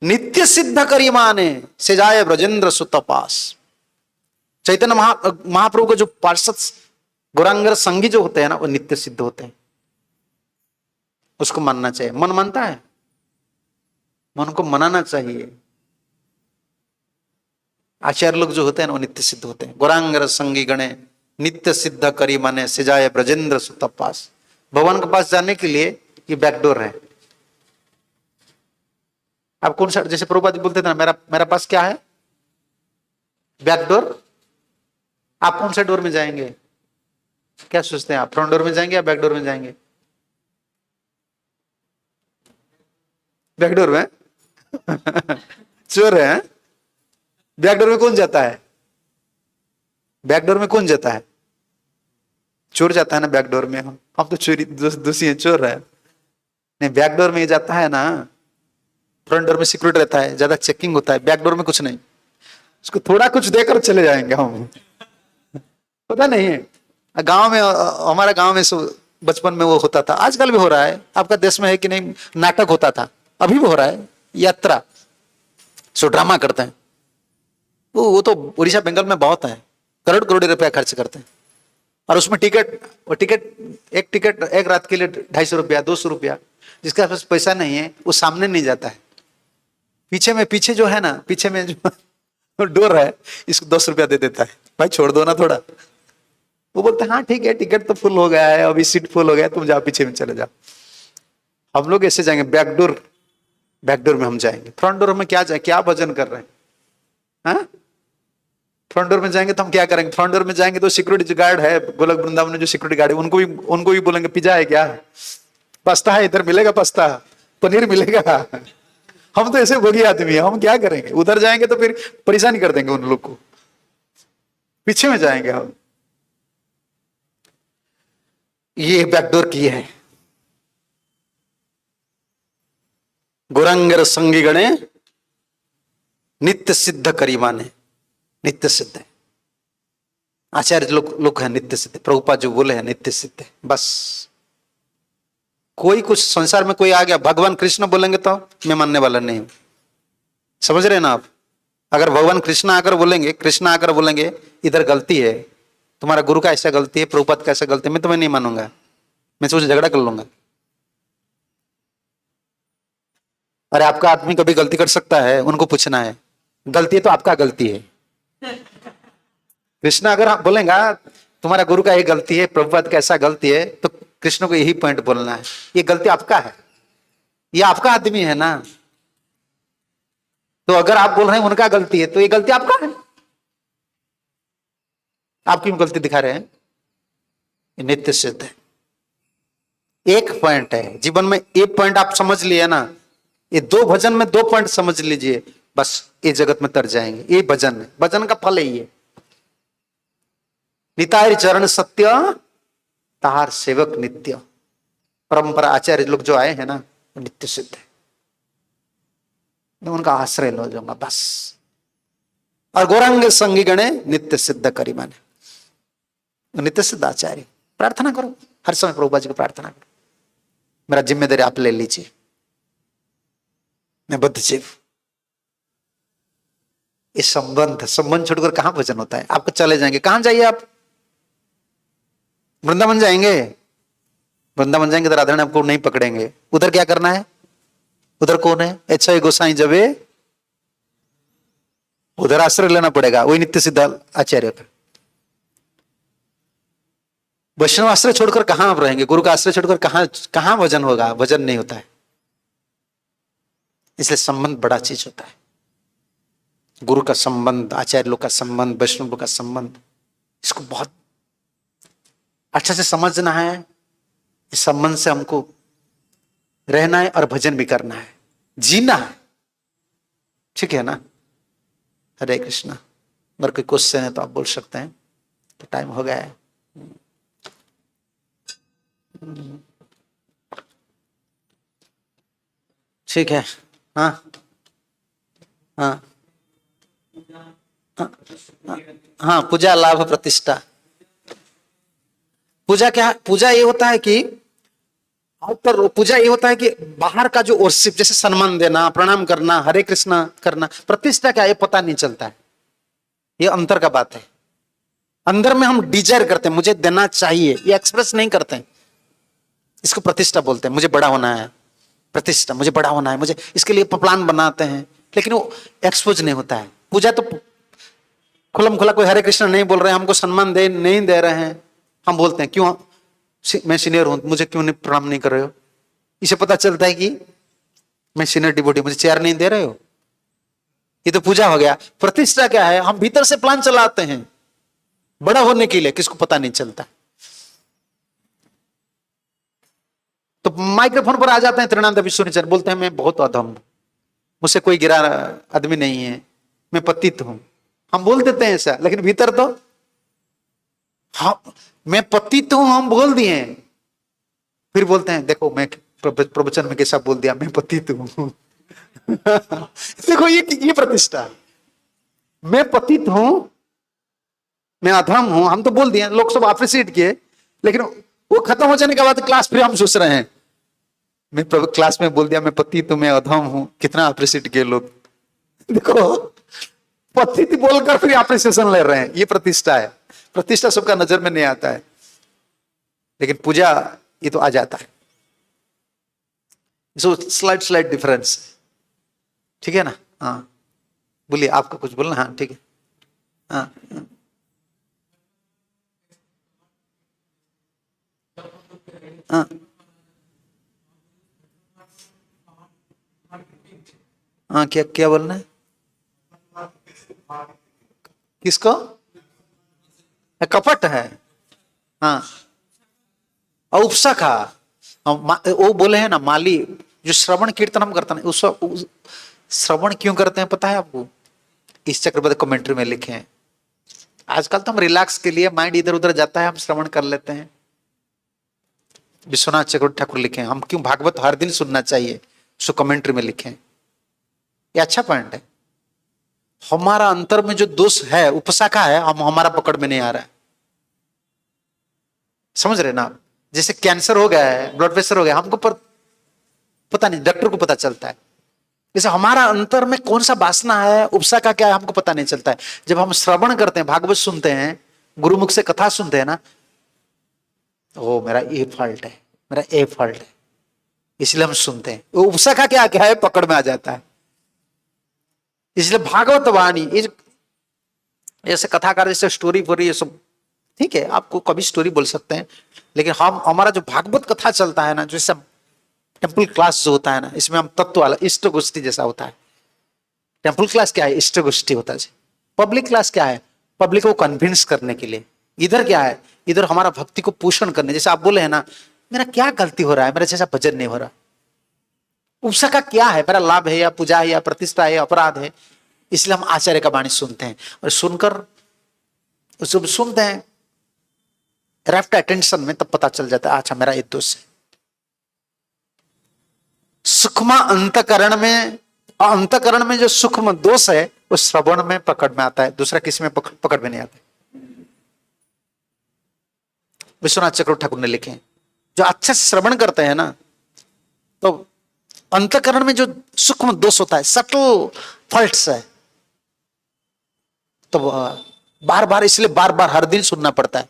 नित्य सिद्ध करी माने सेजाय ब्रजेंद्र सुतपास। चैतन्य महाप्रभु के जो पार्षद गौरांगर संगी जो होते हैं ना, वो नित्य सिद्ध होते हैं। उसको मानना चाहिए। मन मानता है, मन को मनाना चाहिए। आचार्य लोग जो होते हैं ना, वो नित्य सिद्ध होते हैं। गौरांगर संगी गणे नित्य सिद्ध करी माने सिजाय ब्रजेंद्र सुतपास। भगवान के पास जाने के लिए ये बैकडोर है। आप कौन सा, जैसे प्रभुपाद बोलते थे ना, मेरा पास क्या है, बैकडोर आप कौन से डोर में जाएंगे? क्या सोचते हैं आप, फ्रंट डोर में जाएंगे या बैक डोर में जाएंगे? बैक डोर में चोर है। बैक डोर में कौन जाता है? बैक डोर में कौन जाता है? चोर जाता है ना बैक डोर में। हम तो चोरी दोषी है, चोर है। नहीं, बैक डोर में जाता है ना। फ्रंट डोर में सिक्योरिटी रहता है, ज्यादा चेकिंग होता है। बैक डोर में कुछ नहीं, उसको थोड़ा कुछ देकर चले जाएंगे हम। पता नहीं है गांव में, हमारा गांव में बचपन में वो होता था, आजकल भी हो रहा है। आपका देश में है कि नहीं? नाटक होता था, अभी भी हो रहा है, यात्रा। सो ड्रामा करते हैं वो तो उड़ीसा बंगाल में बहुत है। करोड़ करोड़ रुपया खर्च करते हैं और उसमें एक टिकट एक रात के लिए 250 रुपया 200 रुपया। जिसके पास पैसा नहीं है वो सामने नहीं जाता है, पीछे जो है ना, पीछे में जो डोर है, इसको 10 रुपया दे देता है, भाई छोड़ दो ना थोड़ा। वो बोलते हैं हाँ ठीक है, टिकट तो फुल हो गया है, अभी सीट फुल हो गया, तुम जाओ पीछे में चले जाओ। हम लोग ऐसे जाएंगे, बैक डोर में हम जाएंगे। फ्रंट डोर में क्या भजन कर रहे हैं? हाँ? फ्रंट डोर में जाएंगे तो हम क्या करेंगे? फ्रंट डोर में जाएंगे तो सिक्योरिटी गार्ड है, गोलक वृंदावन में जो सिक्योरिटी गार्ड है, उनको भी बोलेंगे पिज्जा है क्या, पास्ता है, इधर मिलेगा पास्ता, पनीर मिलेगा। हम तो ऐसे भोगी आदमी है, हम क्या करेंगे? उधर जाएंगे तो फिर परेशानी कर देंगे उन लोग को। पीछे में जाएंगे हम। ये बैकडोर की है। गुरंगर संगी गणे नित्य सिद्ध करीमाने। नित्य सिद्ध है, आचार्य लोग है नित्य सिद्ध। प्रभुपाद जो बोले हैं नित्य सिद्ध है। बस कोई कुछ संसार में कोई आ गया, भगवान कृष्ण बोलेंगे तो मैं मानने वाला नहीं हूं। समझ रहे हैं ना आप? अगर भगवान कृष्ण आकर बोलेंगे इधर गलती है, तुम्हारा गुरु का ऐसा गलती है, प्रभुपाद का ऐसा गलती है, मैं तुम्हें नहीं मानूंगा, मैं सोच झगड़ा कर लूंगा। अरे आपका आदमी कभी गलती कर सकता है, उनको पूछना है, गलती है तो आपका गलती है। कृष्ण अगर बोलेगा तुम्हारा गुरु का ये गलती है, प्रभुपाद का ऐसा गलती है, तो कृष्ण को यही पॉइंट बोलना है, ये गलती आपका है, ये आपका आदमी है ना। तो अगर आप बोल रहे हैं उनका गलती है, तो ये गलती आपका है। आप क्यों गलती दिखा रहे हैं? ये नित्य सिद्ध है। एक पॉइंट है जीवन में, एक पॉइंट आप समझ लिए ना, ये 2 भजन में 2 पॉइंट समझ लीजिए, बस ये जगत में तर जाएंगे। ये भजन का फल है ये। निताय चरण सत्य तार सेवक नित्य। परंपरा आचार्य लोग जो आए हैं ना, नित्य सिद्ध है, उनका आश्रय लो जाऊंगा बस। और गौरांग संगी गणे नित्य सिद्ध करी माने। नित्य सिद्ध आचार्य प्रार्थना करो, हर समय प्रभुपाद जी को प्रार्थना करो, मेरा जिम्मेदारी आप ले लीजिए, मैं बुद्ध जीव। ये संबंध छोड़कर कहां भजन होता है? आपको चले जाएंगे, कहां जाइए आप? वृंदावन जाएंगे, वृंदावन जाएंगे तो राधा आपको नहीं पकड़ेंगे। उधर क्या करना है? उधर कौन है? अच्छा गोसाई जबे, उधर आश्रय लेना पड़ेगा, वही नित्य सिद्ध आचार्य का। वैष्णव आश्रय छोड़कर कहां आप रहेंगे? गुरु का आश्रय छोड़कर कहां भजन होगा? भजन नहीं होता है। इसलिए संबंध बड़ा चीज होता है। गुरु का संबंध, आचार्य लोग का संबंध, वैष्णव लोग का संबंध, इसको बहुत अच्छा से समझना है। इस संबंध से हमको रहना है और भजन भी करना है, जीना है। ठीक है ना? हरे कृष्णा। अगर कोई क्वेश्चन है तो आप बोल सकते हैं, तो टाइम हो गया है। ठीक है। हाँ हाँ हाँ, हाँ पूजा लाभ प्रतिष्ठा। पूजा क्या? पूजा ये होता है कि पूजा ये होता है कि बाहर का जो वर्शिप, जैसे सम्मान देना, प्रणाम करना, हरे कृष्णा करना। प्रतिष्ठा क्या, ये पता नहीं चलता है, ये अंतर का बात है। अंदर में हम डिजायर करते हैं, मुझे देना चाहिए, ये एक्सप्रेस नहीं करते हैं, इसको प्रतिष्ठा बोलते हैं। मुझे बड़ा होना है, प्रतिष्ठा, मुझे बड़ा होना है, मुझे इसके लिए प्लान बनाते हैं, लेकिन वो एक्सपोज नहीं होता है। पूजा तो खुलम खुला कोई हरे कृष्ण नहीं बोल रहे हैं, हमको सम्मान नहीं दे रहे हैं, हम बोलते हैं क्यों, मैं सीनियर हूं, मुझे क्यों नहीं प्रणाम नहीं कर रहे हो? इसे पता चलता है कि मैं सीनियर डिवोटी, मुझे चेयर नहीं दे रहे हो। ये तो पूजा हो गया। प्रतिष्ठा क्या है? हम भीतर से प्लान चलाते हैं, बड़ा होने के लिए, किसको पता नहीं चलता। तो माइक्रोफोन पर आ जाते हैं त्रिनाथ विश्वनाथ, बोलते हैं मैं बहुत अधम हूं, मुझसे कोई गिरा आदमी नहीं है, मैं पतित हूं। हम बोल देते हैं ऐसा, लेकिन भीतर तो हाँ मैं पतित हूं हम बोल दिए, फिर बोलते हैं देखो मैं प्रवचन में कैसा बोल दिया, मैं पतित हूं। देखो ये प्रतिष्ठा, मैं पतित हूं, मैं अधम हूं, हम तो बोल दिए, लोग सब अप्रिशिएट किए, लेकिन वो खत्म हो जाने के बाद क्लास फिर हम सोच रहे हैं मैं क्लास में बोल दिया मैं पतित हूं, मैं अधम हूं, कितना अप्रिशिएट किए लोग। देखो पतित बोलकर फिर अप्रिसिएशन ले रहे हैं, ये प्रतिष्ठा है। प्रतिष्ठा सबका नजर में नहीं आता है, लेकिन पूजा ये तो आ जाता है। सो स्लाइड डिफरेंस, ठीक है ना। हाँ बोलिए, आपको कुछ बोलना। हाँ ठीक है। हाँ हाँ हाँ, क्या क्या बोलना है, किसको, कपट है। हाँ और उपसखा, वो बोले हैं ना माली, जो श्रवण कीर्तन हम करते हैं उस श्रवण क्यों करते हैं पता है आपको, इस चक्रवर्ती कमेंट्री में लिखे हैं। आजकल तो हम रिलैक्स के लिए, माइंड इधर उधर जाता है, हम श्रवण कर लेते हैं। विश्वनाथ चक्रवर्ती ठाकुर लिखे हैं हम क्यों भागवत हर दिन सुनना चाहिए, सो कमेंट्री में लिखे हैं। ये अच्छा पॉइंट है। हमारा अंतर में जो दोष है उपशाखा है, हमारा पकड़ में नहीं आ रहा है, समझ रहे ना आप। जैसे कैंसर हो गया है, ब्लड प्रेशर हो गया, हमको पता नहीं, डॉक्टर को पता चलता है। जैसे हमारा अंतर में कौन सा वासना है, उपशाखा क्या है, हमको पता नहीं चलता है। जब हम श्रवण करते हैं, भागवत सुनते हैं, गुरुमुख से कथा सुनते हैं ना, ओ मेरा ये फॉल्ट है, मेरा ए फॉल्ट है, इसलिए हम सुनते हैं। वो उपशाखा क्या क्या है, पकड़ में आ जाता है। इसलिए भागवत वाणी, जैसे कथाकार जैसे स्टोरी बोरी, ये सब ठीक है, आपको कभी स्टोरी बोल सकते हैं, लेकिन हम हमारा जो भागवत कथा चलता है ना, जैसे टेम्पल क्लास जो होता है ना, इसमें हम तत्व वाला इष्ट गोष्ठी जैसा होता है। टेम्पल क्लास क्या है, इष्ट गोष्ठी होता है। पब्लिक क्लास क्या है, पब्लिक को कन्विंस करने के लिए। इधर क्या है, इधर हमारा भक्ति को पोषण करने, जैसे आप बोले हैं ना, मेरा क्या गलती हो रहा है, मेरा जैसा भजन नहीं हो रहा। उपशाखा क्या है, मेरा लाभ है या पूजा है या प्रतिष्ठा है, अपराध है, इसलिए हम आचार्य का वाणी सुनते हैं। और सुनकर जब सुनते हैं रैप्ट अटेंशन में, तब पता चल जाता है अच्छा मेरा एक दोष है। सूक्ष्म अंतकरण में जो सूक्ष्म दोष है वो श्रवण में पकड़ में आता है, दूसरा किसी में पकड़ में नहीं आता। विश्वनाथ चक्रवर्ती ठाकुर ने लिखे, जो अच्छे से श्रवण करते हैं ना, तो अंतकरण में जो सूक्ष्म दोष होता है, सटल फॉल्ट्स है, तो बार बार, इसलिए बार बार हर दिन सुनना पड़ता है।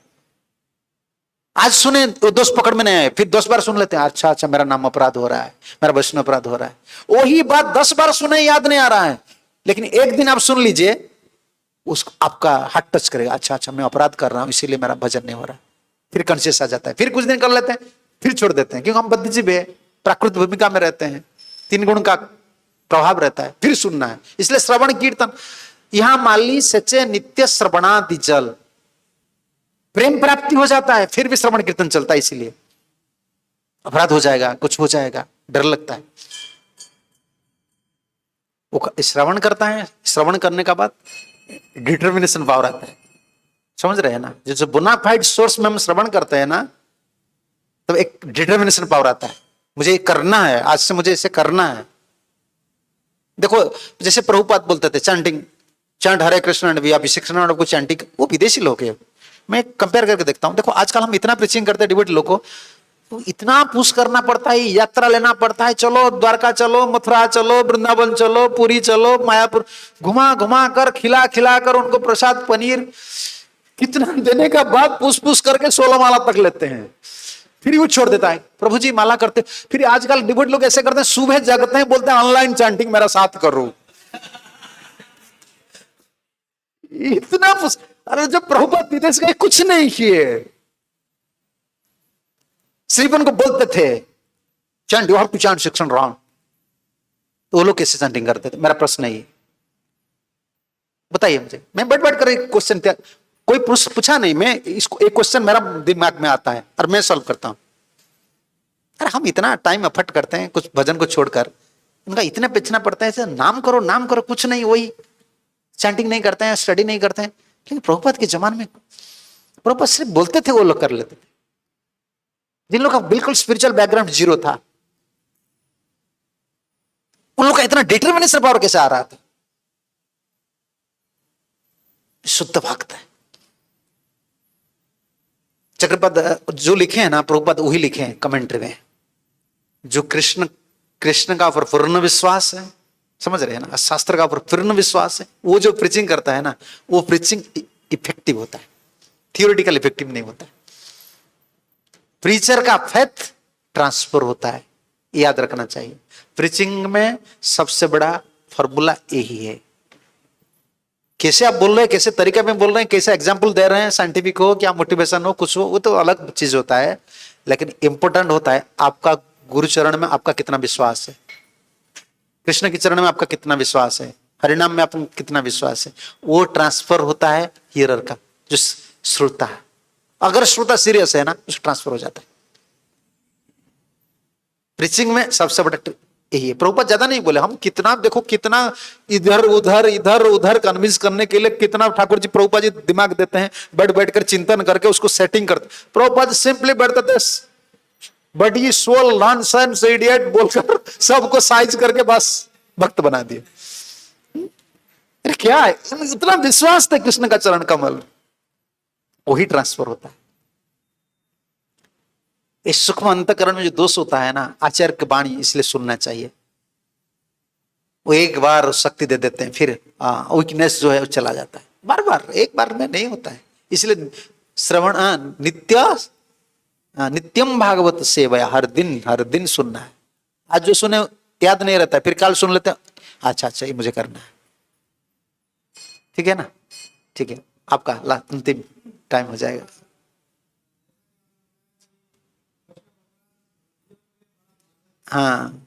आज सुने वो दोष पकड़ में नहीं आए, फिर 10 बार सुन लेते हैं, अच्छा अच्छा मेरा नाम अपराध हो रहा है, मेरा वैष्णव अपराध हो रहा है। वही बात 10 बार सुने याद नहीं आ रहा है, लेकिन एक दिन आप सुन लीजिए, उसको आपका हार्ट टच करेगा, अच्छा अच्छा मैं अपराध कर रहा हूं, इसीलिए मेरा भजन नहीं हो रहा। फिर कॉन्शियस आ जाता है, फिर कुछ दिन कर लेते हैं, फिर छोड़ देते हैं, क्योंकि हम बुद्धिजीवी है, प्राकृत भूमिका में रहते हैं, 3 गुण का प्रभाव रहता है, फिर सुनना है। इसलिए श्रवण कीर्तन, यहां माली सचे नित्य श्रवणादि जल, प्रेम प्राप्ति हो जाता है, फिर भी श्रवण कीर्तन चलता है, इसीलिए अपराध हो जाएगा, कुछ हो जाएगा, डर लगता है। वो श्रवण करता है, श्रवण करने का बाद डिटर्मिनेशन पावर आता है, समझ रहे हैं ना। जैसे बोनाफाइड सोर्स में हम श्रवण करते हैं ना, तब एक डिटर्मिनेशन पावर आता है, मुझे ये करना है, आज से मुझे इसे करना है। देखो जैसे प्रभुपाद बोलते थे chanting, chant Hare Krishna and we Abhishek को चैंटिंग, वो विदेशी लोग हैं। मैं कंपेयर करके देखता हूं, देखो आजकल हम इतना प्रीचिंग करते हैं डिवोटी लोग को, तो इतना पुश करना पड़ता है, यात्रा लेना पड़ता है, चलो द्वारका चलो, मथुरा चलो, वृंदावन चलो, पुरी चलो, मायापुर, घुमा घुमा कर, खिला खिला कर उनको प्रसाद पनीर कितना देने का बाद पुश पुश करके 16 माला तक लेते हैं, फिर वो छोड़ देता है। प्रभु जी माला करते, फिर आजकल डिवोटी लोग ऐसे करते हैं, सुबह जगते हैं, बोलते हैं ऑनलाइन चैंटिंग मेरा साथ करो, इतना पुश। अरे जब प्रभुपाद विदेश गए कुछ नहीं किए, सिर्फ उनको बोलते थे chant, you have to chant 6 round, तो वो लोग कैसे चैंटिंग करते थे, मेरा प्रश्न है ये, बताइए मुझे। मैं बैठ बैठ कर एक क्वेश्चन कोई पूछा नहीं, मैं इसको एक क्वेश्चन मेरा दिमाग में आता है और मैं सॉल्व करता हूं। अरे हम इतना टाइम एफर्ट करते हैं कुछ भजन को छोड़कर, उनका इतना बेचना पड़ता है, नाम करो नाम करो, कुछ नहीं, वही चैंटिंग नहीं करते हैं, स्टडी नहीं करते हैं। लेकिन प्रभुपाद के जमाने में प्रभुपाद सिर्फ बोलते थे, वो लोग कर लेते थे। जिन लोग का बिल्कुल स्पिरिचुअल बैकग्राउंड जीरो था, उन लोग का इतना डिटरमिनेशन पावर कैसे आ रहा था? शुद्ध भक्त है। चक्रपद जो लिखे हैं ना प्रभुपाद, वही लिखे हैं कमेंट्री में, जो कृष्ण का ऊपर पूर्ण विश्वास है, समझ रहे हैं ना, शास्त्र का ऊपर पूर्ण विश्वास है, वो जो प्रीचिंग करता है ना, वो प्रीचिंग इफेक्टिव होता है, थियोरिटिकल इफेक्टिव नहीं होता है। प्रीचर का फेथ ट्रांसफर होता है, याद रखना चाहिए। प्रीचिंग में सबसे बड़ा फॉर्मूला यही है। कैसे आप बोल रहे हैं, कैसे तरीके में बोल रहे हैं, कैसे एग्जाम्पल दे रहे हैं, साइंटिफिक हो क्या मोटिवेशन हो कुछ हो, वो तो अलग चीज होता है। लेकिन इंपॉर्टेंट होता है आपका गुरु चरण में आपका कितना विश्वास है, कृष्ण के चरण में आपका कितना विश्वास है, हरिनाम में आपका कितना विश्वास है। वो ट्रांसफर होता है हियरर का, जो श्रोता है। अगर श्रोता सीरियस है ना, उसको ट्रांसफर हो जाता है। प्रीचिंग में सबसे बड़ा यही है। प्रभुपाद ज्यादा नहीं बोले, हम कितना देखो, कितना इधर उधर कन्विंस करने के लिए कितना ठाकुर जी प्रभुपाद जी दिमाग देते हैं, बैठकर चिंतन करके उसको सेटिंग करते। प्रभुपाद सिंपली बैठते थे, बड़ी सोल नॉनसेंस इडियट बोलकर सबको साइज करके बस भक्त बना दिए। क्या है, इतना विश्वास था कृष्ण का चरण कमल, वही ट्रांसफर होता है। इस सूक्ष्म अंतकरण में जो दोष होता है ना, आचार्य की वाणी इसलिए सुनना चाहिए। वो एक बार शक्ति दे देते हैं, फिर वीकनेस जो है वो चला जाता है। बार बार एक बार में नहीं होता है, इसलिए श्रवण नित्यम भागवत सेवया, हर दिन सुनना है। आज जो सुने याद नहीं रहता है, फिर कल सुन लेते हैं, अच्छा ये मुझे करना है। ठीक है ना, ठीक है, आपका अंतिम टाइम हो जाएगा। हाँ,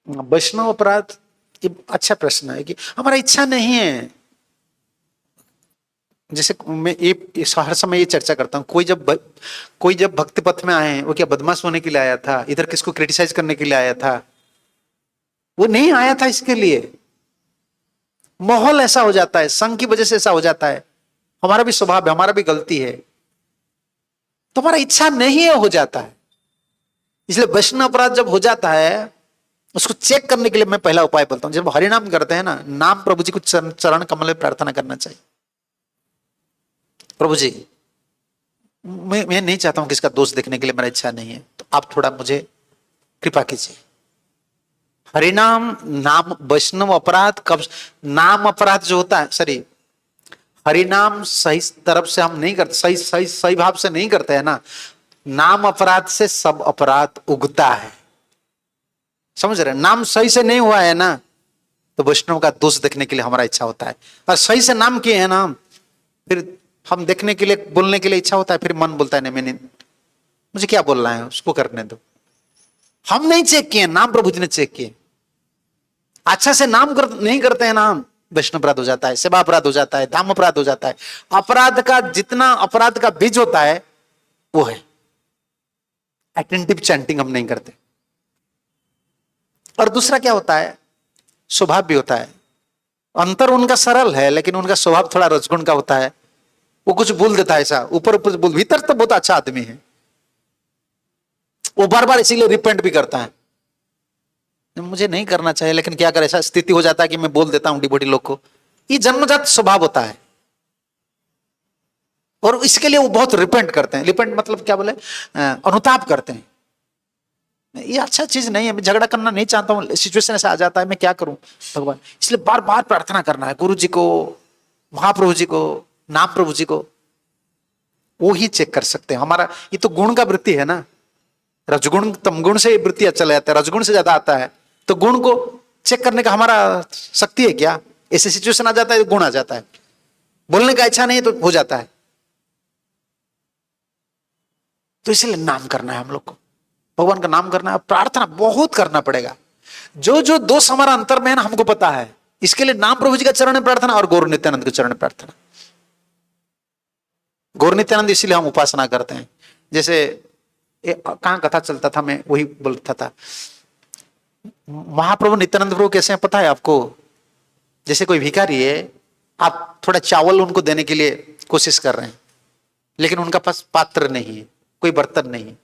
वैष्णव अपराध, ये अच्छा प्रश्न है कि हमारा इच्छा नहीं है। जैसे मैं ये हर समय ये चर्चा करता हूँ, कोई जब भक्ति पथ में आए, वो क्या बदमाश होने के लिए आया था, इधर किसको क्रिटिसाइज करने के लिए आया था? वो नहीं आया था इसके लिए। माहौल ऐसा हो जाता है, संघ की वजह से ऐसा हो जाता है। हमारा भी स्वभाव है, हमारा भी गलती है, तो हमारा इच्छा नहीं है, हो जाता है। इसलिए वैष्णव अपराध जब हो जाता है, उसको चेक करने के लिए मैं पहला उपाय बोलता हूं, जब हरिनाम करते हैं ना, नाम प्रभु जी को चरण कमल में प्रार्थना करना चाहिए। प्रभु जी, मैं नहीं चाहता हूं कि इसका दोष देखने के लिए, मेरा इच्छा नहीं है, तो आप थोड़ा मुझे कृपा कीजिए। हरिनाम नाम वैष्णव अपराध कब, नाम अपराध जो होता है, सॉरी, हरिनाम सही तरफ से हम नहीं करते, सही भाव से नहीं करते हैं ना, नाम अपराध से सब अपराध उगता है। समझ रहे, नाम सही से नहीं हुआ है ना, तो वैष्णव का दोष देखने के लिए हमारा इच्छा होता है। और सही से नाम किए हैं ना, फिर हम देखने के लिए, बोलने के लिए इच्छा होता है, फिर मन बोलता है नहीं, मैंने, मुझे क्या बोलना है, उसको करने दो। हम नहीं चेक किए, नाम प्रभु जी ने चेक किए। अच्छा से नाम नहीं करते हैं ना, वैष्णव अपराध हो जाता है, सेवा अपराध हो जाता है, धाम अपराध हो जाता है। अपराध का जितना अपराध का बीज होता है वो है अटेंटिव चैंटिंग, हम नहीं करते। और दूसरा क्या होता है, स्वभाव भी होता है। अंतर उनका सरल है, लेकिन उनका स्वभाव थोड़ा रजगुण का होता है। वो कुछ बोल देता है ऐसा, ऊपर ऊपर बोल, भीतर तो बहुत अच्छा आदमी है। वो बार बार इसीलिए रिपेंट भी करता है, मुझे नहीं करना चाहिए, लेकिन क्या करे, ऐसा स्थिति हो जाता है कि मैं बोल देता हूं डिवोटी लोग को। ये जन्मजात स्वभाव होता है, और इसके लिए वो बहुत रिपेंट करते हैं। रिपेंट मतलब क्या बोले, अनुताप करते हैं। ये अच्छा चीज नहीं है, मैं झगड़ा करना नहीं चाहता हूँ, सिचुएशन ऐसा आ जाता है, मैं क्या करूं भगवान। इसलिए बार बार प्रार्थना करना है गुरु जी को, महाप्रभु जी को, नाम प्रभु जी को। वो ही चेक कर सकते हैं हमारा। ये तो गुण का वृत्ति है ना, रजगुण तमगुण से वृत्ति चला जाता है, रजगुण से ज्यादा आता है, तो गुण को चेक करने का हमारा शक्ति है क्या? ऐसे सिचुएशन आ जाता है, गुण आ जाता है, बोलने का इच्छा नहीं है तो हो जाता है। तो इसलिए नाम करना है हम लोग को, भगवान का नाम करना है, प्रार्थना बहुत करना पड़ेगा। जो जो दोष हमारा अंतर में है ना, हमको पता है। इसके लिए नाम प्रभु जी का चरण में प्रार्थना और गौर नित्यानंद के चरण में प्रार्थना। गौर नित्यानंद इसीलिए हम उपासना करते हैं। जैसे कहां कथा चलता था, मैं वही बोलता था, महाप्रभु नित्यानंद प्रभु कैसे हैं पता है आपको? जैसे कोई भिखारी है, आप थोड़ा चावल उनको देने के लिए कोशिश कर रहे हैं, लेकिन उनका पास पात्र नहीं है, कोई बर्तन नहीं है,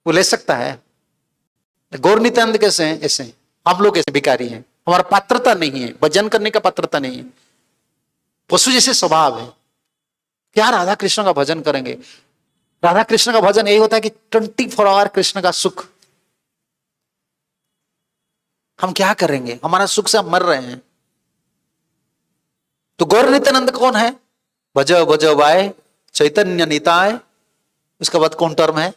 वो ले सकता है? गौर नित्यानंद कैसे हैं? ऐसे हैं। हम लोग ऐसे भिखारी हैं, हमारा पात्रता नहीं है, भजन करने का पात्रता नहीं है, पशु जैसे स्वभाव है। क्या राधा कृष्ण का भजन करेंगे? राधा कृष्ण का भजन यही होता है कि 24 आवर कृष्ण का सुख। हम क्या करेंगे? हमारा सुख से हम मर रहे हैं। तो गौर नित्यानंद कौन है? भज भज वाय चैतन्य निताय। उसके बाद कौन टर्म है?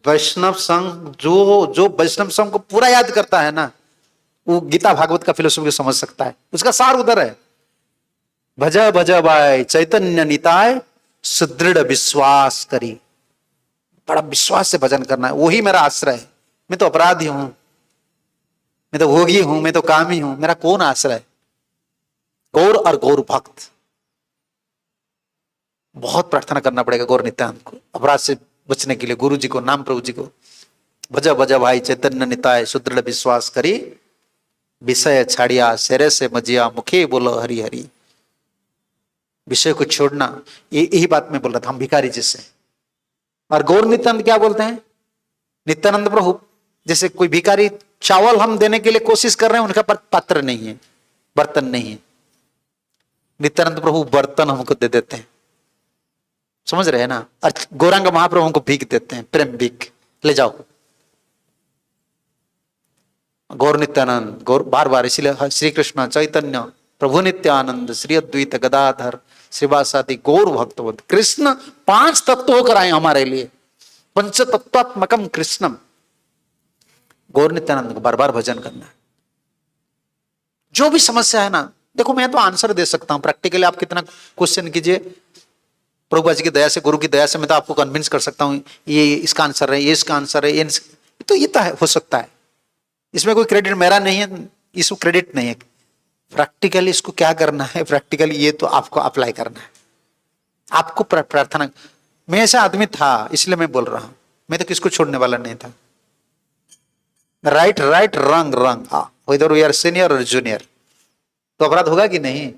वैष्णव संघ। जो वैष्णव संघ को पूरा याद करता है ना, वो गीता भागवत का फिलोसफी समझ सकता है। उसका सार उधर है, भज भज वाय चैतन्य निताय सुदृढ़ विश्वास करी। बड़ा विश्वास से भजन करना है, वही मेरा आश्रय है। मैं तो अपराधी हूं, मैं तो भोगी हूं, मैं तो कामी हूं, मेरा कौन आश्रय है? गौर और गौर भक्त। बहुत प्रार्थना करना पड़ेगा गौर नित्यानंद को अपराध से बचने के लिए, गुरु जी को, नाम प्रभु जी को। भज भज भाई चैतन्य निताय सुदृढ़ विश्वास करी, विषय छाड़िया सेरे से मजिया मुखे बोलो हरि हरि। विषय को छोड़ना, यही बात मैं बोल रहा था, हम भिखारी जैसे। और गौर नित्यानंद क्या बोलते हैं? नित्यानंद प्रभु जैसे कोई भिखारी, चावल हम देने के लिए कोशिश कर रहे हैं, उनका पात्र नहीं है, बर्तन नहीं है। नित्यानंद प्रभु बर्तन हमको दे देते हैं, समझ रहे हैं ना? और गौरांग महाप्रभु को भीख देते हैं, प्रेम भीख, ले जाओ। गौर नित्यानंद, गौर बार बार, इसीलिए श्री कृष्ण चैतन्य प्रभु नित्यानंद श्री अद्वैत गदाधर श्रीवासादि गौर भक्तवत। कृष्ण 5 तत्व होकर आए हमारे लिए, पंच तत्वात्मकम कृष्णम। गौर नित्यानंद को बार बार भजन करना है। जो भी समस्या है ना, देखो मैं तो आंसर दे सकता हूं प्रैक्टिकली, आप कितना क्वेश्चन कीजिए, प्रभु जी की दया से, गुरु की दया से मैं तो आपको कन्विंस कर सकता हूं, ये इसका आंसर है, ये इसका आंसर है, ये तो है, हो सकता है। इसमें कोई क्रेडिट मेरा नहीं है, इसको क्रेडिट नहीं है। प्रैक्टिकली इसको क्या करना है, प्रैक्टिकली ये तो आपको अप्लाई करना है, आपको प्रार्थना। मैं ऐसा आदमी था, इसलिए मैं बोल रहा हूं, मैं तो किसको छोड़ने वाला नहीं था। राइट राइट, रंग रंग, इधर वी आर सीनियर और जूनियर, तो अपराध होगा कि नहीं?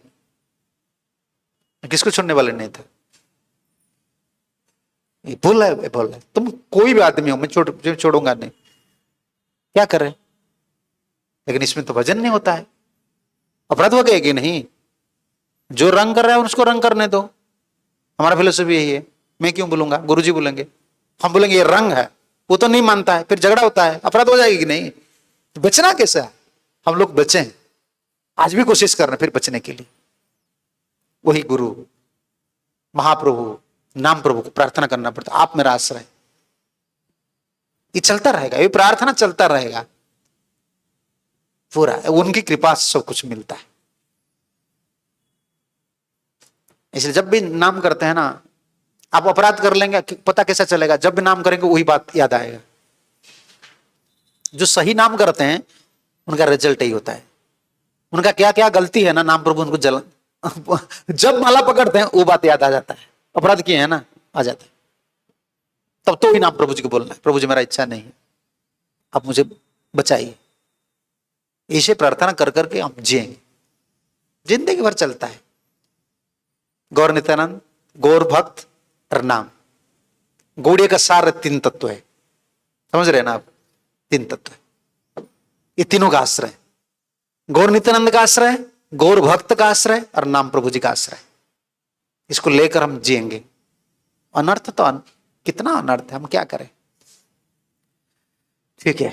किसको छोड़ने वाले नहीं था। बोल है, तुम कोई भी आदमी हो, मैं छोड़ूंगा नहीं, क्या कर रहे? लेकिन इसमें तो भजन नहीं होता है, अपराध हो गया कि नहीं? जो रंग कर रहा है उसको रंग करने दो। हमारा फिलोसफी यही है। मैं क्यों बोलूंगा? गुरुजी बोलेंगे, हम बोलेंगे ये रंग है, वो तो नहीं मानता है, फिर झगड़ा होता है, अपराध हो जाएगी कि नहीं? तो बचना कैसा है? हम लोग बचें, आज भी कोशिश कर रहे हैं फिर बचने के लिए। वही गुरु महाप्रभु नाम प्रभु को प्रार्थना करना पड़ता, आप मेरा आश्रय। ये चलता रहेगा, ये प्रार्थना चलता रहेगा पूरा, उनकी कृपा से सब कुछ मिलता है। इसलिए जब भी नाम करते हैं ना, आप अपराध कर लेंगे, पता कैसा चलेगा? जब भी नाम करेंगे वही बात याद आएगा। जो सही नाम करते हैं उनका रिजल्ट यही होता है। उनका क्या क्या गलती है ना, नाम प्रभु उनको जलन जब माला पकड़ते हैं वो बात याद आ जाता है, अपराध किए हैं ना, आ जाता है। तब तो ही नाम प्रभु जी को बोलना है, प्रभु जी मेरा इच्छा नहीं है, आप मुझे बचाइए। इसे प्रार्थना कर करके हम जिएंगे, जिंदगी भर चलता है। गौर नित्यानंद, गौर भक्त और नाम, गौड़िया का सार 3 तत्व है, समझ रहे हैं ना आप? 3 तत्व है, ये तीनों का आश्रय, गौर नित्यानंद का आश्रय, गौर भक्त का आश्रय और नाम प्रभु जी का आश्रय। इसको लेकर हम जिएंगे। अनर्थ तो कितना अनर्थ है, हम क्या करें? ठीक है,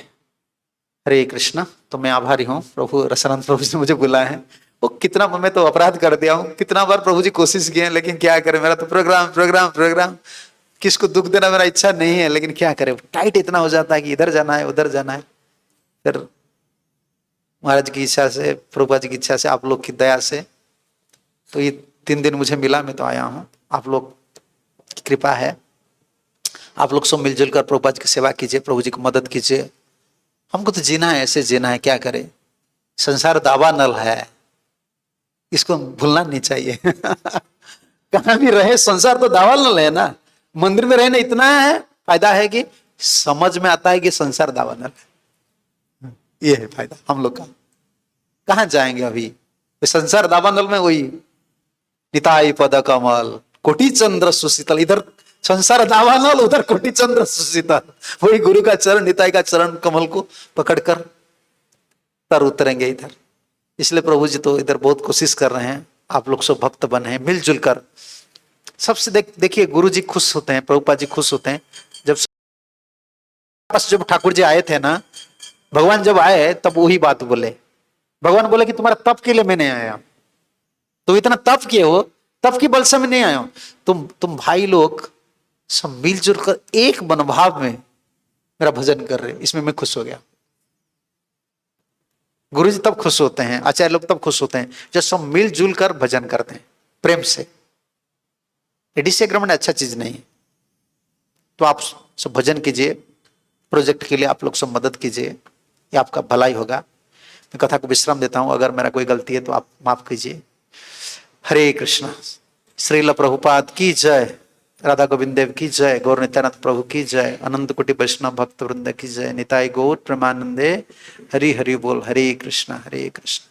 हरे कृष्णा। तो मैं आभारी हूँ, प्रभु रसानंद प्रभु जी ने मुझे बुलाया है। वो कितना, मैं तो अपराध कर दिया हूँ, कितना बार प्रभु जी कोशिश किए हैं, लेकिन क्या करें, मेरा तो प्रोग्राम प्रोग्राम प्रोग्राम, किसको दुख देना मेरा इच्छा नहीं है, लेकिन क्या करें, टाइट इतना हो जाता है कि इधर जाना है उधर जाना है। फिर महाराज की इच्छा से, प्रभुपाद जी की इच्छा से, आप लोग की दया से तो ये 3 दिन मुझे मिला, मैं तो आया हूँ। आप लोग की कृपा है। आप लोग सब मिलजुल कर प्रभुपाद की सेवा कीजिए, प्रभु जी को मदद कीजिए। हमको तो जीना है, ऐसे जीना है, क्या करें। संसार दावा नल है, इसको भूलना नहीं चाहिए। कहां भी रहे संसार तो दावा नल है ना। मंदिर में रहने इतना है फायदा है कि समझ में आता है कि संसार दावा नल है। ये है फायदा हम लोग का। कहां जाएंगे अभी संसार दावा नल में? वही निताई पद कमल कोटि चंद्र सुशीतल, इधर संसार दावानल, उधर कोटि चंद्र सुशीतल। वही गुरु का चरण, निताई का चरण कमल को पकड़कर तर उतरेंगे इधर। इसलिए प्रभु जी तो इधर बहुत कोशिश कर रहे हैं, आप लोग सब भक्त बने हैं मिलजुल कर। सबसे देखिए गुरु जी खुश होते हैं, प्रभुपाद जी खुश होते हैं। जब ठाकुर जी आए थे ना, भगवान जब आए तब वही बात बोले। भगवान बोले कि तुम्हारा तप के लिए मैं नहीं आया, तुम इतना तप किए हो, तप की बल से मैं नहीं आया हूं। तुम भाई लोग सब मिलजुल कर एक मनोभाव में मेरा भजन कर रहे हो, इसमें मैं खुश हो गया। गुरु जी तब खुश होते हैं, आचार्य लोग तब खुश होते हैं जब सब मिलजुल कर भजन करते हैं प्रेम से। एडीसी एग्रीमेंट अच्छा चीज नहीं है। तो आप सब भजन कीजिए, प्रोजेक्ट के लिए आप लोग सब मदद कीजिए, ये आपका भलाई होगा। मैं कथा को विश्राम देता हूं, अगर मेरा कोई गलती है तो आप माफ कीजिए। हरे कृष्णा। श्रील प्रभुपाद की जय, राधा गोविंद देव की जय, गौर नित्यानंद प्रभु की जय, अनंत कोटि वैष्णव भक्त वृंद की जय, निताई गौर प्रेमानंदे। हरि हरि बोल। हरे कृष्णा हरे कृष्ण।